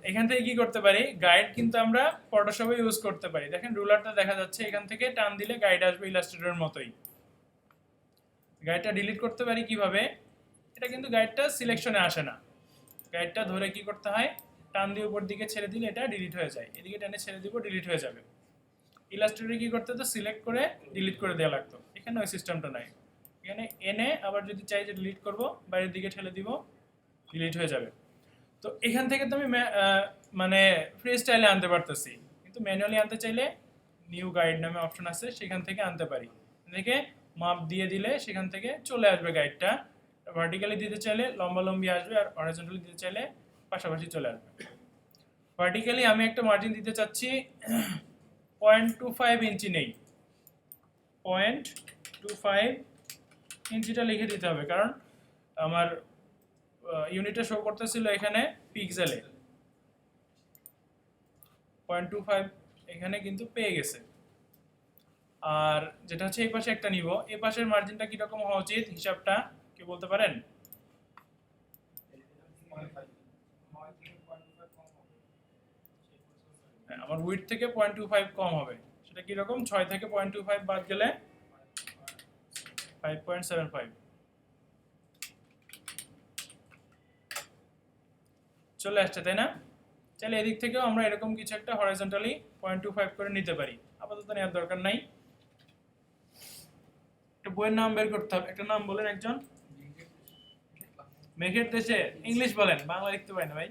এখান থেকে কি করতে পারি, গাইড কিন্তু আমরা ফটোশপে ইউজ করতে পারি। দেখেন রুলারটা দেখা যাচ্ছে, এখান থেকে টান দিলে গাইড আসবে ইলাস্ট্রেটরের মতোই। গাইডটা ডিলিট করতে পারি কিভাবে, এটা কিন্তু গাইডটা সিলেকশনে আসে না, গাইডটা ধরে কি করতে হয়, টান দিয়ে উপর দিকে ছেড়ে দিলে এটা ডিলিট হয়ে যায়, এদিকে টানে ছেড়ে দিব ডিলিট হয়ে যাবে। ইলাস্ট্রেটরে কি করতে হতো, সিলেক্ট করে ডিলিট করে দেওয়া লাগতো, এখানে ওই সিস্টেমটা নাই। এখানে এনে আবার যদি চাই যে ডিলিট করব, বাইরের দিকে ঠেলে দিব, ডিলিট হয়ে যাবে। তো এখান থেকে তো আমি মানে ফ্রি স্টাইলে আনতে পারতেছি, কিন্তু ম্যানুয়ালি আনতে চাইলে নিউ গাইড নামে অপশন আছে, সেখান থেকে আনতে পারি। দেখে মাপ দিয়ে দিলে সেখান থেকে চলে আসবে গাইডটা। ভার্টিক্যালি দিতে চাইলে লম্বালম্বি আসবে, আর হরিজন্টালি দিতে চাইলে পাশাপাশি চলে আসবে। ভার্টিক্যালি আমি একটা মার্জিন দিতে চাচ্ছি 0.25 ইঞ্চি নেই, 0.25 ইঞ্চিটা লিখে দিতে হবে, কারণ আমার ইউনিটে শো করতেছিল এখানে পিক্সেলে। 0.25 এখানে কিন্তু পেয়ে গেছে। আর যেটা হচ্ছে এই পাশে একটা নিব, এই পাশের মার্জিনটা কিরকম হওয়া উচিত, হিসাবটা কি বলতে পারেন? আমার উইডথ থেকে 0.25 কম হবে, সেটা কিরকম, 6 থেকে 0.25 বাদ গেলে 5.75 চলে আসছে, তাই না? চাইলে এদিক থেকেও আমরা এরকম কিছু একটা হরাইজন্টালি 0.25 করে নিতে পারি, আপাতত নেওয়ার দরকার নাই। বইয়ের নাম বের করতে হবে। একটা নাম বলেন একজন। মেঘের দেশে, ইংলিশ বলেন, বাংলা লিখতে পারি না ভাই।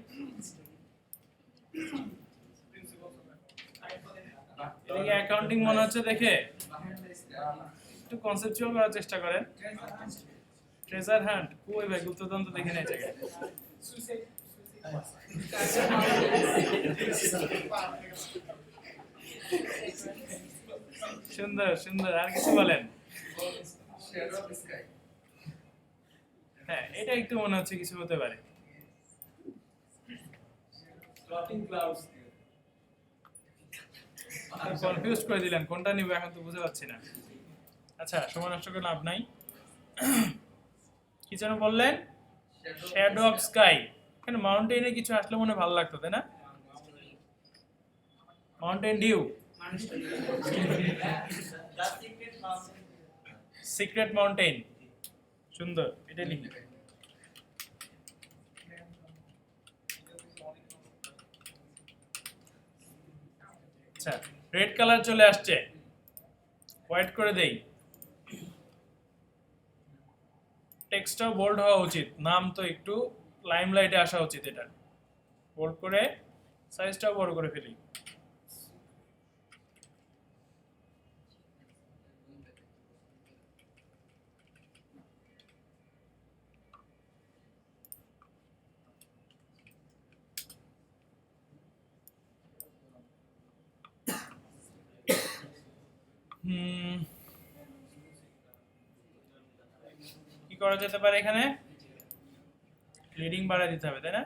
এদিকে অ্যাকাউন্টিং মনে হচ্ছে দেখে, একটু কনসেপচুয়াল করার চেষ্টা করেন। ট্রেজার হান্ট, কই ভাই গুপ্তধন তো দেখে নাই জায়গায়। সুন্দর সুন্দর, আর কিছু বলেন। হ্যাঁ, এটা একটু মনে হচ্ছে কিছু হতে পারে। কনফিউজ করে দিলেন, কোনটা নিব এখন তো বুঝতে পারছি না। আচ্ছা, সময় নষ্ট করে লাভ নাই। কি যেন বললেন? Shadow of sky. এখানে মাউন্টেনে কিছু আসলে মনে ভালো লাগতো, তাই না? Mountain Dew, secret mountain. সুন্দর, এটা লিখি। আচ্ছা, রেড কালার চলে আসছে, হোয়াইট করে দেই। টেক্সটটাও বোল্ড হওয়া উচিত, নাম তো একটু লাইমলাইটে আসা উচিত। এটা বোল্ড করে সাইজটাও বড় করে ফেলি। কি করা যেতে পারে এখানে? লিডিং বাড়ায় দিতে হবে, তাই না?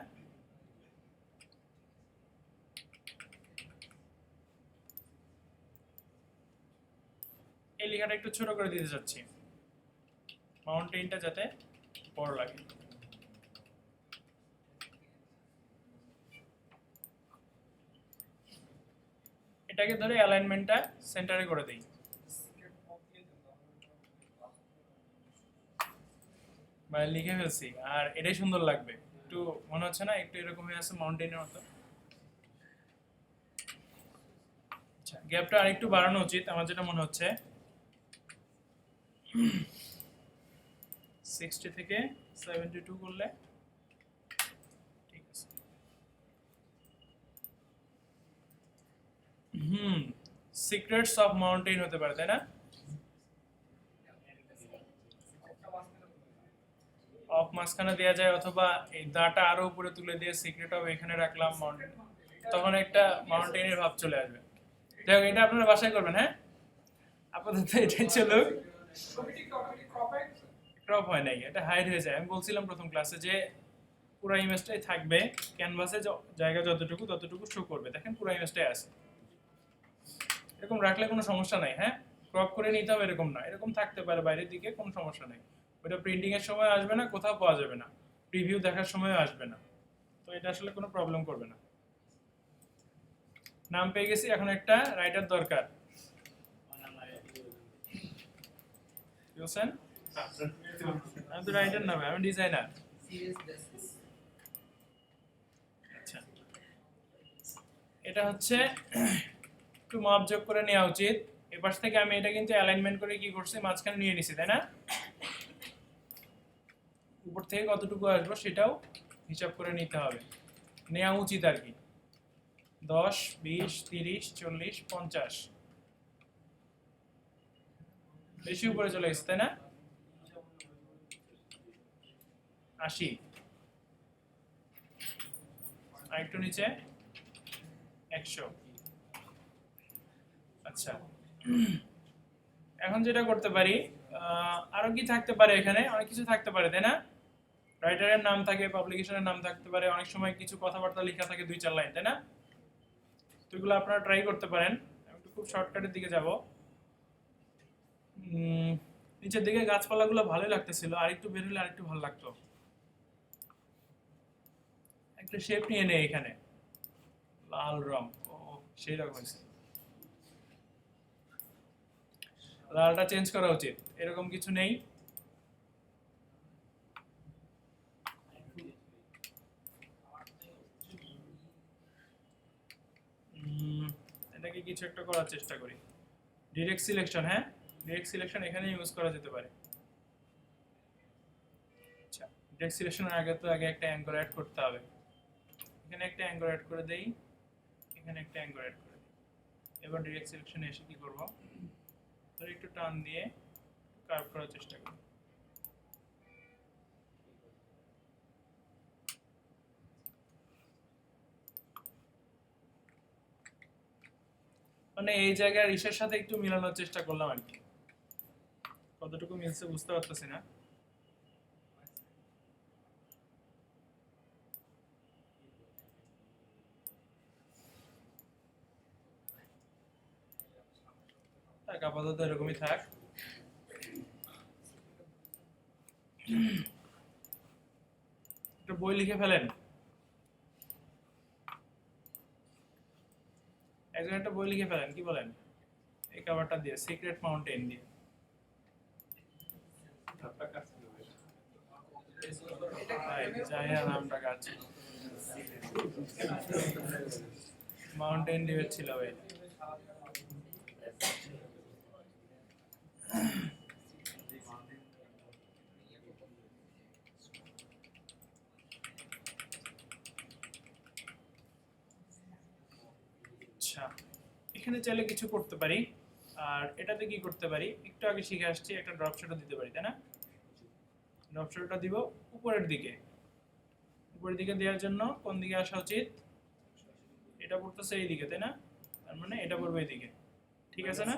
এই লেখাটা একটু ছোট করে দিতে চাচ্ছি, মাউন্টেনটা যাতে বড় লাগে। এটাকে ধরে অ্যালাইনমেন্টটা সেন্টারে করে দেই। মানে লিখে ফেলছি, আর এটাই সুন্দর লাগবে। একটু মনে হচ্ছে না একটু এরকম হয়ে আছে মাউন্টেনের মতো? আচ্ছা, গ্যাপটা আরেকটু বাড়ানো উচিত আমার যেটা মনে হচ্ছে। 60 থেকে 72 করলে ঠিক আছে। সিক্রেটস অফ মাউন্টেন হতে পারে, তাই না? অফ মাঝখানে দেওয়া যায়, অথবা এই দাটা আরো উপরে তুলে দিয়ে সিক্রেট অফ এখানে রাখলাম মাউন্টেন, তখন একটা মাউন্টেনের ভাব চলে আসবে। যাই হোক, এটা আপনারা বাসায় করবেন। হ্যাঁ, আপাতত এটাই চলুক। ক্রপ হয় নাই, এটা হাইড হয়ে যায়। আমি বলছিলাম প্রথম ক্লাসে যে পুরো ইমেজটাই থাকবে, ক্যানভাসে জায়গা যতটুকু ততটুকু শো করবে। দেখেন পুরো ইমেজটাই আছে। এরকম রাখলে কোনো সমস্যা নাই। হ্যাঁ, ক্রপ করে নিতে হবে এরকম না, এরকম থাকতে পারে বাইরের দিকে, কোনো সমস্যা নেই। ওটা প্রিন্টিং এর সময় আসবে না, কোথাও পাওয়া যাবে না, প্রিভিউ দেখার সময়ও আসবে না। তো এটা আসলে কোনো প্রবলেম করবে না। নাম পেয়ে গেছি, এখন একটা রাইটার দরকার। বুঝছেন? আমি তো রাইটার না, আমি ডিজাইনার। আচ্ছা, এটা হচ্ছে একটু মাপ যোগ করে নেওয়া উচিত। এপাশ থেকে আমি এটা কিন্তু অ্যালাইনমেন্ট করে কি করছি, মাঝখানে নিয়ে নিছি, তাই না? উপর থেকে কতটুকু আসবো সেটাও হিসাব করে নিতে হবে, নেওয়া উচিত আর কি। 10, 20, 30, 40, 50, বেশি উপরে চলে গেছে, তাই না? 80, আর একটু নিচে 100। আচ্ছা, এখন যেটা করতে পারি, আরো কি থাকতে পারে এখানে? অনেক কিছু থাকতে পারে, তাই না? রাইটারের নাম থাকে, পাবলিকেশনের নাম থাকতে পারে, অনেক সময় কিছু কথাবার্তা লেখা থাকে 2-4 লাইন, তাই না? তো এগুলো আপনারা ট্রাই করতে পারেন। আমি একটু খুব শর্টকাটের দিকে যাব। নিচের দিকে গাছপালাগুলো ভালোই লাগতেছিল, আর একটু বের হলে আরেকটু ভালো লাগতো। একটা শেপ নিয়ে নেই এখানে, লাল রং। ও, সেই রকম হয়েছে। লালটা চেঞ্জ করা উচিত, এরকম কিছু নেই। এটাকে কিছু একটা করার চেষ্টা করি। ডিরেক্ট সিলেকশন, হ্যাঁ, ডিরেক্ট সিলেকশন এখানে ইউজ করা যেতে পারে। আচ্ছা, ডিরেক্ট সিলেকশনের আগে তো আগে একটা অ্যাঙ্গল অ্যাড করতে হবে। এখানে একটা অ্যাঙ্গল অ্যাড করে দেই, এখানে একটা অ্যাঙ্গল অ্যাড করে দিই। এবার ডিরেক্ট সিলেকশনে এসে কি করব, ধর একটু টান দিয়ে কার্ভ করার চেষ্টা করি। মানে এই জায়গার ইসের সাথে একটু মিলানোর চেষ্টা করলাম আর কি, কতটুকু মিলছে বুঝতে পারতেছি না। থাক, আপাতত এরকমই থাক। একটা বই লিখে ফেলেন, একজন একটা বই লিখে ফেলেন, কি বলেন? এই কভারটা দিয়ে, সিক্রেট মাউন্টেন দিয়ে। নামটা কাছে মাউন্টেন ডিউ ছিল ভাই। আচ্ছা, এখানে চাইলে কিছু করতে পারি, আর এটাতে কি করতে পারি একটু আগে শিখে আসছি, একটা ড্রপ শটও দিতে পারি, তাই না? ড্রপ শটটা দিব উপরের দিকে। উপরের দিকে দেওয়ার জন্য কোন দিকে আসা উচিত? এটা পড়তেছে এই দিকে, তাই না? তার মানে এটা পড়বে এই দিকে, ঠিক আছে না?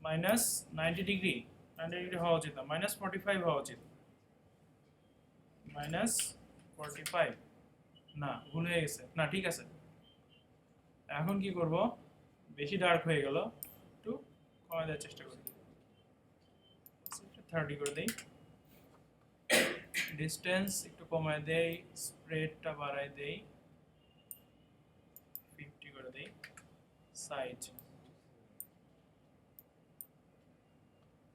মাইনাস 90 ডিগ্রি, 90 ডিগ্রি হওয়া উচিত না, মাইনাস 45 হওয়া উচিত। মাইনাস 45 না, ভুল হয়ে গেছে, না ঠিক আছে। এখন কি করব, বেশি ডার্ক হয়ে গেল, একটু কমায় দেওয়ার চেষ্টা করি, 30 করে দেই। ডিসটেন্স একটু কমায় দেই, স্প্রেডটা বাড়ায় দেই, 50 করে দেই। সাইজ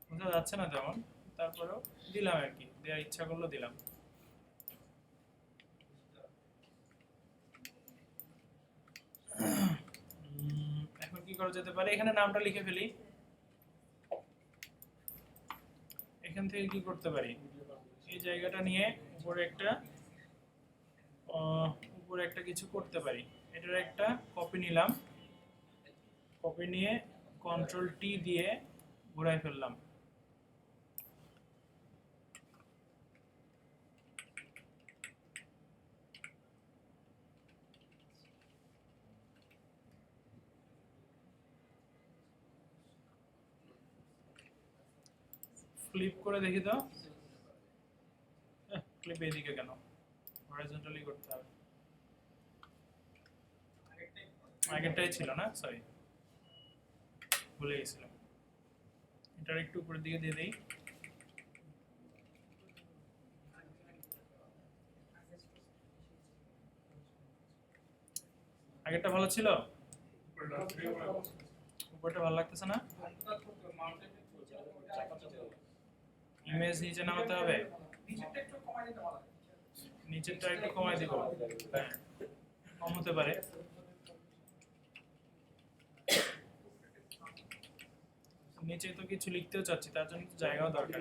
বোঝা যাচ্ছে না তেমন, তারপরেও দিলাম আর কি, দেওয়ার ইচ্ছা করলো দিলাম। এখন কি করা যেতে পারে, এখানে নামটা লিখে ফেলি। এখান থেকে কি করতে পারি, এই জায়গাটা নিয়ে উপরে একটা কিছু করতে পারি। এটার একটা কপি নিলাম, কপি নিয়ে কন্ট্রোল টি দিয়ে ঘুরাই ফেললাম। ফ্লিপ করে দেখি তো, ক্লিপ এদিকে কেন, হরাইজন্টালি করতে হবে। আগেরটাই ছিল না, সরি ভুলে গেছিলাম। এটার একটু উপরের দিকে দিয়ে দেই। আগেরটা ভালো ছিল, উপরটা ভালো লাগতেছে না। ইমেজ নিচে নামাতে হবে, নিচেরটা একটু কমাই দিব, হ্যাঁ কম হতে পারে। নিচে তো কিছু লিখতেও চাচ্ছি, তার জন্য তো জায়গাও দরকার।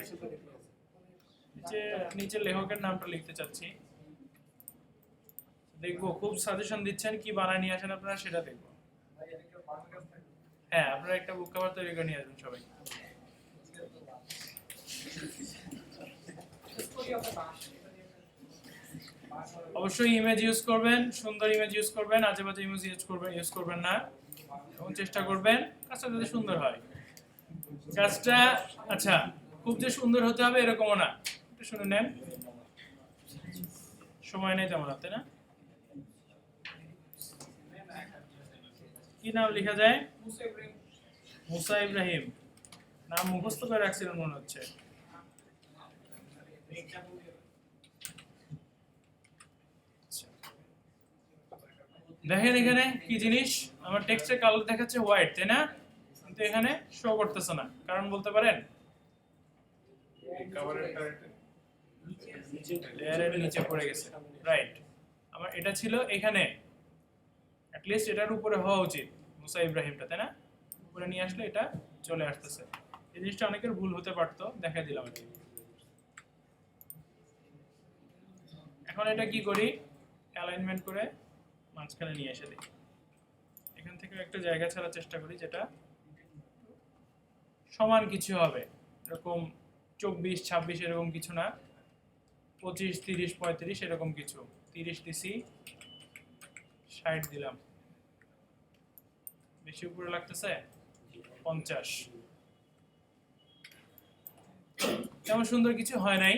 নিচে লেখকের নামটা লিখতে চাচ্ছি, দেখবো খুব সাজেশন দিচ্ছেন, কি বানায় নিয়ে আসেন আপনারা সেটা দেখবো। হ্যাঁ, আপনারা একটা বুক কভার তৈরি করে নিয়ে আসবেন সবাই। অবশ্যই ইমেজ ইউজ করবেন, সুন্দর ইমেজ ইউজ করবেন, আজে বাজে ইমেজ ইউজ করবেন না, এবং চেষ্টা করবেন কাজটা যাতে সুন্দর হয়। কাজটা আচ্ছা খুব যে সুন্দর হতে হবে এরকমও না, একটু শুনে নেন, সময় নেই তেমন, তাই না? কি নাম লেখা যায়? মুসা ইব্রাহিম, নাম মুখস্থ করে রাখছিলেন মনে হচ্ছে। দেখেন এখানে কি জিনিস, আমার টেক্সটের কালার দেখাচ্ছে হোয়াইট, তাই না? কিন্তু এখানে শো করতেছে না, কারণ বলতে পারেন? লেয়ারের নিচে পড়ে গেছে, রাইট। আমার এটা ছিল এখানে, অ্যাট লিস্ট এটার উপরে হওয়া উচিত মুসা ইব্রাহিমটা, তাই না? উপরে নিয়ে আসলে এটা চলে আসতেছে। এই জিনিসটা অনেকের ভুল হতে পারতো, দেখা দিলাম আর কি। এখন এটা কি করি, অ্যালাইনমেন্ট করে মাঝখানে নিয়ে এসে দিই। এখান থেকে একটা জায়গা ছাড়ার চেষ্টা করি যেটা সমান কিছু হবে, এরকম 24-26 এরকম কিছু না, 25-30-35 এরকম কিছু। 30 দিছি, 60 দিলাম, বেশি উপরে লাগতেছে, 50। তেমন সুন্দর কিছু হয় নাই।